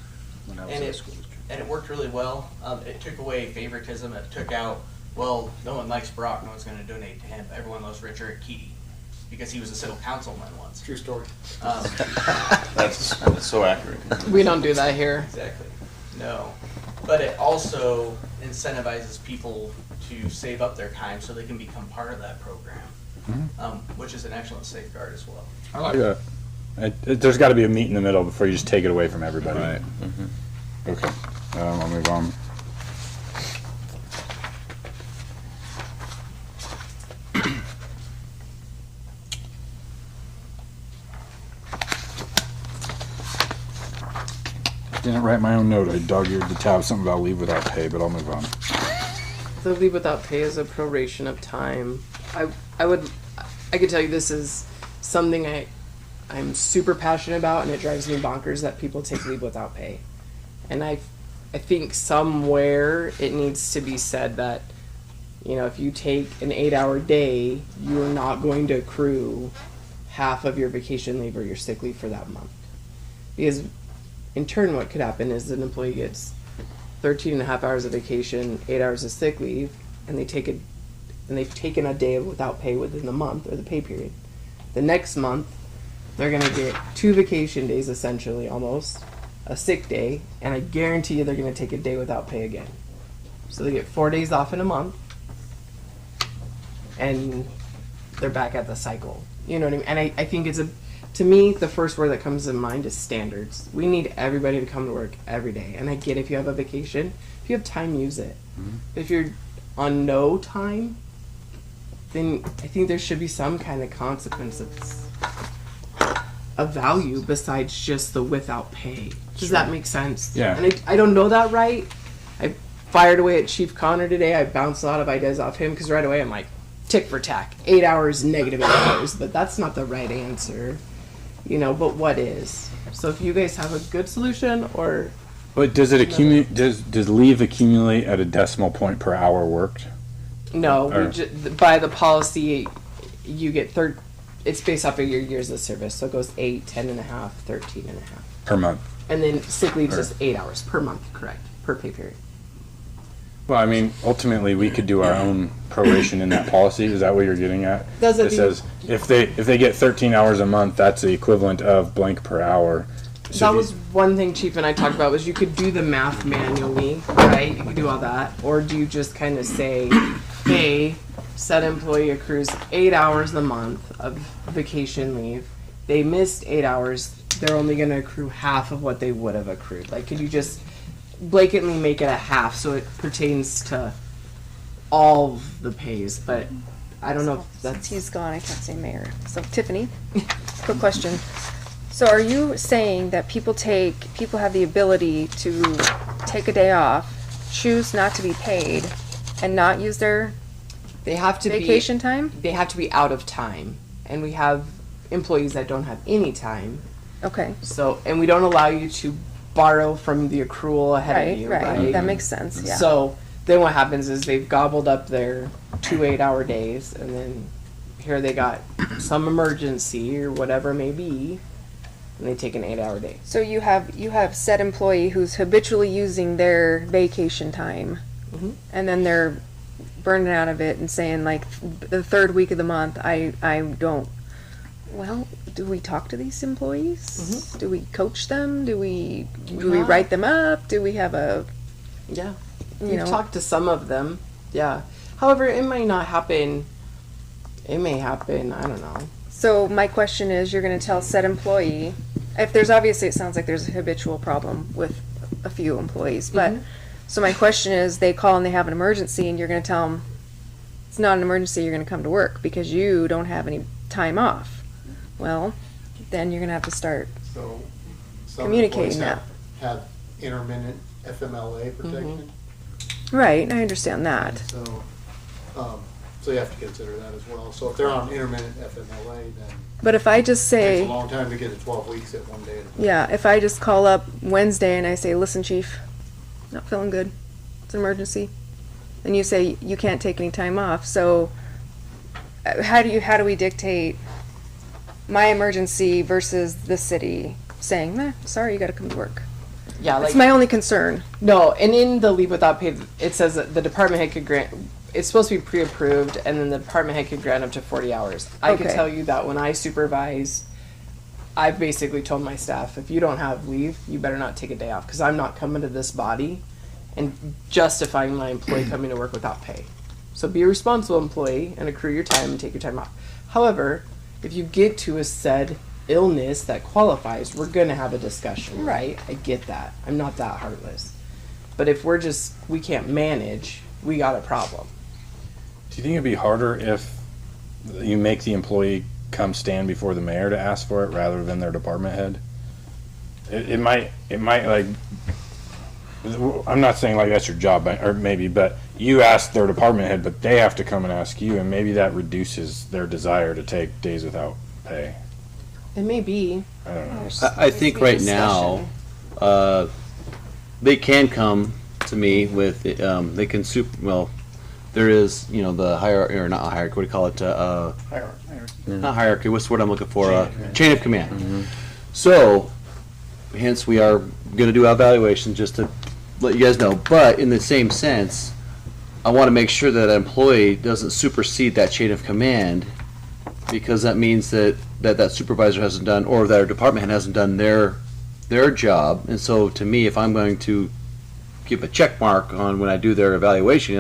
When I was And in it, the school district. and it worked really well. It took away favoritism. It took out, well, no one likes Brock, no one's going to donate to him. Everyone loves Richard Keaty because he was a city councilman once. True story. That's so accurate. We don't do that here. Exactly. No. But it also incentivizes people to save up their time so they can become part of that program, which is an excellent safeguard as well. I like that. There's got to be a meet in the middle before you just take it away from everybody. Right. Okay. I'll move on. Didn't write my own note. I dog-eared the tab, something about leave without pay, but I'll move on. The leave without pay is a proration of time. I could tell you this is something I'm super passionate about, and it drives me bonkers that people take leave without pay. And I think somewhere it needs to be said that, you know, if you take an 8-hour day, you are not going to accrue half of your vacation leave or your sick leave for that month. Because in turn, what could happen is an employee gets 13 and a half hours of vacation, 8 hours of sick leave, and they've taken a day without pay within the month or the pay period. The next month, they're going to get 2 vacation days, essentially, almost, a sick day, and I guarantee you they're going to take a day without pay again. So they get 4 days off in a month, and they're back at the cycle. You know what I mean? And I think to me, the first word that comes to mind is standards. We need everybody to come to work every day. And I get if you have a vacation, if you have time, use it. If you're on no time, then I think there should be some kind of consequence that's of value besides just the without pay. Does that make sense? Yeah. And I don't know that right. I fired away at Chief Connor today. I bounced a lot of ideas off him because right away I'm like, tick for tack, 8 hours, negative 8 hours. But that's not the right answer, you know. But what is? So if you guys have a good solution, or But does it accumulate? Does leave accumulate at a decimal point per hour worked? no, Or- by the policy, you get it's based off of your years of service. So it goes 8, 10 and a half, 13 and a half. Per month. And then sick leave is Or- just 8 hours per month, correct, per pay period. Well, I mean, ultimately, we could do our own proration in that policy. Is that what you're getting at? Does it It be- says if they get 13 hours a month, that's the equivalent of blank per hour. So That do- was one thing Chief and I talked about, was you could do the math manually, right? You could do all that. Or do you just kind of say, hey, said employee accrues 8 hours a month of vacation leave. They missed 8 hours. They're only going to accrue half of what they would have accrued. Like, could you just blatantly make it a half so it pertains to all of the pays? But I don't know if Since that's... he's gone, I can't say mayor. So Tiffany, quick question. So are you saying that people have the ability to take a day off, choose not to be paid, and not use their They have to vacation time? They have to be out of time. And we have employees that don't have any time. Okay. So, and we don't allow you to borrow from the accrual ahead Right, of you, right. right? That makes sense, yeah. So then what happens is they've gobbled up their 2 8-hour days, and then here they got some emergency or whatever it may be, and they take an 8-hour day. So you have said employee who's habitually using their vacation time, Mhm. and then they're burning out of it and saying like the third week of the month I don't. Well, do we talk to these employees? Do we coach them? Do we Yeah. write them up? Do we have a Yeah. you We've know? talked to some of them. Yeah. However, it might not happen. It may happen. I don't know. So my question is, you're going to tell said employee, if there's obviously, it sounds like there's a habitual problem with a few employees, but so my question is, they call and they have an emergency, and you're going to tell them it's not an emergency, you're going to come to work because you don't have any time off. Well, then you're going to have to start So some communicating employees that. have intermittent FMLA protection. Right, I understand that. So, so you have to consider that as well. So if they're on intermittent FMLA, then But if I just it takes say, a long time to get to 12 weeks at one day. yeah, if I just call up Wednesday and I say, listen, chief, not feeling good, it's an emergency, and you say you can't take any time off, so how do we dictate my emergency versus the city saying, sorry, you gotta come to work? Yeah, That's my only concern. No, and in the leave without pay, it says that the department head could grant, it's supposed to be pre-approved, and then the department head could grant up to 40 hours. I can Okay. tell you that when I supervise, I've basically told my staff, if you don't have leave, you better not take a day off, because I'm not coming to this body and justifying my employee coming to work without pay. So be a responsible employee and accrue your time and take your time off. However, if you get to a said illness that qualifies, we're gonna have a discussion, right? I get that. I'm not that heartless. But if we can't manage, we got a problem. Do you think it'd be harder if you make the employee come stand before the mayor to ask for it rather than their department head? It might like, I'm not saying like that's your job, or maybe, but you ask their department head, but they have to come and ask you, and maybe that reduces their desire to take days without pay. It may be. I don't know. I think right now, they can come to me with, they can there is, the hierarchy, or not hierarchy, what do you call it? Not hierarchy, what's the word I'm looking for? Chain of command. So, hence we are gonna do evaluation just to let you guys know, but in the same sense, I wanna make sure that an employee doesn't supersede that chain of command, because that means that supervisor hasn't done, or that our department head hasn't done their job. And so to me, if I'm going to keep a check mark on when I do their evaluation,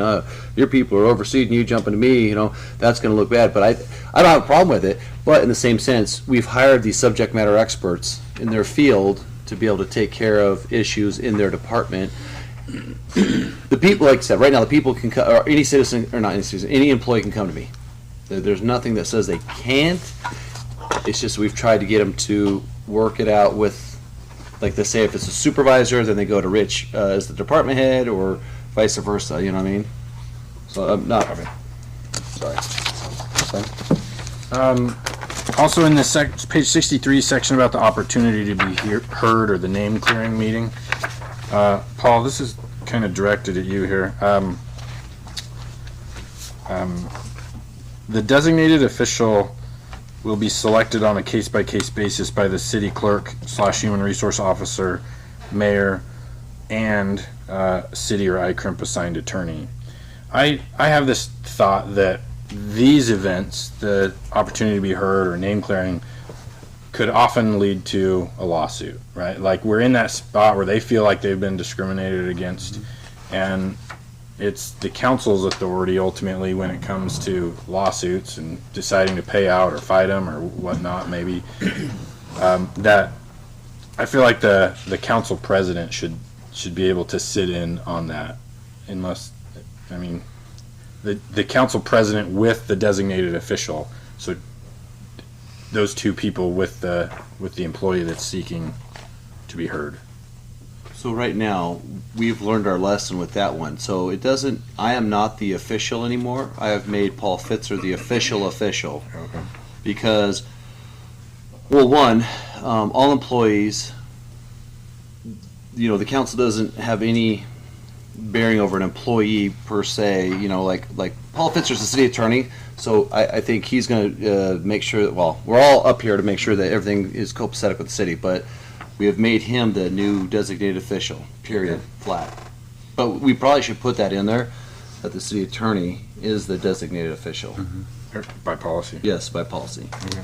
your people are overseeing you, jumping to me, that's going to look bad. But I don't have a problem with it. But in the same sense, we've hired these subject matter experts in their field to be able to take care of issues in their department. the people, like I said, right now the people can come, or any citizen, or not any citizen, any employee can come to me. There's nothing that says they can't. It's just we've tried to get them to work it out with, like they say, if it's a supervisor, then they go to Rich as the department head, or vice versa. You know what I mean? So I'm not. Sorry. Also in this page 63 section about the opportunity to be heard or the name clearing meeting, Paul, this is kind of directed at you here. The designated official will be selected on a case-by-case basis by the city clerk / human resource officer, mayor, and city or ICRIMP assigned attorney. I have this thought that these events, the opportunity to be heard or name clearing, could often lead to a lawsuit, right? Like we're in that spot where they feel like they've been discriminated against, and it's the council's authority ultimately when it comes to lawsuits and deciding to pay out or fight them or whatnot, maybe. That I feel like the council president should be able to sit in on that, unless, I mean, the council president with the designated official, so those two people with the employee that's seeking to be heard. So right now, we've learned our lesson with that one. So it doesn't, I am not the official anymore. I have made Paul Fitzer the official. Okay. Because, well, one, all employees, the council doesn't have any bearing over an employee per se, like Paul Fitzer's the city attorney, so I think he's going to make sure that, well, we're all up here to make sure that everything is copacetic with the city, but we have made him the new designated official, period, flat. But we probably should put that in there, that the city attorney is the designated official. By policy? Yes, by policy. Okay.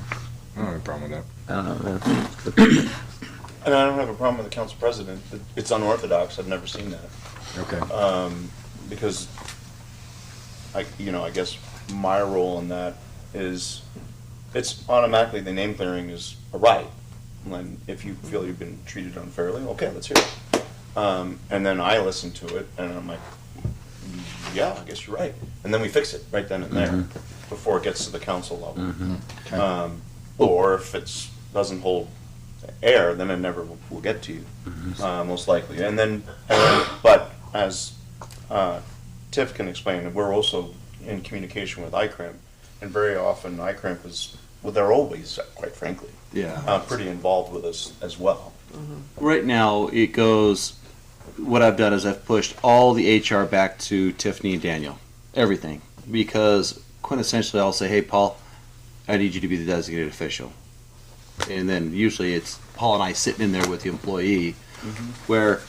I don't have a problem with that. I don't know. And I don't have a problem with the council president. It's unorthodox. I've never seen that. Okay. Because I guess my role in that is it's automatically the name clearing is a right. And if you feel you've been treated unfairly, okay, let's hear it. And then I listen to it and I'm like, yeah, I guess you're right. And then we fix it right then and there before it gets to the council level. Okay. Or if it doesn't hold air, then it never will get to you, most likely. And then, but as Tiff can explain, we're also in communication with ICRIMP, and very often ICRIMP is, well, they're always, quite frankly, pretty involved with us as well. Right now, it goes, what I've done is I've pushed all the HR back to Tiffany and Daniel, everything, because quintessentially I'll say, hey, Paul, I need you to be the designated official. And then usually it's Paul and I sitting in there with the employee, where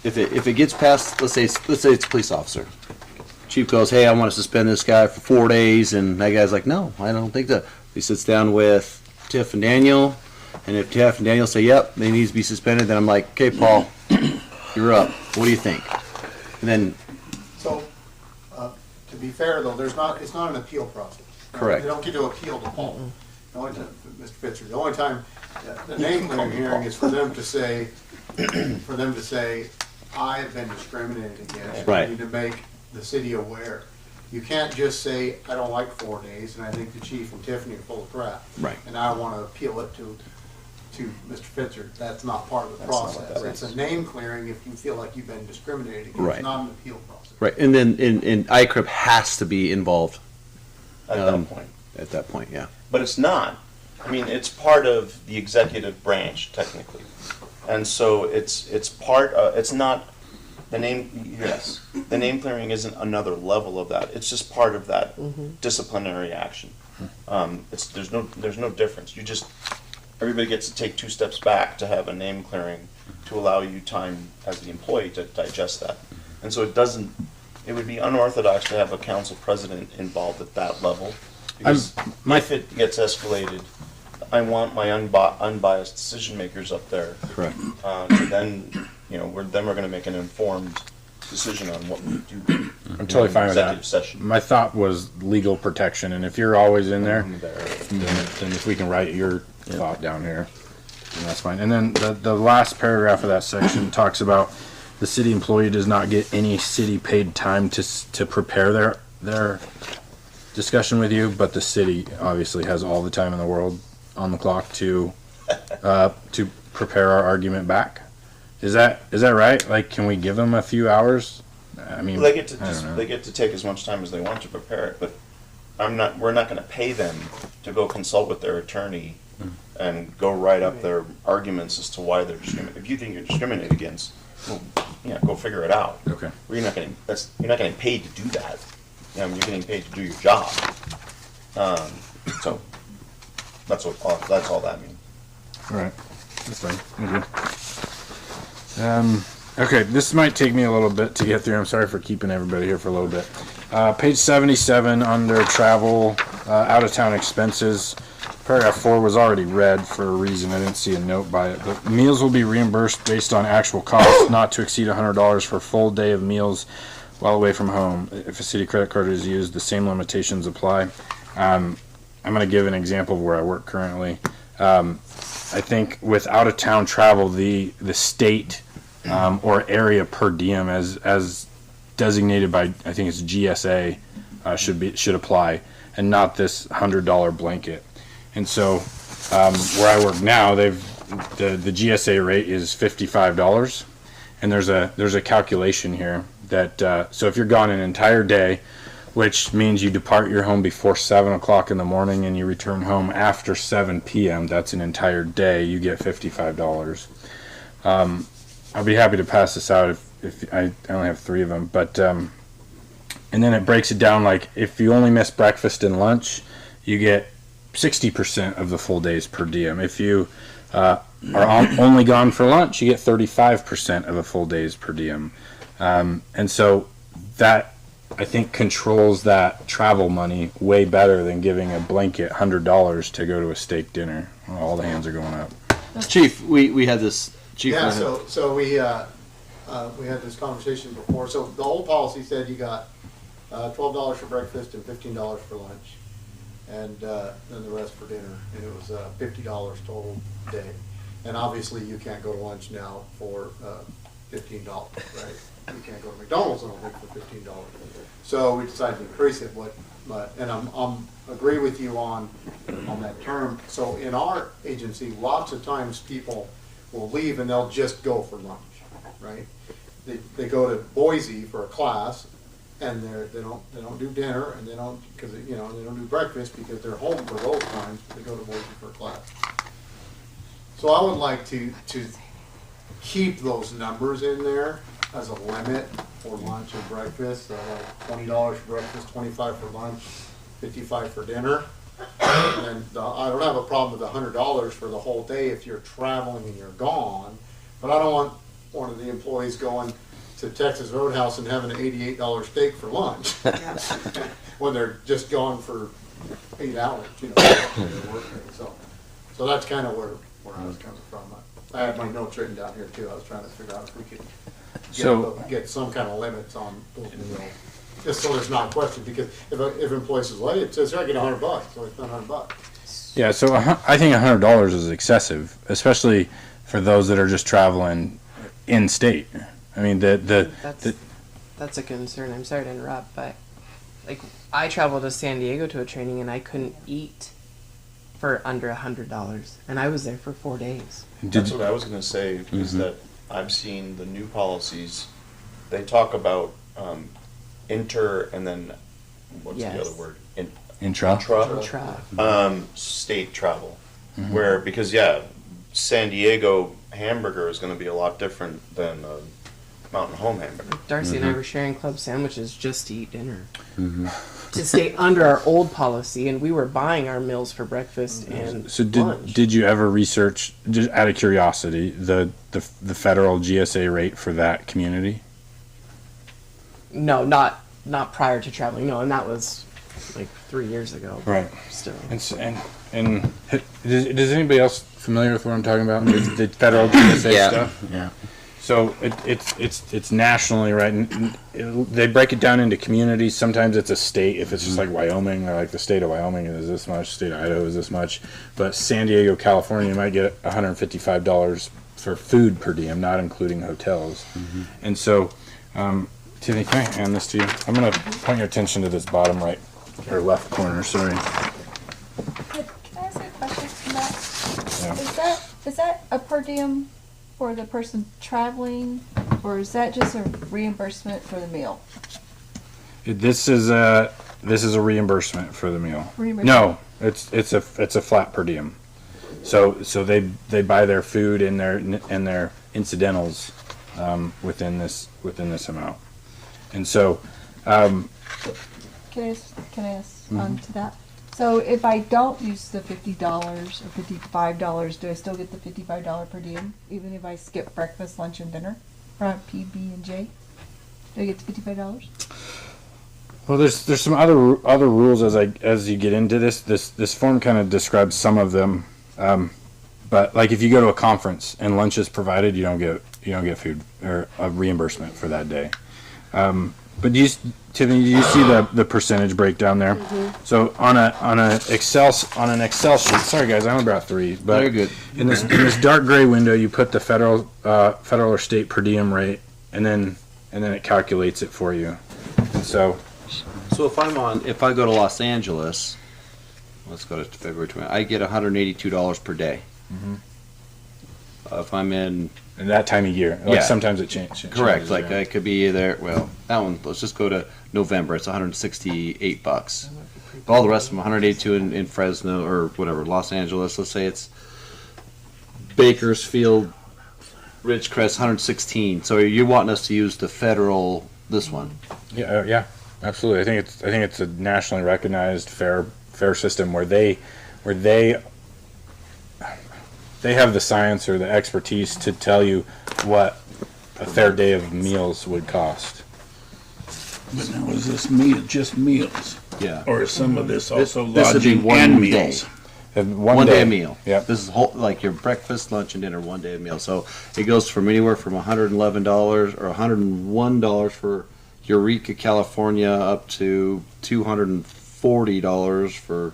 if it gets past, let's say it's a police officer. Chief goes, hey, I want to suspend this guy for 4 days, and that guy's like, no, I don't think that. He sits down with Tiff and Daniel, and if Tiff and Daniel say, yep, they need to be suspended, then I'm like, okay, Paul, you're up. What do you think? And then, So, to be fair though, it's not an appeal process. Correct. They don't get to appeal to Paul. The only time, Mr. Fitzer, the only time the name clearing hearing is for them to say, I have been discriminated against. Right. You need to make the city aware. You can't just say, I don't like 4 days, and I think the chief and Tiffany are full of crap. Right. And I want to appeal it to Mr. Fitzer. That's not part of the process. It's a name clearing if you feel like you've been discriminated against. Right. It's not an appeal process. right, and then in ICRIP has to be involved At that point. at that point, yeah. But it's not. I mean, it's part of the executive branch, technically. And so it's part of, it's not, the name, yes, the name clearing isn't another level of that. It's just part of that disciplinary action. There's no difference. Everybody gets to take 2 steps back to have a name clearing to allow you time as the employee to digest that. And so it would be unorthodox to have a council president involved at that level. Because if it gets escalated, I want my unbiased decision makers up there. Correct. Then, we're going to make an informed decision on what we do. I'm totally fine with that. Executive session. My thought was legal protection, and if you're always in there, then if we can write your thought down here, then that's fine. And then the last paragraph of that section talks about the city employee does not get any city paid time to prepare their discussion with you, but the city obviously has all the time in the world on the clock to prepare our argument back. Is that right? Like, can we give them a few hours? I mean, they get to I don't know. they get to take as much time as they want to prepare it, but we're not going to pay them to go consult with their attorney and go write up their arguments as to why they're discriminating. If you think you're discriminated against, well, go figure it out. Okay. You're not getting paid to do that. You're getting paid to do your job. So that's all that means. All right. That's fine. Thank you. Okay, this might take me a little bit to get through. I'm sorry for keeping everybody here for a little bit. Page 77 under travel, out-of-town expenses. Paragraph 4 was already read for a reason. I didn't see a note by it. But meals will be reimbursed based on actual costs, not to exceed $100 for a full day of meals while away from home. If a city credit card is used, the same limitations apply. I'm going to give an example of where I work currently. I think with out-of-town travel, the state or area per diem as designated by, I think it's GSA, should apply, and not this $100 blanket. And so where I work now, the GSA rate is $55, and there's a calculation here that so if you're gone an entire day, which means you depart your home before 7 o'clock in the morning and you return home after 7 p.m. That's an entire day. You get $55. I'll be happy to pass this out if I only have 3 of them. But and then it breaks it down like if you only miss breakfast and lunch, you get 60% of the full days per diem. If you are only gone for lunch, you get 35% of a full days per diem. And so that, I think, controls that travel money way better than giving a blanket $100 to go to a steak dinner. All the hands are going up. Chief, we had this. Chief, Yeah, so we had this conversation before. So the old policy said you got $12 for breakfast and $15 for lunch, and then the rest for dinner. And it was $50 total day. And obviously you can't go to lunch now for $15, right? You can't go to McDonald's, I don't think, for $15. So we decided to increase it. And I'm agree with you on that term. So in our agency, lots of times people will leave and they'll just go for lunch, right? They go to Boise for a class, and they don't do dinner, and they don't they don't do breakfast because they're home for those times. But they go to Boise for a class. So I would like to keep those numbers in there as a limit for lunch and breakfast. Like $20 for breakfast, $25 for lunch, $55 for dinner. And then I don't have a problem with $100 for the whole day if you're traveling and you're gone. But I don't want one of the employees going to Texas Roadhouse and having an $88 steak for lunch when they're just gone for 8 hours. So that's kind of where I was coming from. I had my notes written down here too. I was trying to figure out if we could get some kind of limits on those meals, just so there's not a question. Because if employees says, "Well, it says here I get $100, so it's not $100." Yeah, so I think $100 is excessive, especially for those that are just traveling in state. I mean, that's a concern. I'm sorry to interrupt, but like I traveled to San Diego to a training and I couldn't eat for under $100, and I was there for 4 days. That's what I was going to say, is that I've seen the new policies. They talk about inter and then what's the other word? Intra. State travel, where because San Diego hamburger is going to be a lot different than Mountain Home hamburger. Darcy and I were sharing club sandwiches just to eat dinner. To stay under our old policy, and we were buying our meals for breakfast and lunch. Did you ever research, just out of curiosity, the federal GSA rate for that community? No, not prior to traveling. No, and that was like 3 years ago. Right. Still. And does anybody else familiar with what I'm talking about? The federal GSA stuff? Yeah. So it's nationally, right? And they break it down into communities. Sometimes it's a state. If it's just like Wyoming, or like the state of Wyoming is this much, state of Idaho is this much. But San Diego, California, you might get $155 for food per diem, not including hotels. And so, Tiffany, can I hand this to you? I'm going to point your attention to this bottom right or left corner. Sorry. Can I ask a question from that? Yeah. Is that a per diem for the person traveling, or is that just a reimbursement for the meal? This is a reimbursement for the meal. No, it's a flat per diem. So they buy their food and their incidentals within this amount. And so Can I ask on to that? So if I don't use the $50 or $55, do I still get the $55 per diem, even if I skip breakfast, lunch, and dinner from PB&J? Do I get the $55? well, there's some other rules as you get into this form kind of describes some of them. But like if you go to a conference and lunch is provided, you don't get food or a reimbursement for that day. But Tiffany, do you see the percentage breakdown there? So on an Excel sheet. Sorry guys, I only brought 3. But Very good. In this dark gray window, you put the federal or state per diem rate, and then it calculates it for you. And so if I go to Los Angeles, let's go to February 20, I get $182 per day. If I'm in that time of year, sometimes it changes. Correct. Like I could be there. Well, that one. Let's just go to November. It's $168. But all the rest of them, 182 in Fresno or whatever, Los Angeles. Let's say it's Bakersfield, Ridgecrest, 116. So you're wanting us to use the federal this one? Yeah, absolutely. I think it's a nationally recognized fair system where they have the science or the expertise to tell you what a fair day of meals would cost. But now is this just meals? Yeah. Or is some of this also this would be lodging one and day. meals? One day meal. Yeah. This is like your breakfast, lunch, and dinner, one day meal. So it goes from anywhere from $111 or $101 for Eureka, California, up to $240 for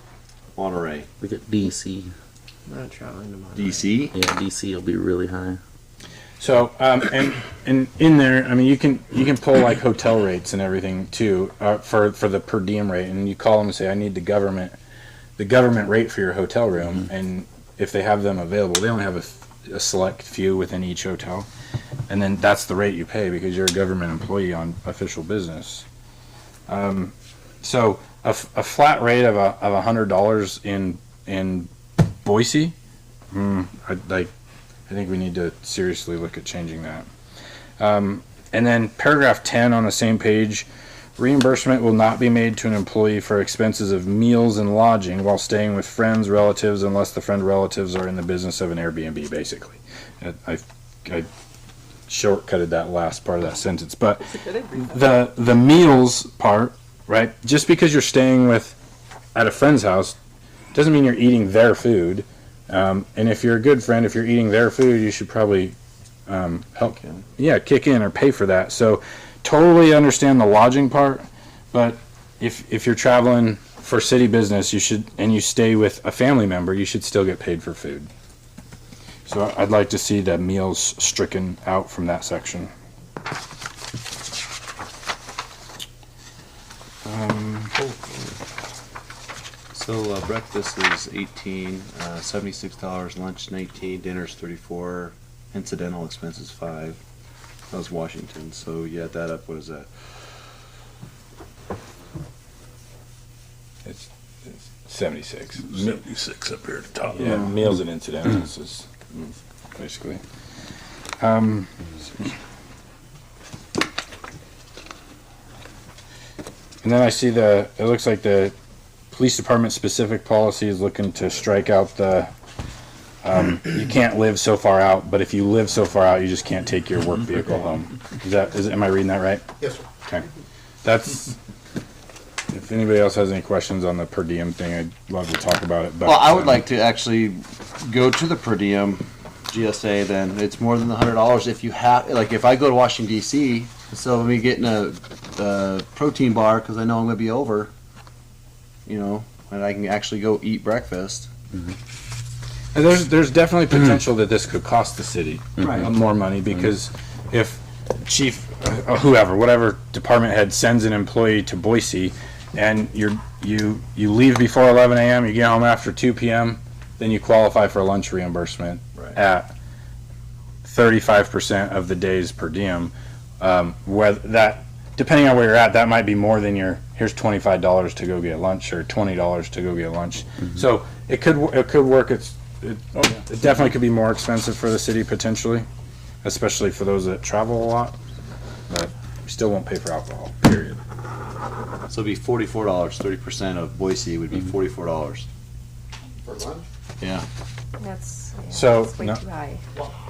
Monterey. Look at DC. Not traveling to Monterey. DC? Yeah, DC will be really high. So and in there, I mean, you can pull like hotel rates and everything too for the per diem rate, and you call them and say, I need the government rate for your hotel room, and if they have them available, they only have a select few within each hotel, and then that's the rate you pay because you're a government employee on official business. So a flat rate of $100 in Boise, I think we need to seriously look at changing that. And then paragraph 10 on the same page, reimbursement will not be made to an employee for expenses of meals and lodging while staying with friends, relatives, unless the friend relatives are in the business of an Airbnb, basically. I shortcutted that last part of that sentence. But the meals part, right, just because you're staying at a friend's house doesn't mean you're eating their food. And if you're a good friend, if you're eating their food, you should probably kick in or pay for that. So totally understand the lodging part, but if you're traveling for city business, and you stay with a family member, you should still get paid for food. So I'd like to see the meals stricken out from that section. So breakfast is $18, $76, lunch $19, dinner's $34, incidental expenses $5. That was Washington. So you add that up. What is that? It's 76. 76 up here at the top. Yeah, meals and incidentals is basically. And then I see it looks like the police department specific policy is looking to strike out the, you can't live so far out, but if you live so far out, you just can't take your work vehicle home. Am I reading that right? Yes, sir. Okay. If anybody else has any questions on the per diem thing, I'd love to talk about it. But, Well, I would like to actually go to the per diem GSA. Then it's more than the $100 if you have. Like if I go to Washington D.C., instead of me getting a protein bar because I know I'm going to be over, and I can actually go eat breakfast. And there's definitely potential that this could cost the city Right. more money, because if chief, whatever department head sends an employee to Boise, and you leave before 11 a.m., you get home after 2 p.m., then you qualify for a lunch reimbursement at 35% of the days per diem. Whether that, depending on where you're at, that might be more than here's $25 to go get lunch, or $20 to go get lunch. So it could work. It definitely could be more expensive for the city potentially, especially for those that travel a lot. But we still won't pay for alcohol. Period. So it'd be $44. 30% of Boise would be $44. For lunch? Yeah. That's, So, that's way no- too high.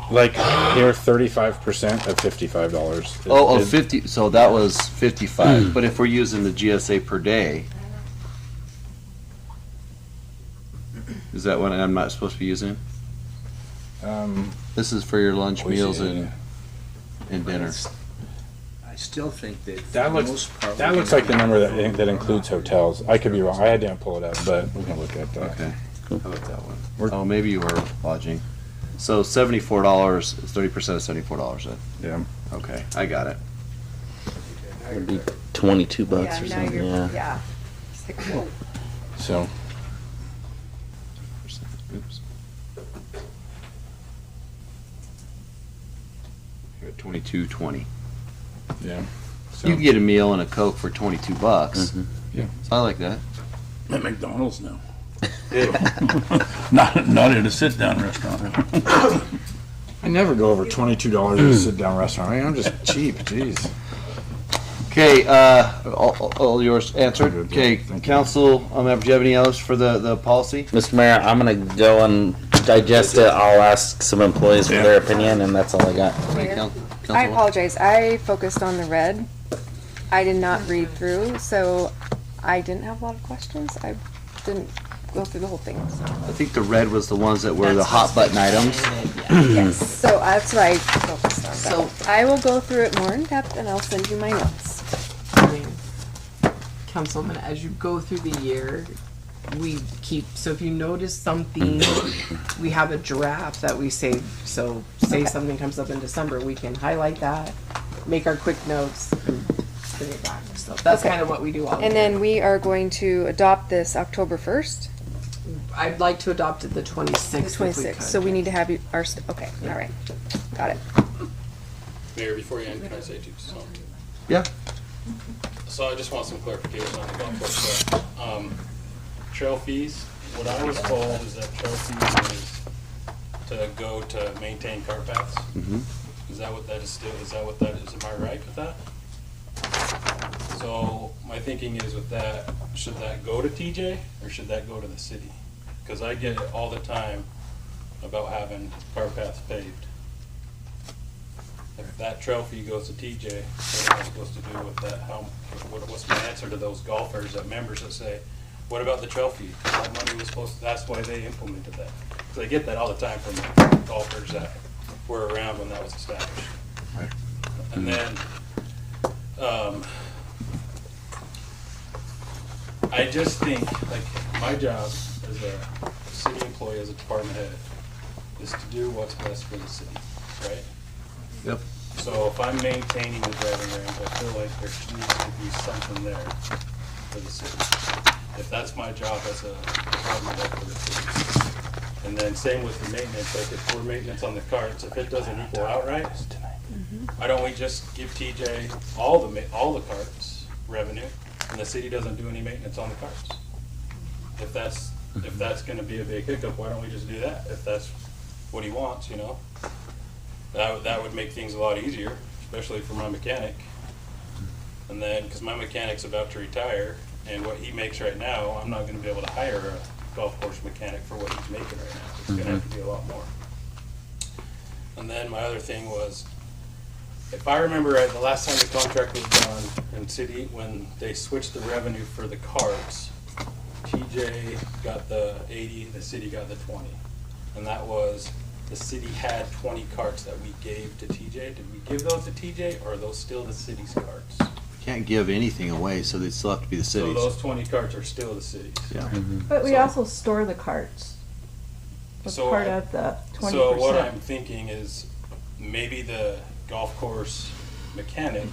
Like here, 35% of $55. Oh, is- 50. So that was 55. But if we're using the GSA per day, is that what I'm not supposed to be using? This is for your lunch, Boise, meals, yeah. and dinner. I still think that for That the looks most part, that we looks can- like the number that includes hotels. I could be wrong. I didn't pull it up, but we can look at that. Okay. How about that one? Oh, maybe you were lodging. So $74, 30% of $74 then. Yeah. Okay, I got it. It'd be $22 Yeah, or now something. you're, Yeah. yeah. It's like, whoa. So Oops. You're at 22.20. yeah. So You can get a meal and a Coke for $22. Yeah. So I like that. At McDonald's now. Not at a sit-down restaurant. I never go over $22 at a sit-down restaurant. I mean, I'm just cheap. Jeez. Okay, all yours answered. Good, Okay, thank you. council members, do you have any others for the policy? Mr. Mayor, I'm gonna go and digest it. I'll ask some employees for their opinion, and that's all I got. Okay, I Councilwoman? apologize. I focused on the red. I did not read through, so I didn't have a lot of questions. I didn't go through the whole thing. So. I think the red was the ones that were the hot button items. Yes, so that's what I focused on. So- So I will go through it more in depth, and I'll send you my notes. I mean, Councilman, as you go through the year, we keep, so if you notice something, we have a draft that we save. So say something comes up in December, we can highlight that, make our quick notes, and bring it back. So that's Okay. kind of what we do all And year. then we are going to adopt this October 1st, I'd like to adopt it the the 26th. 26th. So we need to have you, okay, all right, got it. Mayor, before you end, can I say something? Yeah. So I just want some clarification on the golf course stuff. Trail fees, what I was told is that trail fees is to go to maintain cart paths. Mhm. Is that what that is still, is that what that is, am I right with that? So my thinking is with that, should that go to TJ or should that go to the city? Cause I get it all the time about having cart paths paved. If that trail fee goes to TJ, what am I supposed to do with that? What's my answer to those golfers, members that say, what about the trail fee? That money was supposed to, that's why they implemented that. Cause I get that all the time from golfers that were around when that was established. And then, I just think, like, my job as a city employee, as a department head, is to do what's best for the city, right? Yep. So if I'm maintaining the driving range, I feel like there needs to be something there for the city. If that's my job as a department head for the city. And then same with the maintenance, like if we're maintenance on the carts, if it doesn't equal out right, why don't we just give TJ all the carts revenue, and the city doesn't do any maintenance on the carts? If that's gonna be a big hiccup, why don't we just do that? If that's what he wants, you know? That would make things a lot easier, especially for my mechanic. And then, cause my mechanic's about to retire, and what he makes right now, I'm not gonna be able to hire a golf course mechanic for what he's making right now. It's gonna have to be a lot more. And then my other thing was, if I remember right, the last time the contract was done in city, when they switched the revenue for the carts, TJ got the 80, the city got the 20. And that was, the city had 20 carts that we gave to TJ. Did we give those to TJ, or are those still the city's carts? Can't give anything away, so they still have to be the cities. So those 20 carts are still the city's. Yeah. But we So- also store the carts. was So part I- of the 20%. So what I'm thinking is maybe the golf course mechanic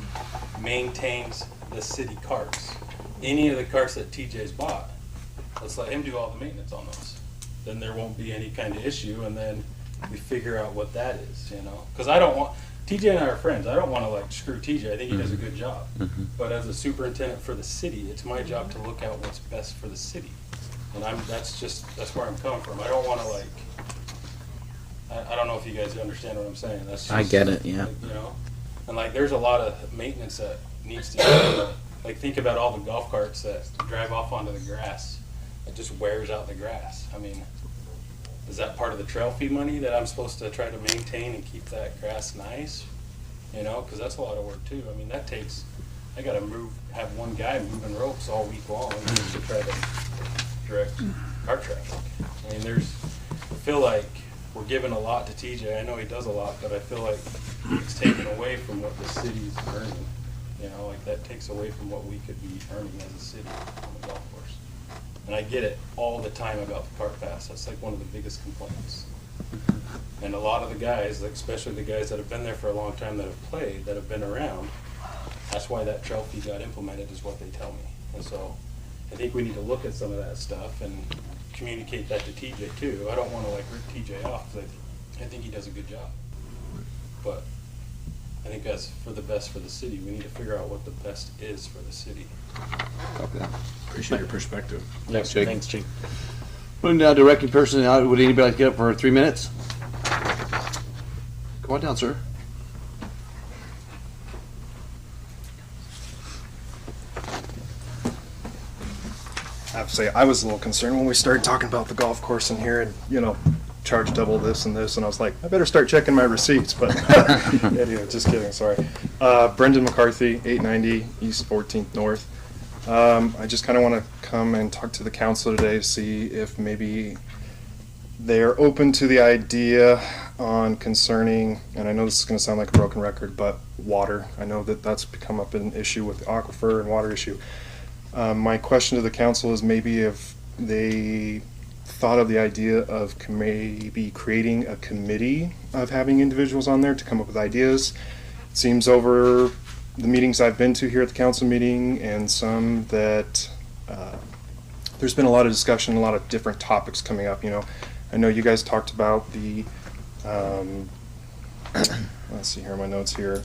maintains the city carts. Any of the carts that TJ's bought, let's let him do all the maintenance on those. Then there won't be any kind of issue, and then we figure out what that is, you know? Because I don't want, TJ and I are friends. I don't want to like screw TJ. I think he does a good job. But as a superintendent for the city, it's my job to look out what's best for the city. And that's where I'm coming from. I don't want to like, I don't know if you guys understand what I'm saying. That's just, I get it, yeah. like, you know, and like there's a lot of maintenance that needs to be done. Like think about all the golf carts that drive off onto the grass. It just wears out the grass. I mean, is that part of the trail fee money that I'm supposed to try to maintain and keep that grass nice? You know, because that's a lot of work too. I mean, that takes, I got to have one guy moving ropes all week long just to try to direct cart traffic. I mean, I feel like we're giving a lot to TJ. I know he does a lot, but I feel like it's taken away from what the city's earning. You know, like that takes away from what we could be earning as a city on the golf course. And I get it all the time about the cart pass. That's like one of the biggest complaints. And a lot of the guys, like especially the guys that have been there for a long time that have played, that have been around, that's why that trail fee got implemented is what they tell me. And so I think we need to look at some of that stuff and communicate that to TJ too. I don't want to like rip TJ off because I think he does a good job. But I think that's for the best for the city. We need to figure out what the best is for the city. Copy that. Appreciate your perspective. Thanks, Jake. Thanks, Jake. Moving down to directing person, would anybody like to get up for 3 minutes? Come on down, sir. I have to say, I was a little concerned when we started talking about the golf course in here and, you know, charge double this and this, and I was like, I better start checking my receipts, but anyway, just kidding, sorry. Brendan McCarthy, 890 East 14th North. I just kind of want to come and talk to the council today to see if maybe they're open to the idea on concerning, and I know this is going to sound like a broken record, but water. I know that that's become up an issue with the aquifer and water issue. My question to the council is maybe if they thought of the idea of maybe creating a committee of having individuals on there to come up with ideas. It seems over the meetings I've been to here at the council meeting and some that there's been a lot of discussion, a lot of different topics coming up. You know, I know you guys talked about the let's see here in my notes here.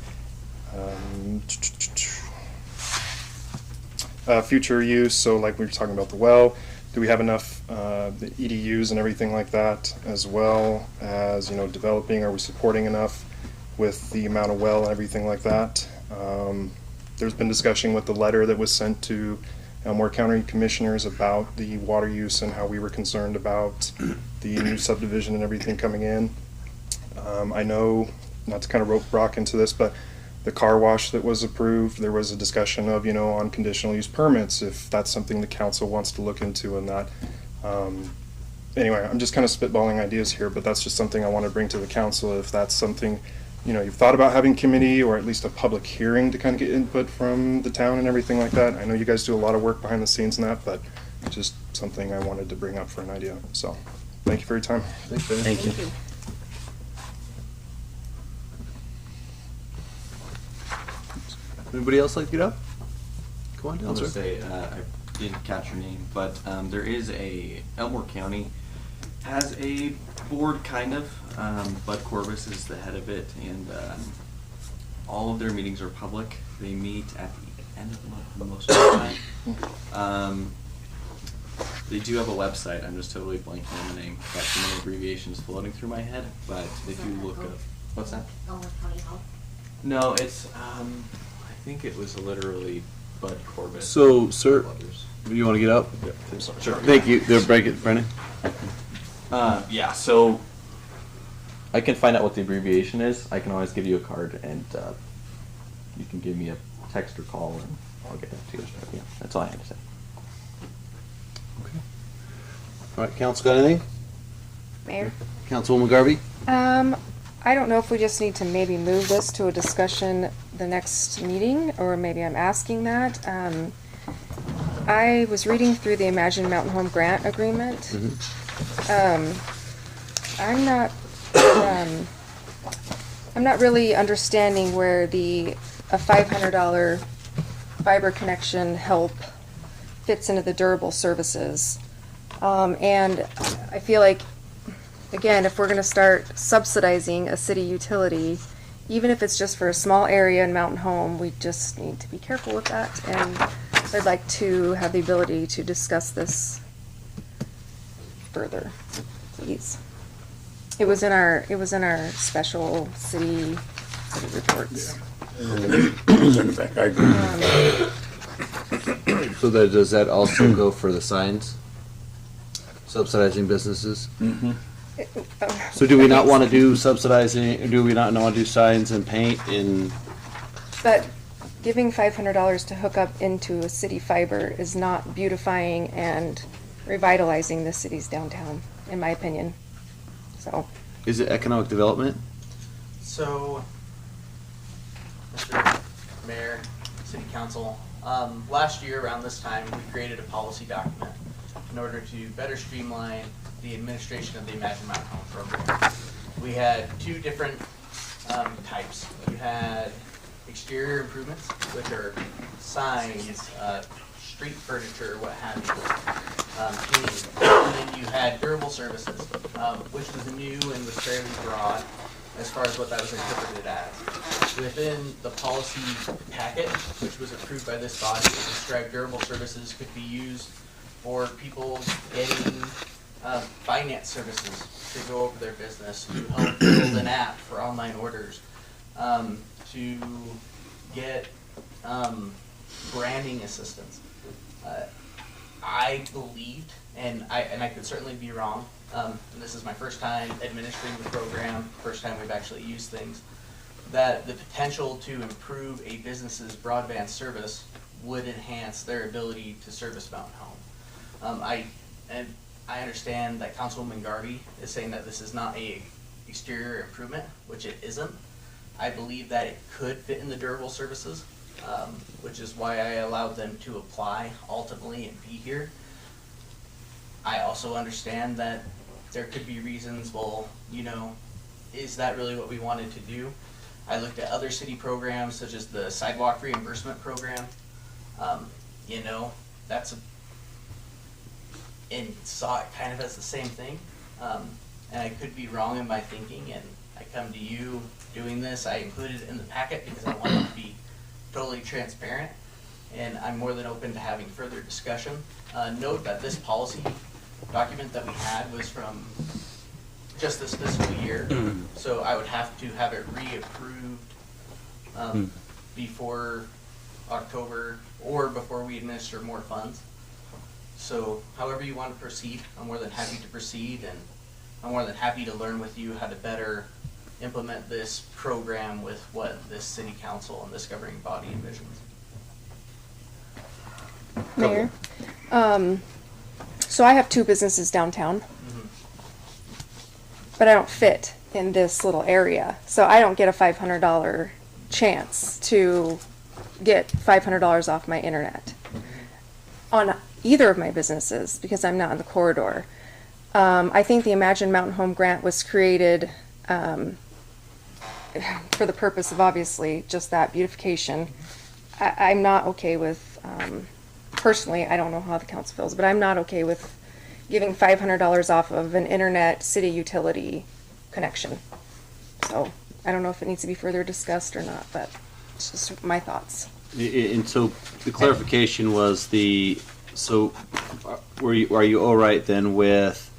Future use, so like we were talking about the well, do we have enough the EDUs and everything like that, as well as, you know, developing, are we supporting enough with the amount of well and everything like that? There's been discussion with the letter that was sent to Elmore County Commissioners about the water use and how we were concerned about the new subdivision and everything coming in. I know, not to kind of rope rock into this, but the car wash that was approved, there was a discussion of, you know, on conditional use permits, if that's something the council wants to look into and that. Anyway, I'm just kind of spitballing ideas here, but that's just something I want to bring to the council. If that's something, you know, you've thought about having committee or at least a public hearing to kind of get input from the town and everything like that. I know you guys do a lot of work behind the scenes in that, but just something I wanted to bring up for an idea. So, thank you for your time. Thanks, Ben. Thank you. Anybody else like to get up? Come on I down, was sir. gonna say, I didn't catch your name, but there is Elmore County has a board, kind of. Bud Corbus is the head of it, and all of their meetings are public. They meet at the end of the month most of the time. They do have a website. I'm just totally blanking on the name. Got so many abbreviations floating through my head, but if you look up, what's that? Elmore County Health. No, it's I think it was literally Bud Corbett. So, sir, do you want to get up? Sure. Thank you. There, break it, Brennan. Yeah, so I can find out what the abbreviation is. I can always give you a card, and you can give me a text or call, and I'll get that to you. Yeah, that's all I had to say. Okay. All right, council got anything? Mayor? Councilwoman Garvey? I don't know if we just need to maybe move this to a discussion the next meeting, or maybe I'm asking that. I was reading through the Imagine Mountain Home Grant Agreement. I'm not really understanding where a $500 fiber connection help fits into the durable services. And I feel like, again, if we're gonna start subsidizing a city utility, even if it's just for a small area in Mountain Home, we just need to be careful with that. And I'd like to have the ability to discuss this further, please. It was in our special city reports. In fact, I agree. So that, does that also go for the signs? Subsidizing businesses? Mm-hmm. So do we not want to do subsidizing, do we not want to do signs and paint in? But giving $500 to hook up into a city fiber is not beautifying and revitalizing the city's downtown, in my opinion. So. Is it economic development? So, Mr. Mayor, City Council, last year around this time, we created a policy document in order to better streamline the administration of the Imagine Mountain Home program. We had two different types. You had exterior improvements, which are signs, street furniture, what have you, painting. And then you had durable services, which was new and was fairly broad as far as what that was interpreted as. Within the policy packet, which was approved by this body, it described durable services could be used for people getting finance services to go over their business, to help build an app for online orders, to get branding assistance. I believed, and I could certainly be wrong, and this is my first time administering the program, first time we've actually used things, that the potential to improve a business's broadband service would enhance their ability to service Mountain Home. I understand that Councilwoman Garvey is saying that this is not a exterior improvement, which it isn't. I believe that it could fit in the durable services, which is why I allowed them to apply ultimately and be here. I also understand that there could be reasons, well, you know, is that really what we wanted to do? I looked at other city programs such as the sidewalk reimbursement program. You know, and saw it kind of as the same thing. And I could be wrong in my thinking, and I come to you doing this. I included it in the packet because I wanted to be totally transparent, and I'm more than open to having further discussion. Note that this policy document that we had was from just this fiscal year, so I would have to have it reapproved before October or before we administer more funds. So however you want to proceed, I'm more than happy to proceed, and I'm more than happy to learn with you how to better implement this program with what this city council and this governing body envisions. Mayor, so I have two businesses downtown, but I don't fit in this little area. So I don't get a $500 chance to get $500 off my internet on either of my businesses because I'm not in the corridor. I think the Imagine Mountain Home grant was created for the purpose of obviously just that beautification. I'm not okay with, personally, I don't know how the council feels, but I'm not okay with giving $500 off of an internet city utility connection. So I don't know if it needs to be further discussed or not, but it's just my thoughts. And so the clarification was so are you all right then with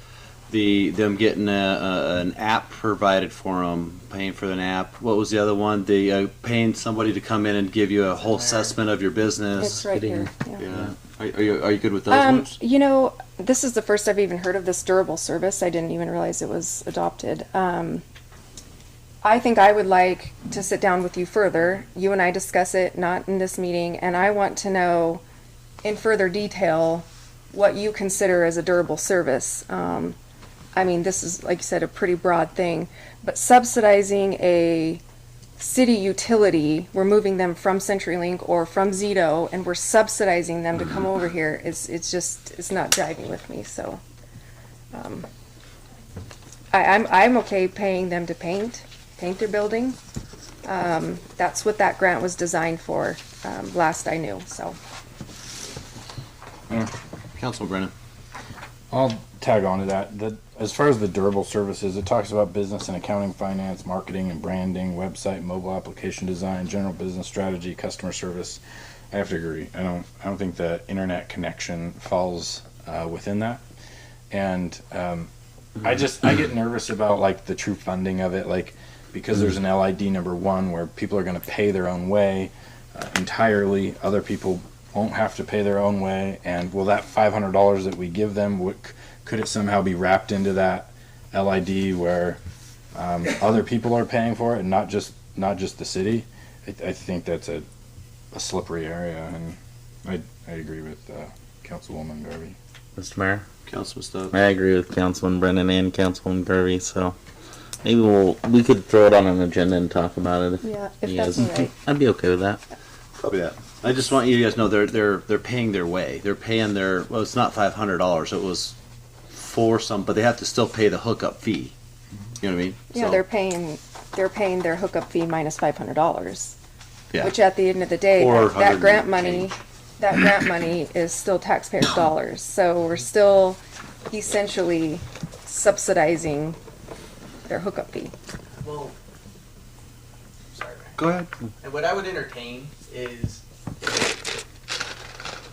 them getting an app provided for them, paying for an app? What was the other one? The paying somebody to come in and give you a whole assessment of your business. It's right here. Yeah. Are you good with those ones? You know, this is the first I've even heard of this durable service. I didn't even realize it was adopted. I think I would like to sit down with you further. You and I discuss it, not in this meeting, and I want to know in further detail what you consider as a durable service. I mean, this is, like you said, a pretty broad thing, but subsidizing a city utility, we're moving them from CenturyLink or from Zito, and we're subsidizing them to come over here. It's not jiving with me. So I'm okay paying them to paint their building. That's what that grant was designed for, last I knew, so. Councilman Brennan. I'll tag on to that. As far as the durable services, it talks about business and accounting, finance, marketing and branding, website, mobile application design, general business strategy, customer service. I have to agree. I don't think the internet connection falls within that. And I get nervous about like the true funding of it, like because there's an LID number 1 where people are going to pay their own way entirely. Other people won't have to pay their own way, and will that $500 that we give them, could it somehow be wrapped into that LID where other people are paying for it and not just the city? I think that's a slippery area, and I agree with Councilwoman Garvey. Mr. Mayor? Councilman Stokes. I agree with Councilman Brennan and Councilman Garvey, so maybe we could throw it on an agenda and talk about it. Yeah, if you that's guys- all right. I'd be okay with that. Copy that. I just want you guys to know they're paying their way. They're paying their, well, it's not $500. It was for some, but they have to still pay the hookup fee. You know what I mean? Yeah, So, they're paying their hookup fee minus $500. Yeah. Which at the end of the day, Or that 100 grant and money, that grant money is still taxpayers' dollars. So we're still essentially subsidizing their hookup fee. Well, sorry. Go ahead. And what I would entertain is,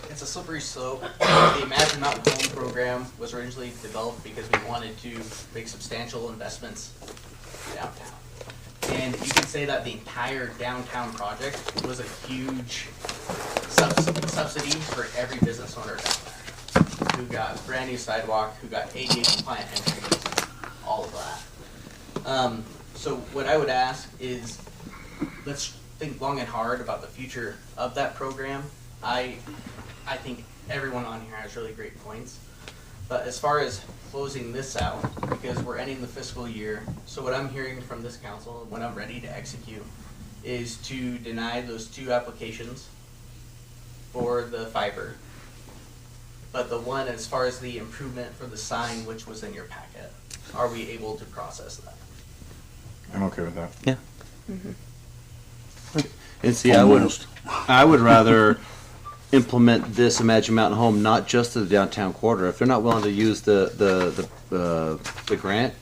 it's a slippery slope. The Imagine Mountain Home program was originally developed because we wanted to make substantial investments downtown. And you could say that the entire downtown project was a huge subsidy for every business owner down there, who got brand new sidewalk, who got ADA compliant entries, all of that. So what I would ask is, let's think long and hard about the future of that program. I think everyone on here has really great points. But as far as closing this out, because we're ending the fiscal year, so what I'm hearing from this council, when I'm ready to execute, is to deny those 2 applications for the fiber. But the one, as far as the improvement for the sign, which was in your packet, are we able to process that? I'm okay with that. Yeah. And see, I would rather implement this Imagine Mountain Home not just to the downtown quarter. If they're not willing to use the grant,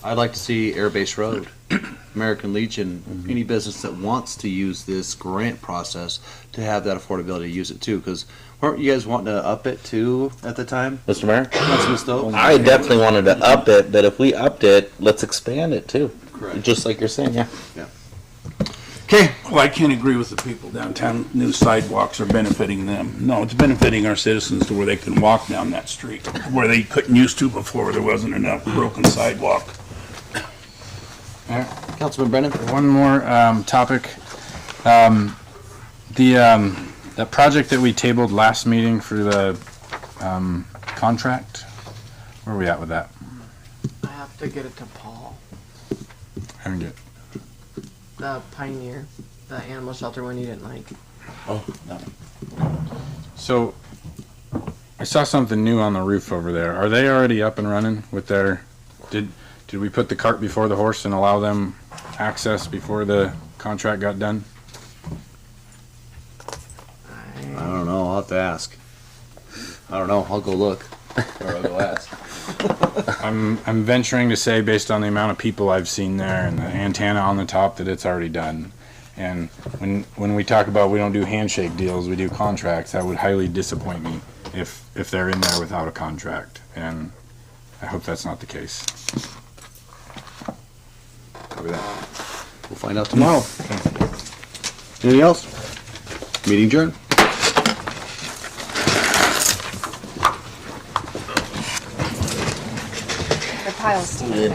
I'd like to see Air Base Road, American Legion, any business that wants to use this grant process to have that affordability to use it too. Because weren't you guys wanting to up it too at the time? Mr. Mayor? Councilman Stokes? I definitely wanted to up it, but if we upped it, let's expand it too. Correct. Just like you're saying, yeah. Yeah. Okay. Well, I can't agree with the people downtown. New sidewalks are benefiting them. No, it's benefiting our citizens to where they can walk down that street, where they couldn't used to before there wasn't enough broken sidewalk. Councilman Brennan? One more topic. The project that we tabled last meeting for the contract, where are we at with that? I have to get it to Paul, I haven't get. the Pioneer, the animal shelter one you didn't like. Oh, no. So, I saw something new on the roof over there. Are they already up and running with their? Did we put the cart before the horse and allow them access before the contract got done? I don't know. I'll have to ask. I don't know. I'll go look. Or I'll go ask. I'm venturing to say, based on the amount of people I've seen there and the antenna on the top, that it's already done. And when we talk about we don't do handshake deals, we do contracts, that would highly disappoint me if they're in there without a contract. And I hope that's not the case. Copy that. We'll find out tomorrow. Anything else? Meeting adjourned. The pile's too big.